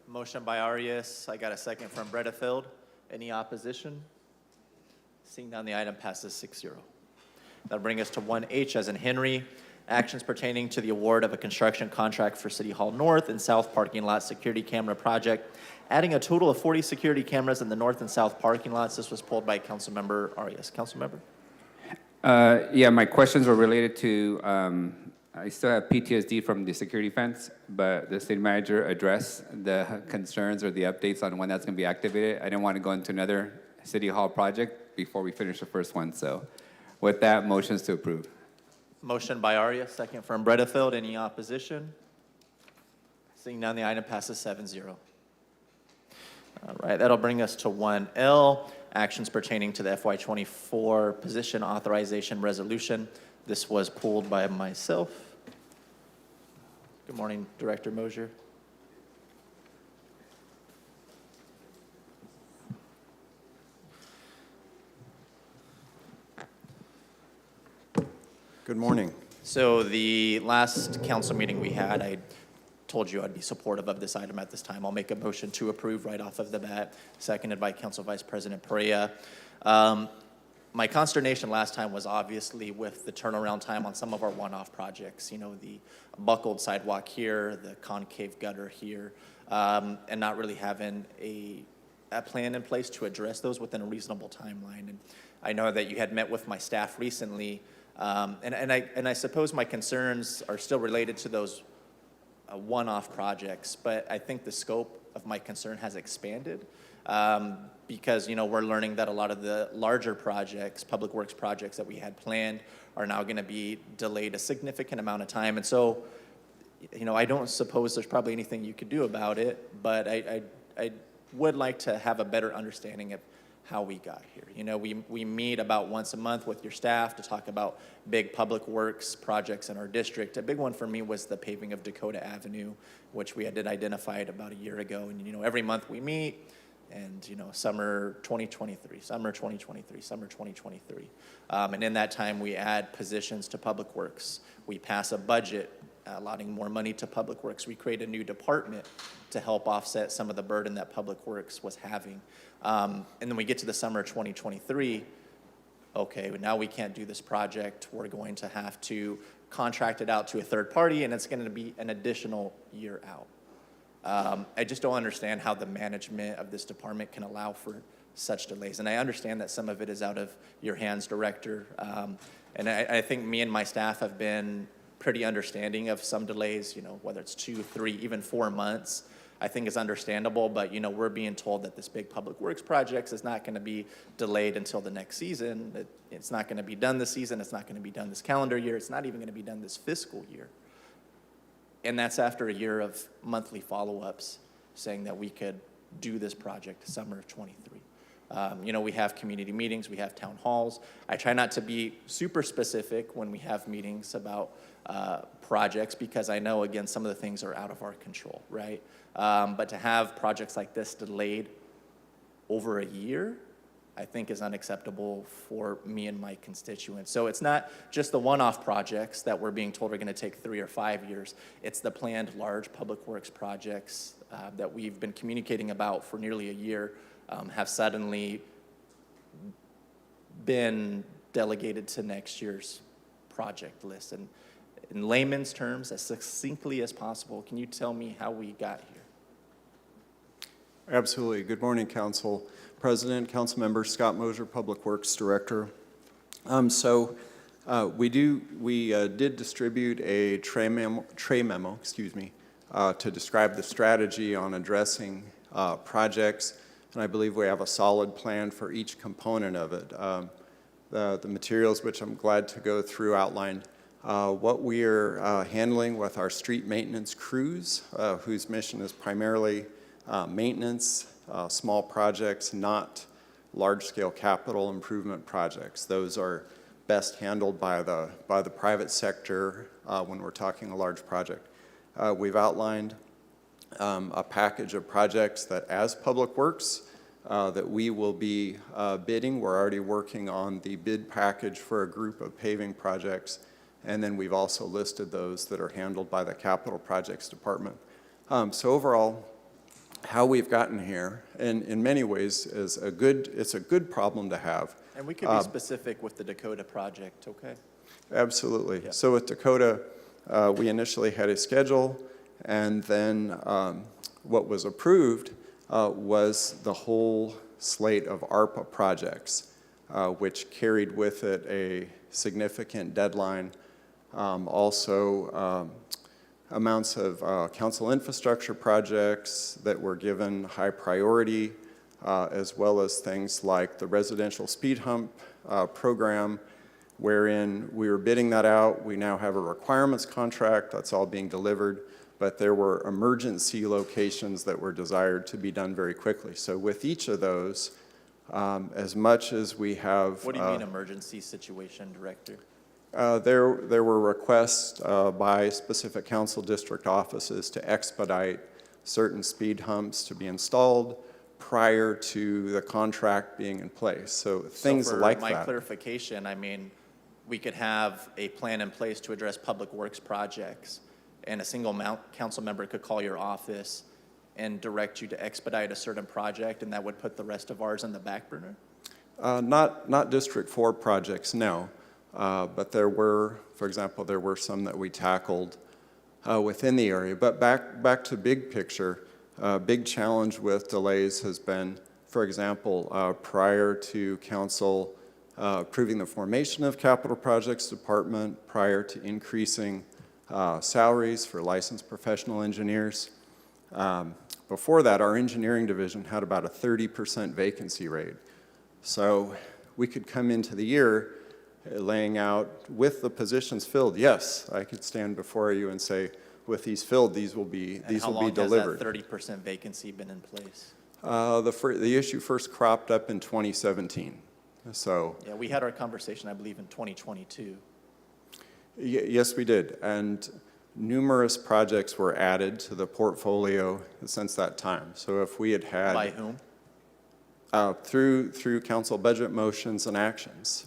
S1: Motion by Arias. I got a second from Bredefeld. Any opposition? Seeing none, the item passes 6-0. That'll bring us to 1H as in Henry. Actions pertaining to the award of a construction contract for City Hall North and South parking lot security camera project, adding a total of 40 security cameras in the north and south parking lots. This was pulled by Councilmember Arias. Councilmember?
S21: Yeah, my questions were related to I still have PTSD from the security fence, but the city manager addressed the concerns or the updates on when that's going to be activated. I didn't want to go into another city hall project before we finish the first one. So with that, motions to approve.
S1: Motion by Aria, second from Bredefield. Any opposition? Seeing none, the item passes 7-0. All right, that'll bring us to 1L, actions pertaining to the FY24 position authorization resolution. This was pulled by myself. Good morning, Director Mosier.
S10: Good morning.
S1: So the last council meeting we had, I told you I'd be supportive of this item at this time. I'll make a motion to approve right off of the bat, seconded by Council Vice President Perea. My consternation last time was obviously with the turnaround time on some of our one-off projects, you know, the buckled sidewalk here, the concave gutter here, and not really having a plan in place to address those within a reasonable timeline. And I know that you had met with my staff recently, and I suppose my concerns are still related to those one-off projects, but I think the scope of my concern has expanded. Because, you know, we're learning that a lot of the larger projects, public works projects that we had planned are now going to be delayed a significant amount of time. And so, you know, I don't suppose there's probably anything you could do about it, but I would like to have a better understanding of how we got here. You know, we meet about once a month with your staff to talk about big public works projects in our district. A big one for me was the paving of Dakota Avenue, which we had identified about a year ago. And, you know, every month we meet, and, you know, summer 2023, summer 2023, summer 2023. And in that time, we add positions to Public Works. We pass a budget allotting more money to Public Works. We create a new department to help offset some of the burden that Public Works was having. And then we get to the summer 2023. Okay, now we can't do this project. We're going to have to contract it out to a third party, and it's going to be an additional year out. I just don't understand how the management of this department can allow for such delays. And I understand that some of it is out of your hands, Director. And I think me and my staff have been pretty understanding of some delays, you know, whether it's 2, 3, even 4 months, I think is understandable. But, you know, we're being told that this big public works project is not going to be delayed until the next season. It's not going to be done this season. It's not going to be done this calendar year. It's not even going to be done this fiscal year. And that's after a year of monthly follow-ups saying that we could do this project summer of 23. You know, we have community meetings, we have town halls. I try not to be super specific when we have meetings about projects because I know, again, some of the things are out of our control, right? But to have projects like this delayed over a year, I think is unacceptable for me and my constituents. So it's not just the one-off projects that we're being told are going to take 3 or 5 years. It's the planned large public works projects that we've been communicating about for nearly a year have suddenly been delegated to next year's project list. And in layman's terms, as succinctly as possible, can you tell me how we got here?
S10: Absolutely. Good morning, Council President, Council Member Scott Mosier, Public Works Director. We did distribute a tray memo, to describe the strategy on addressing projects, and I believe we have a solid plan for each component of it. The materials, which I'm glad to go through, outline what we are handling with our street maintenance crews, whose mission is primarily maintenance, small projects, not large-scale capital improvement projects. Those are best handled by the private sector when we're talking a large project. We've outlined a package of projects that, as Public Works, that we will be bidding. We're already working on the bid package for a group of paving projects, and then we've also listed those that are handled by the Capital Projects Department. So overall, how we've gotten here, and in many ways, it's a good problem to have.
S1: And we could be specific with the Dakota project, okay?
S10: Absolutely.
S1: Yeah.
S10: So with Dakota, we initially had a schedule, and then what was approved was the whole slate of ARPA projects, which carried with it a significant deadline Also, amounts of council infrastructure projects that were given high priority, as well as things like the residential speed hump program, wherein we were bidding that out. We now have a requirements contract. That's all being delivered. But there were emergency locations that were desired to be done very quickly. So with each of those, as much as we have...
S1: What do you mean emergency situation, Director?
S10: There were requests by specific council district offices to expedite certain speed humps to be installed prior to the contract being in place. So things like that.
S1: For my clarification, I mean, we could have a plan in place to address public works projects, and a single council member could call your office and direct you to expedite a certain project, and that would put the rest of ours on the back burner?
S10: Not District 4 projects, no. But there were, for example, there were some that we tackled within the area. But back to big picture, big challenge with delays has been, for example, prior to council approving the formation of Capital Projects Department, prior to increasing salaries for licensed professional engineers. Before that, our engineering division had about a 30% vacancy rate. So we could come into the year laying out with the positions filled. Yes, I could stand before you and say, with these filled, these will be delivered.
S1: How long has that 30% vacancy been in place?
S10: The issue first cropped up in 2017. So
S1: yeah, we had our conversation, I believe, in 2022.
S10: Yes, we did. And numerous projects were added to the portfolio since that time. So if we had had...
S1: By whom?
S10: Through council budget motions and actions.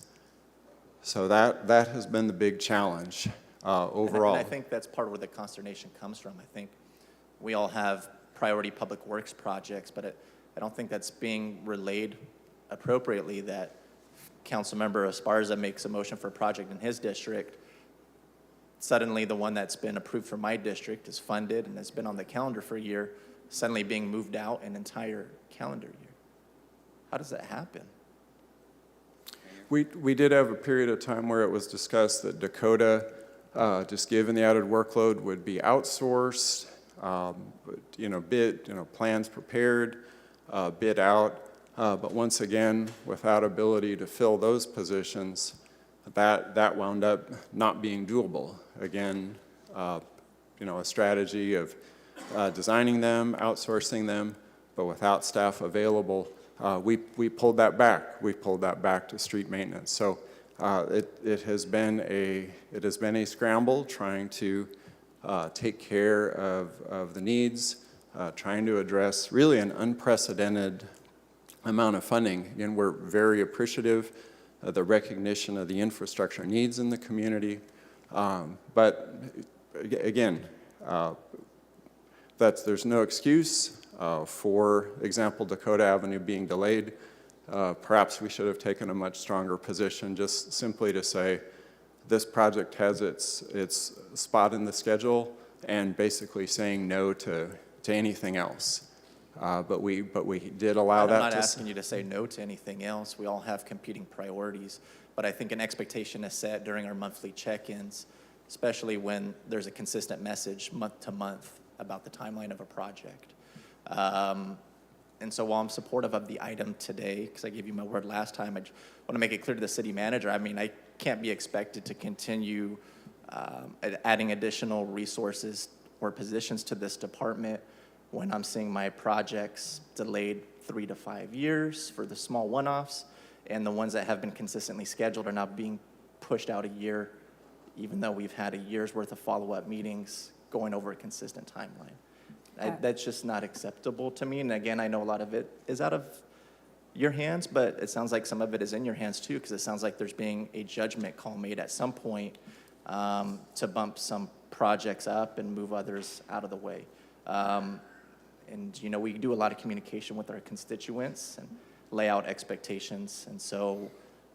S10: So that has been the big challenge overall.
S1: And I think that's part of where the consternation comes from. I think we all have priority public works projects, but I don't think that's being relayed appropriately, that Councilmember Esparza makes a motion for a project in his district. Suddenly, the one that's been approved for my district is funded and has been on the calendar for a year, suddenly being moved out an entire calendar year. How does that happen?
S10: We did have a period of time where it was discussed that Dakota, just given the added workload, would be outsourced, plans prepared, bid out. But once again, without ability to fill those positions, that wound up not being doable. Again, a strategy of designing them, outsourcing them, but without staff available, we pulled that back. We pulled that back to street maintenance. So it has been a scramble trying to take care of the needs, trying to address really an unprecedented amount of funding. Again, we're very appreciative of the recognition of the infrastructure needs in the community. But again, there's no excuse. For example, Dakota Avenue being delayed, perhaps we should have taken a much stronger position, just simply to say this project has its spot in the schedule, and basically saying no to anything else. But we did allow that.
S1: I'm not asking you to say no to anything else. We all have competing priorities, but I think an expectation is set during our monthly check-ins, especially when there's a consistent message month to month about the timeline of a project. And so while I'm supportive of the item today, because I gave you my word last time, I want to make it clear to the city manager, I mean, I can't be expected to continue adding additional resources or positions to this department when I'm seeing my projects delayed 3 to 5 years for the small one-offs, and the ones that have been consistently scheduled are now being pushed out a year, even though we've had a year's worth of follow-up meetings going over a consistent timeline. That's just not acceptable to me. And again, I know a lot of it is out of your hands, but it sounds like some of it is in your hands too, because it sounds like there's being a judgment call made at some point to bump some projects up and move others out of the way. And we do a lot of communication with our constituents and lay out expectations. And so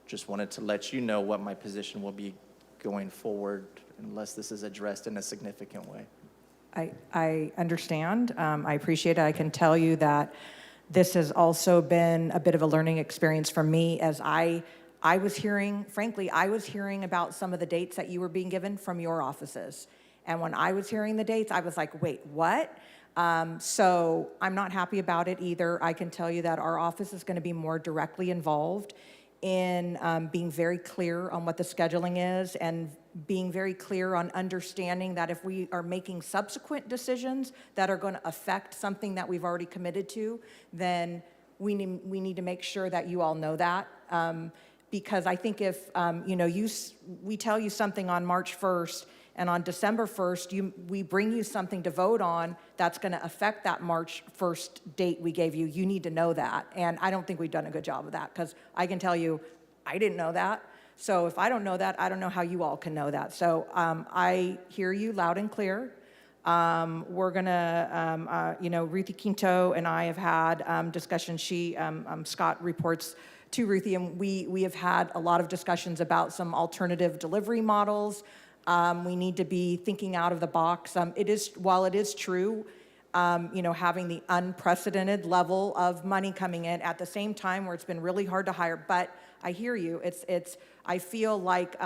S1: just wanted to let you know what my position will be going forward unless this is addressed in a significant way.
S12: I understand. I appreciate it. I can tell you that this has also been a bit of a learning experience for me, as I I was hearing, frankly, I was hearing about some of the dates that you were being given from your offices. And when I was hearing the dates, I was like, wait, what? So I'm not happy about it either. I can tell you that our office is going to be more directly involved in being very clear on what the scheduling is and being very clear on understanding that if we are making subsequent decisions that are going to affect something that we've already committed to, then we need to make sure that you all know that. Because I think if we tell you something on March 1st and on December 1st, we bring you something to vote on that's going to affect that March 1st date we gave you. You need to know that. And I don't think we've done a good job of that, because I can tell you, I didn't know that. So if I don't know that, I don't know how you all can know that. So I hear you loud and clear. We're going to, Ruthie Quinto and I have had discussions. Scott reports to Ruthie, and we have had a lot of discussions about some alternative delivery models. We need to be thinking out of the box. While it is true, having the unprecedented level of money coming in at the same time where it's been really hard to hire, but I hear you. I feel like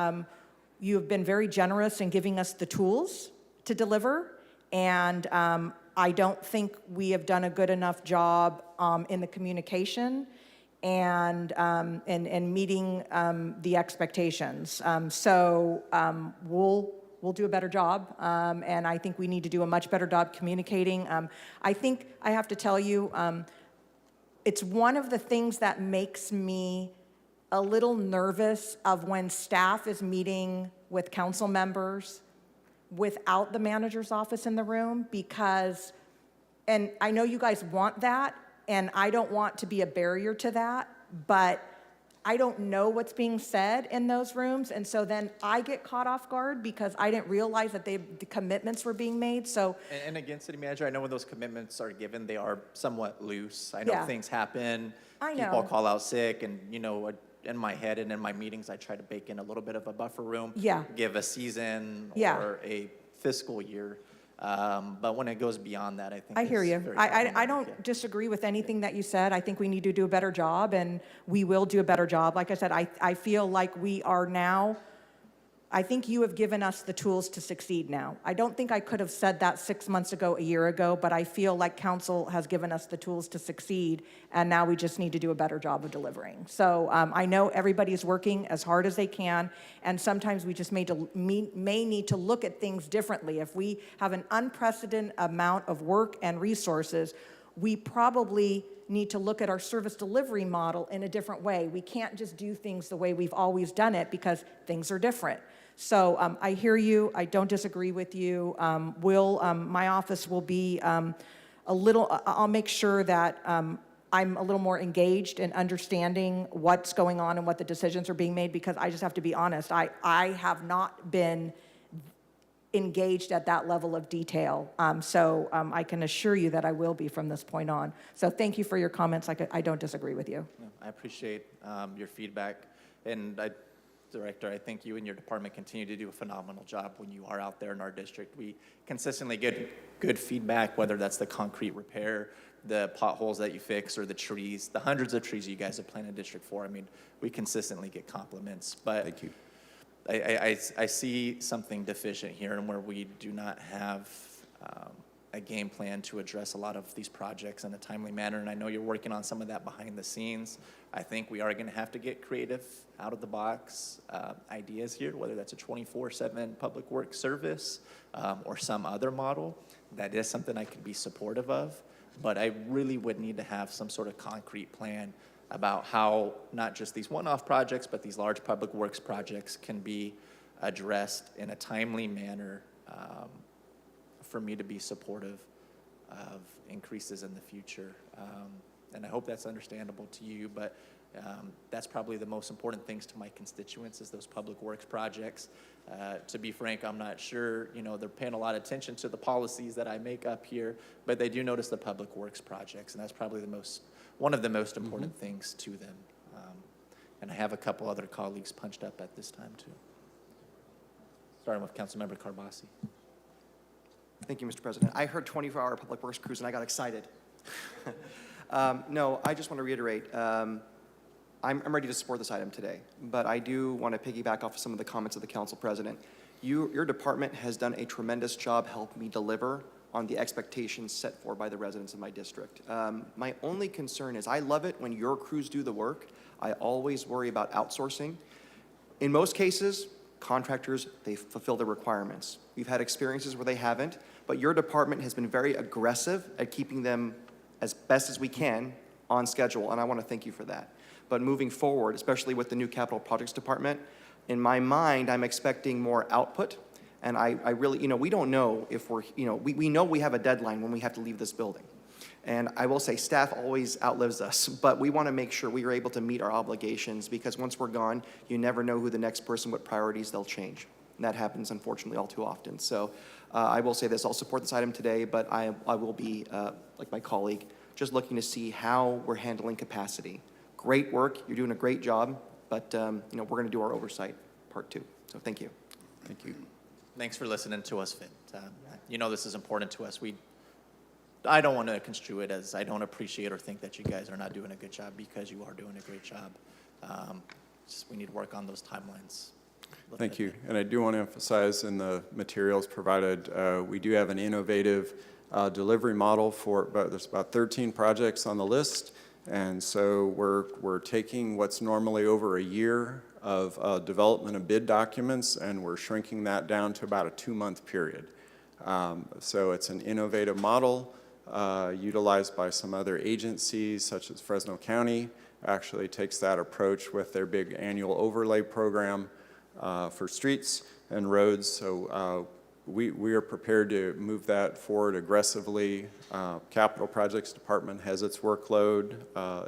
S12: you have been very generous in giving us the tools to deliver, and I don't think we have done a good enough job in the communication and meeting the expectations. We'll do a better job, and I think we need to do a much better job communicating. I think I have to tell you, it's one of the things that makes me a little nervous of when staff is meeting with council members without the manager's office in the room, because, and I know you guys want that, and I don't want to be a barrier to that, but I don't know what's being said in those rooms, and so then I get caught off guard because I didn't realize that the commitments were being made. So,
S1: and again, City Manager, I know when those commitments are given, they are somewhat loose. I know
S12: Yeah.
S1: things happen.
S12: I know.
S1: People call out sick, and in my head and in my meetings, I try to bake in a little bit of a buffer room.
S12: Yeah.
S1: Give a season
S12: Yeah.
S1: or a fiscal year. But when it goes beyond that, I think
S12: I hear
S1: it's
S12: you.
S1: very
S12: I
S1: problematic,
S12: don't
S1: yeah.
S12: disagree with anything that you said. I think we need to do a better job, and we will do a better job. Like I said, I feel like we are now, I think you have given us the tools to succeed now. I don't think I could have said that 6 months ago, a year ago, but I feel like council has given us the tools to succeed, and now we just need to do a better job of delivering. So I know everybody's working as hard as they can, and sometimes we just may need to look at things differently. If we have an unprecedented amount of work and resources, we probably need to look at our service delivery model in a different way. We can't just do things the way we've always done it, because things are different. So I hear you. I don't disagree with you. My office will be I'll make sure that I'm a little more engaged in understanding what's going on and what the decisions are being made, because I just have to be honest. I have not been engaged at that level of detail. So I can assure you that I will be from this point on. So thank you for your comments. I don't disagree with you.
S1: Yeah, I appreciate your feedback. And Director, I think you and your department continue to do a phenomenal job when you are out there in our district. We consistently get good feedback, whether that's the concrete repair, the potholes that you fix, or the trees, the hundreds of trees you guys have planted District 4. I mean, we consistently get compliments. But
S2: Thank you.
S1: I see something deficient here, and where we do not have a game plan to address a lot of these projects in a timely manner. And I know you're working on some of that behind the scenes. I think we are going to have to get creative, out of the box ideas here, whether that's a 24/7 public works service or some other model. That is something I could be supportive of, but I really would need to have some sort of concrete plan about how not just these one-off projects, but these large public works projects can be addressed in a timely manner for me to be supportive of increases in the future. And I hope that's understandable to you, but that's probably the most important things to my constituents, is those public works projects. To be frank, I'm not sure, they're paying a lot of attention to the policies that I make up here, but they do notice the public works projects, and that's probably one of the most important things to them. And I have a couple other colleagues punched up at this time too. Starting with Councilmember Carbasi.
S3: Thank you, Mr. President. I heard 24-hour public works crews, and I got excited. No, I just want to reiterate, I'm ready to support this item today, but I do want to piggyback off of some of the comments of the council president. Your department has done a tremendous job helping me deliver on the expectations set forth by the residents of my district. My only concern is I love it when your crews do the work. I always worry about outsourcing. In most cases, contractors, they fulfill their requirements. We've had experiences where they haven't, but your department has been very aggressive at keeping them as best as we can on schedule, and I want to thank you for that. But moving forward, especially with the new capital projects department, in my mind, I'm expecting more output. And I really, we don't know if we're, we know we have a deadline when we have to leave this building. And I will say staff always outlives us, but we want to make sure we are able to meet our obligations, because once we're gone, you never know who the next person, what priorities they'll change. And that happens, unfortunately, all too often. So I will say this, I'll support this item today, but I will be, like my colleague, just looking to see how we're handling capacity. Great work, you're doing a great job, but we're going to do our oversight part 2. So thank you.
S10: Thank you.
S1: Thanks for listening to us, Finn. This is important to us. I don't want to construe it as I don't appreciate or think that you guys are not doing a good job, because you are doing a great job. We need to work on those timelines.
S10: Thank you. And I do want to emphasize in the materials provided, we do have an innovative delivery model there's about 13 projects on the list. And so we're taking what's normally over a year of development of bid documents, and we're shrinking that down to about a 2-month period. So it's an innovative model utilized by some other agencies, such as Fresno County. Actually takes that approach with their big annual overlay program for streets and roads. So we are prepared to move that forward aggressively. Capital Projects Department has its workload,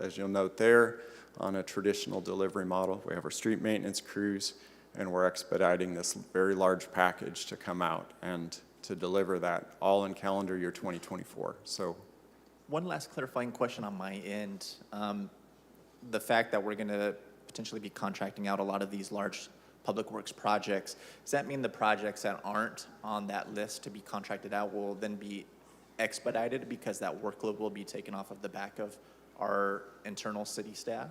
S10: as you'll note there, on a traditional delivery model. We have our street maintenance crews, and we're expediting this very large package to come out and to deliver that all in calendar year 2024. So,
S1: one last clarifying question on my end. The fact that we're going to potentially be contracting out a lot of these large public works projects, does that mean the projects that aren't on that list to be contracted out will then be expedited because that workload will be taken off of the back of our internal city staff?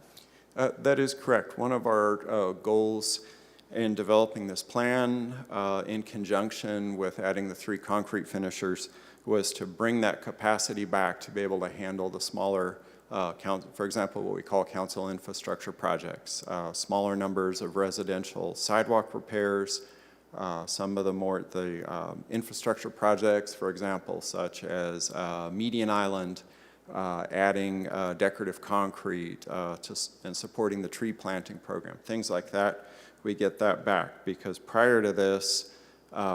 S10: That is correct. One of our goals in developing this plan, in conjunction with adding the 3 concrete finishers, was to bring that capacity back to be able to handle the smaller, for example, what we call council infrastructure projects, smaller numbers of residential sidewalk repairs, some of the infrastructure projects, for example, such as Median Island, adding decorative concrete and supporting the tree planting program, things like that. We get that back, because prior to this,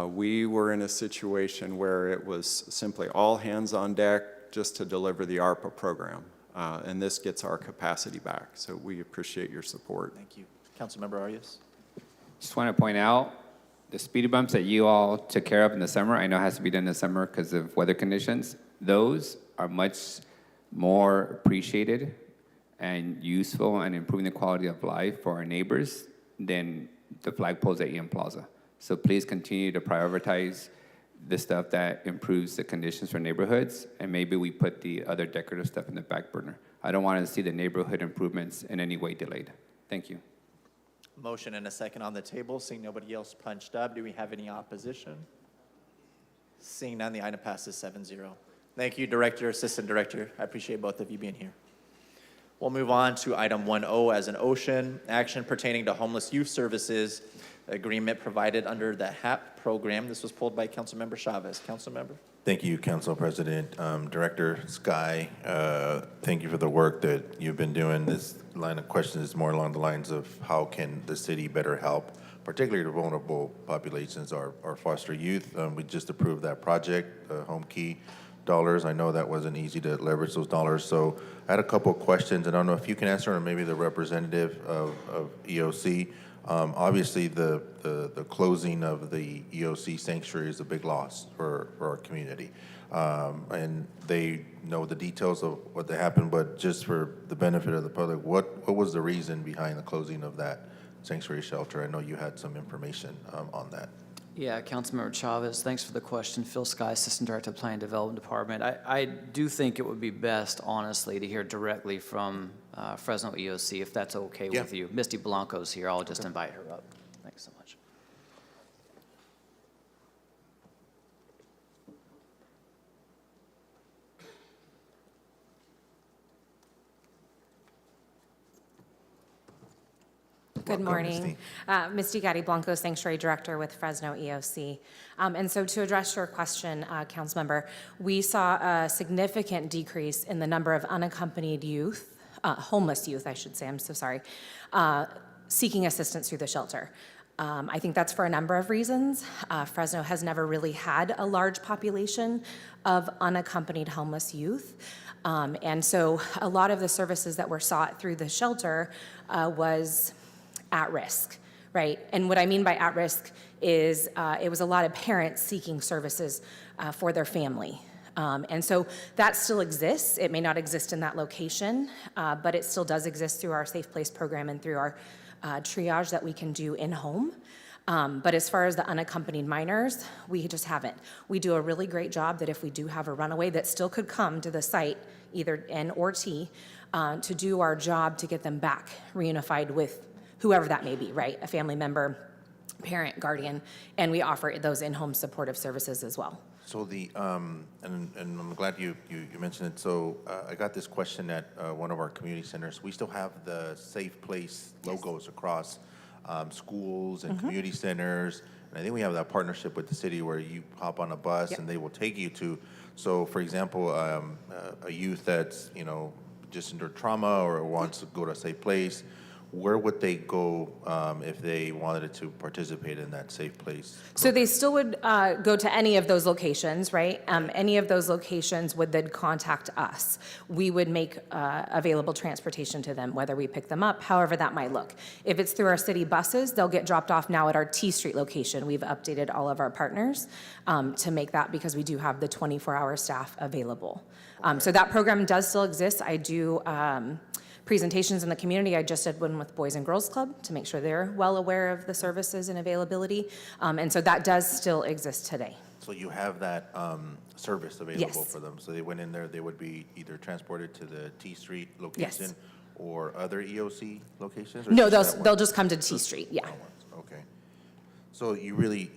S10: we were in a situation where it was simply all hands on deck just to deliver the ARPA program. And this gets our capacity back. So we appreciate your support.
S1: Thank you. Councilmember Arias.
S21: Just want to point out the speed bumps that you all took care of in the summer. I know it has to be done in the summer because of weather conditions. Those are much more appreciated and useful and improving the quality of life for our neighbors than the flagpoles at EM Plaza. So please continue to prioritize the stuff that improves the conditions for neighborhoods, and maybe we put the other decorative stuff in the back burner. I don't want to see the neighborhood improvements in any way delayed. Thank you.
S1: Motion and a second on the table. Seeing nobody else punched up, do we have any opposition? Seeing none, the item passes 7-0. Thank you, Director, Assistant Director. I appreciate both of you being here. We'll move on to item 1O as an ocean, action pertaining to homeless youth services agreement provided under the HAP program. This was pulled by Councilmember Chavez. Councilmember?
S9: Thank you, Council President. Director Sky, thank you for the work that you've been doing. This line of questions is more along the lines of how can the city better help, particularly the vulnerable populations, our foster youth. We just approved that project, Home Key dollars. I know that wasn't easy to leverage those dollars. So I had a couple of questions, and I don't know if you can answer, or maybe the representative of EOC. Obviously, the closing of the EOC sanctuary is a big loss for our community. And they know the details of what happened, but just for the benefit of the public, what was the reason behind the closing of that sanctuary shelter? I know you had some information on that.
S5: Yeah, Councilmember Chavez, thanks for the question. Phil Sky, Assistant Director of Planning and Development Department. I do think it would be best, honestly, to hear directly from Fresno EOC, if that's okay with you. Misty Blanco's here. I'll just invite her up. Thanks so much.
S14: Good morning. Misty Gatti-Blanco, Sanctuary Director with Fresno EOC. And so to address your question, Councilmember, we saw a significant decrease in the number of unaccompanied youth, homeless youth, I should say, I'm so sorry, seeking assistance through the shelter. I think that's for a number of reasons. Fresno has never really had a large population of unaccompanied homeless youth. And so a lot of the services that were sought through the shelter was at risk, right? And what I mean by at risk is it was a lot of parents seeking services for their family. And so that still exists. It may not exist in that location, but it still does exist through our Safe Place program and through our triage that we can do in-home. But as far as the unaccompanied minors, we just haven't. We do a really great job that if we do have a runaway that still could come to the site, either N or T, to do our job to get them back reunified with whoever that may be, right? A family member, parent, guardian, and we offer those in-home supportive services as well.
S9: So and I'm glad you mentioned it. So I got this question at one of our community centers. We still have the Safe Place logos across schools and community centers. And I think we have that partnership with the city where you hop on a bus and they will take you to. So for example, a youth that's, just endured trauma or wants to go to a safe place, where would they go if they wanted to participate in that Safe Place?
S14: So they still would go to any of those locations, right? Any of those locations would then contact us. We would make available transportation to them, whether we pick them up, however that might look. If it's through our city buses, they'll get dropped off now at our T Street location. We've updated all of our partners to make that because we do have the 24-hour staff available. So that program does still exist. I do presentations in the community. I just did one with Boys and Girls Club to make sure they're well aware of the services and availability. And so that does still exist today.
S9: So you have that service available for them. So they went in there, they would be either transported to the T Street location or other EOC locations? Or
S14: No, they'll just come to T Street, yeah.
S9: Okay. So you really,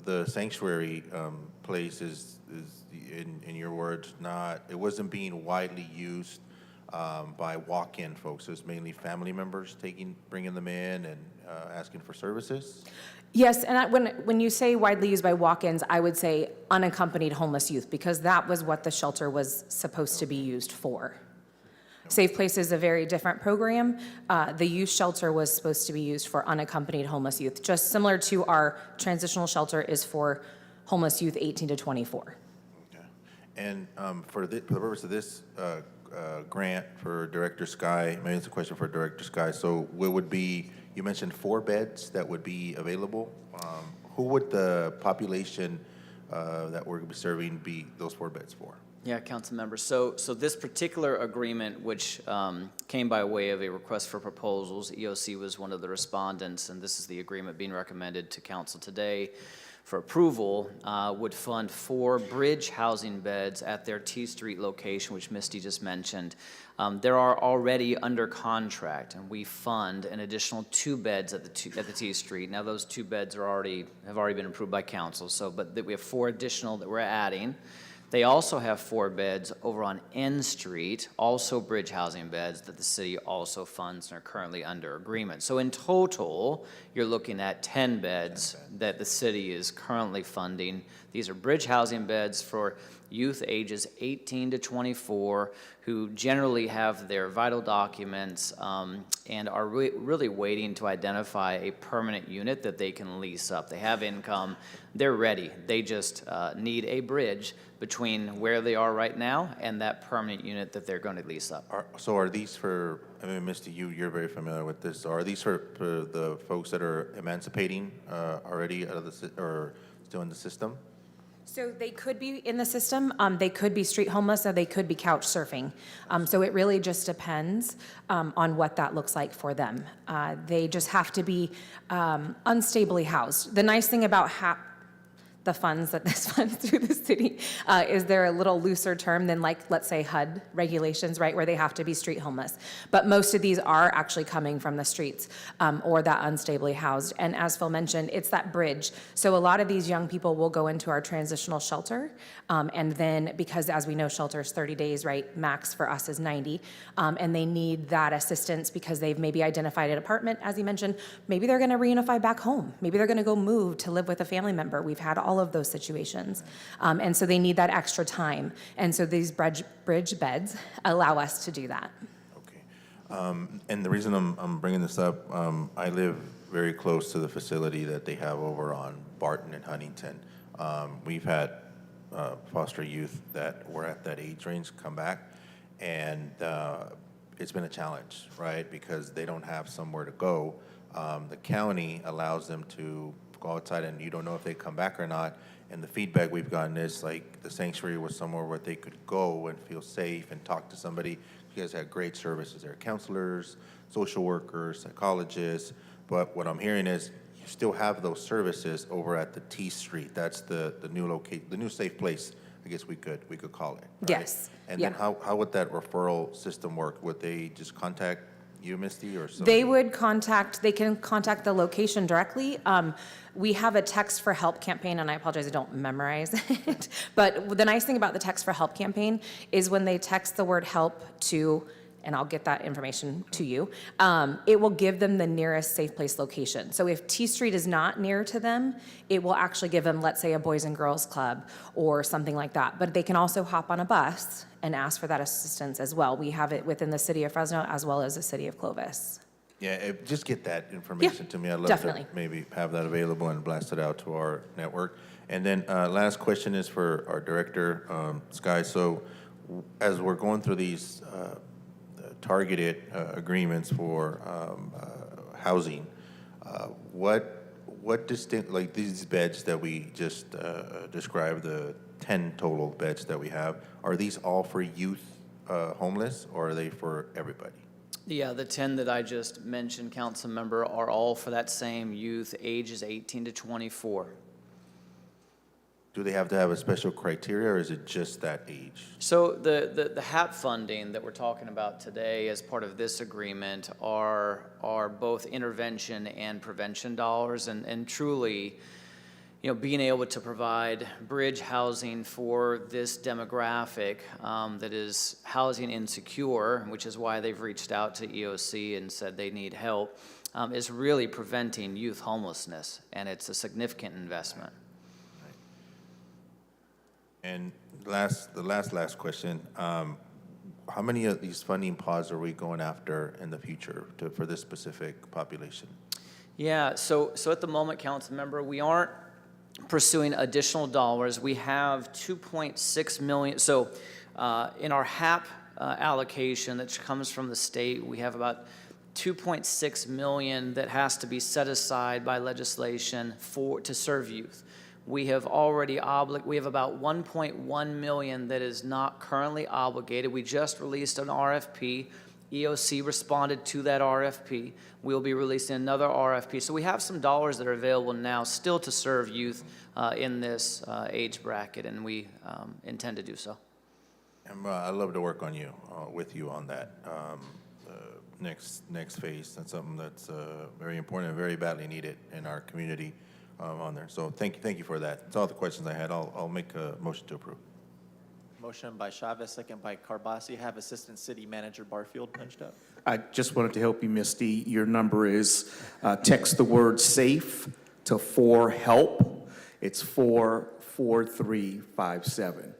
S9: the sanctuary place is in your words, it wasn't being widely used by walk-in folks. So it's mainly family members bringing them in and asking for services?
S14: Yes, and when you say widely used by walk-ins, I would say unaccompanied homeless youth, because that was what the shelter was supposed to be used for. Safe Place is a very different program. The youth shelter was supposed to be used for unaccompanied homeless youth, just similar to our transitional shelter is for homeless youth 18 to 24.
S9: Okay. And for the purpose of this grant for Director Sky, maybe it's a question for Director Sky. So what would be, you mentioned 4 beds that would be available. Who would the population that we're going to be serving be those 4 beds for?
S5: Yeah, council members. So this particular agreement, which came by way of a request for proposals, EOC was one of the respondents, and this is the agreement being recommended to council today for approval, would fund 4 bridge housing beds at their T Street location, which Misty just mentioned. There are already under contract, and we fund an additional 2 beds at the T Street. Now, those 2 beds have already been approved by council. But we have 4 additional that we're adding. They also have 4 beds over on N Street, also bridge housing beds that the city also funds and are currently under agreement. So in total, you're looking at 10 beds that the city is currently funding. These are bridge housing beds for youth ages 18 to 24 who generally have their vital documents and are really waiting to identify a permanent unit that they can lease up. They have income, they're ready. They just need a bridge between where they are right now and that permanent unit that they're going to lease up.
S9: So are these for, I mean, Misty, you're very familiar with this. Are these for the folks that are emancipating already out of or still in the system?
S14: So they could be in the system, they could be street homeless, or they could be couch surfing. So it really just depends on what that looks like for them. They just have to be unstably housed. The nice thing about the funds that this funds through the city, is there a little looser term than like, let's say HUD regulations, right, where they have to be street homeless. But most of these are actually coming from the streets or that unstably housed. And as Phil mentioned, it's that bridge. So a lot of these young people will go into our transitional shelter. And then because as we know, shelter is 30 days, right, max for us is 90. And they need that assistance because they've maybe identified an apartment, as he mentioned. Maybe they're going to reunify back home. Maybe they're going to go move to live with a family member. We've had all of those situations. And so they need that extra time. And so these bridge beds allow us to do that.
S9: And the reason I'm bringing this up, I live very close to the facility that they have over on Barton and Huntington. We've had foster youth that were at that age range come back, and it's been a challenge, right? Because they don't have somewhere to go. The county allows them to go outside, and you don't know if they come back or not. And the feedback we've gotten is like the sanctuary was somewhere where they could go and feel safe and talk to somebody. You guys have great services there, counselors, social workers, psychologists. But what I'm hearing is you still have those services over at the T Street. That's the new location, the new safe place, I guess we could call it. Right?
S14: Yes.
S9: And then how would that referral system work? Would they just contact you, Misty, or somebody?
S14: They can contact the location directly. We have a text for help campaign, and I apologize, I don't memorize it. But the nice thing about the text for help campaign is when they text the word help to, and I'll get that information to you, it will give them the nearest safe place location. So if T Street is not near to them, it will actually give them, let's say, a Boys and Girls Club or something like that. But they can also hop on a bus and ask for that assistance as well. We have it within the city of Fresno as well as the city of Clovis.
S9: Yeah, just get that information to me. I'd love
S14: definitely.
S9: to maybe have that available and blast it out to our network. And then last question is for our director, Sky. So as we're going through these targeted agreements for housing, what distinct, like these beds that we just described, the 10 total beds that we have, are these all for youth homeless, or are they for everybody?
S5: Yeah, the 10 that I just mentioned, council member, are all for that same youth, ages 18 to 24.
S9: Do they have to have a special criteria, or is it just that age?
S5: So the HAP funding that we're talking about today as part of this agreement are both intervention and prevention dollars, and truly, you know, being able to provide bridge housing for this demographic that is housing insecure, which is why they've reached out to EOC and said they need help, is really preventing youth homelessness, and it's a significant investment.
S9: And the last question, how many of these funding pods are we going after in the future for this specific population?
S5: Yeah, so at the moment, council member, we aren't pursuing additional dollars. We have 2.6 million. So in our HAP allocation that comes from the state, we have about 2.6 million that has to be set aside by legislation to serve youth. We have already we have about 1.1 million that is not currently obligated. We just released an RFP. EOC responded to that RFP. We'll be releasing another RFP. So we have some dollars that are available now still to serve youth in this age bracket, and we intend to do so.
S9: And I'd love to work with you on that next phase. That's something that's very important and very badly needed in our community on there. So thank you for that. That's all the questions I had. I'll make a motion to approve.
S1: Motion by Chavez, second by Carbasi. Have Assistant City Manager Barfield punched up.
S15: I just wanted to help you, Misty. Your number is, text the word SAFE to 4HELP. It's 44357.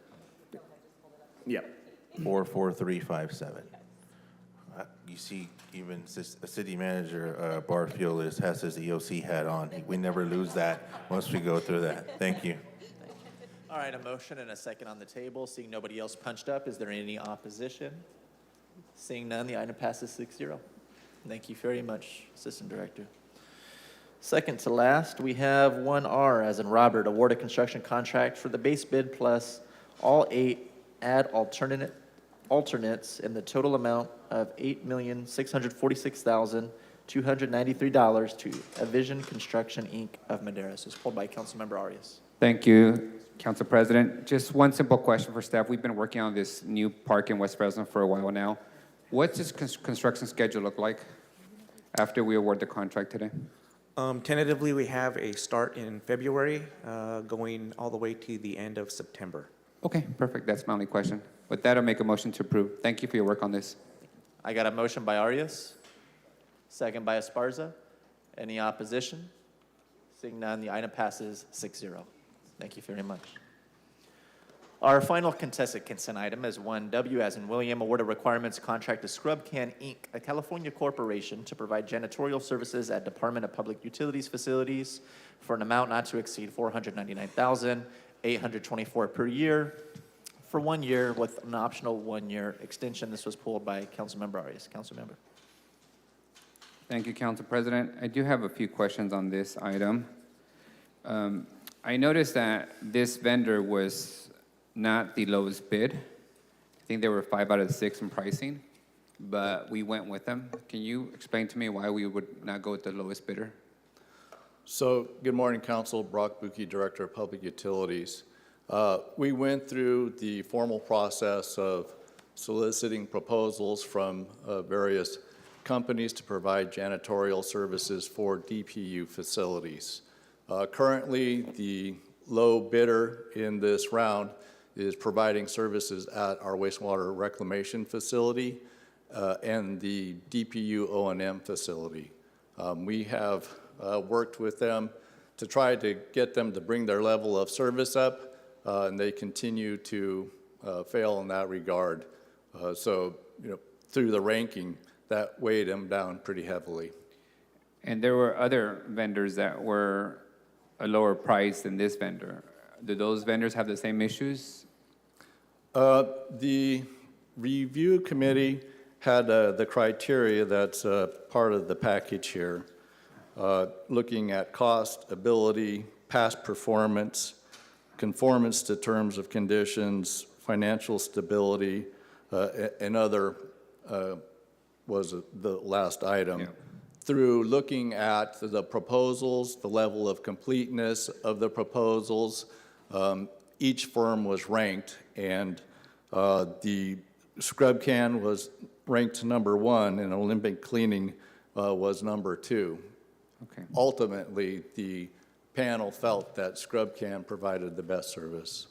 S15: Yep.
S9: 44357. You see, even City Manager Barfield has his EOC hat on. We never lose that once we go through that. Thank you.
S1: All right, a motion and a second on the table. Seeing nobody else punched up, is there any opposition? Seeing none, the item passes 6-0. Thank you very much, Assistant Director. Second to last, we have 1R, as in Robert, award a construction contract for the base bid plus all 8 add alternates in the total amount of $8,646,293 to Avision Construction, Inc. of Madera. This is pulled by Councilmember Arias.
S21: Thank you, Council President. Just one simple question for staff. We've been working on this new park in West Fresno for a while now. What's this construction schedule look like after we award the contract today?
S16: Tentatively, we have a start in February, going all the way to the end of September.
S21: Okay, perfect. That's my only question. With that, I'll make a motion to approve. Thank you for your work on this.
S1: I got a motion by Arias, second by Esparza. Any opposition? Seeing none, the item passes 6-0. Thank you very much. Our final contested consent item is 1W as in William, award of requirements contract to Scrub Can, Inc., a California corporation, to provide janitorial services at Department of Public Utilities facilities for an amount not to exceed $499,824 per year for 1 year with an optional 1-year extension. This was pulled by Councilmember Arias. Councilmember.
S21: Thank you, Council President. I do have a few questions on this item. I noticed that this vendor was not the lowest bid. I think they were 5 out of 6 in pricing, but we went with them. Can you explain to me why we would not go with the lowest bidder?
S17: So, good morning, Council. Brock Buki, Director of Public Utilities. We went through the formal process of soliciting proposals from various companies to provide janitorial services for DPU facilities. Currently, the low bidder in this round is providing services at our wastewater reclamation facility and the DPU O&M facility. We have worked with them to try to get them to bring their level of service up, and they continue to fail in that regard. So, through the ranking, that weighed them down pretty heavily.
S21: And there were other vendors that were a lower price than this vendor. Do those vendors have the same issues?
S17: The review committee had the criteria that's part of the package here, looking at cost, ability, past performance, conformance to terms of conditions, financial stability, and other was the last item. Yeah. Through looking at the proposals, the level of completeness of the proposals, each firm was ranked, and the Scrub Can was ranked #1, and Olympic Cleaning was #2.
S21: Okay.
S17: Ultimately, the panel felt that Scrub Can provided the best service.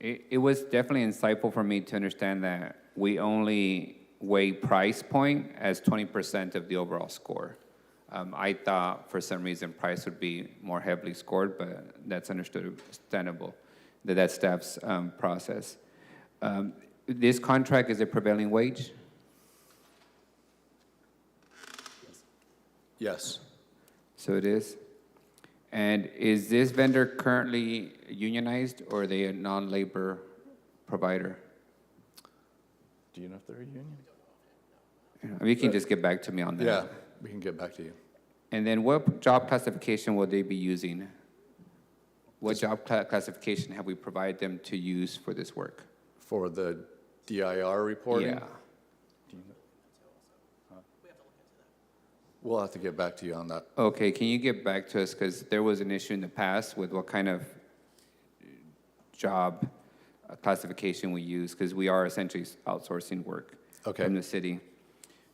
S21: It was definitely insightful for me to understand that we only weigh price point as 20% of the overall score. I thought for some reason price would be more heavily scored, but that's understandable, that's staff's process. This contract is a prevailing wage?
S17: Yes.
S21: So it is? And is this vendor currently unionized, or are they a non-labor provider?
S17: Do you know if they're a union?
S21: You can just get back to me on that.
S17: Yeah, we can get back to you.
S21: And then what job classification will they be using? What job classification have we provided them to use for this work?
S17: For the DIR reporting?
S21: Yeah.
S17: We'll have to get back to you on that.
S21: Okay, can you get back to us, because there was an issue in the past with what kind of job classification we use, because we are essentially outsourcing work from the city.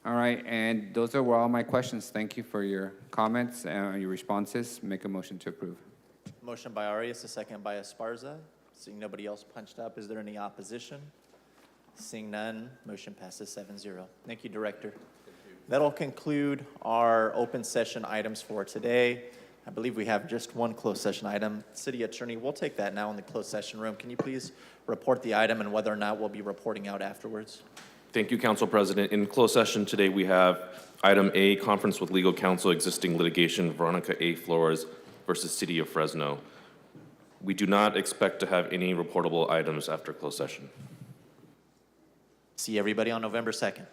S21: All right, and those were all my questions. Thank you for your comments and your responses. Make a motion to approve.
S1: Motion by Arias, a second by Esparza. Seeing nobody else punched up, is there any opposition? Seeing none, motion passes 7-0. Thank you, Director. That'll conclude our open session items for today. I believe we have just one closed session item. City Attorney, we'll take that now in the closed session room. Can you please report the item and whether or not we'll be reporting out afterwards?
S7: Thank you, Council President. In closed session today, we have item A, conference with legal counsel, existing litigation, Veronica A. Flores versus City of Fresno. We do not expect to have any reportable items after closed session.
S1: See everybody on November 2nd.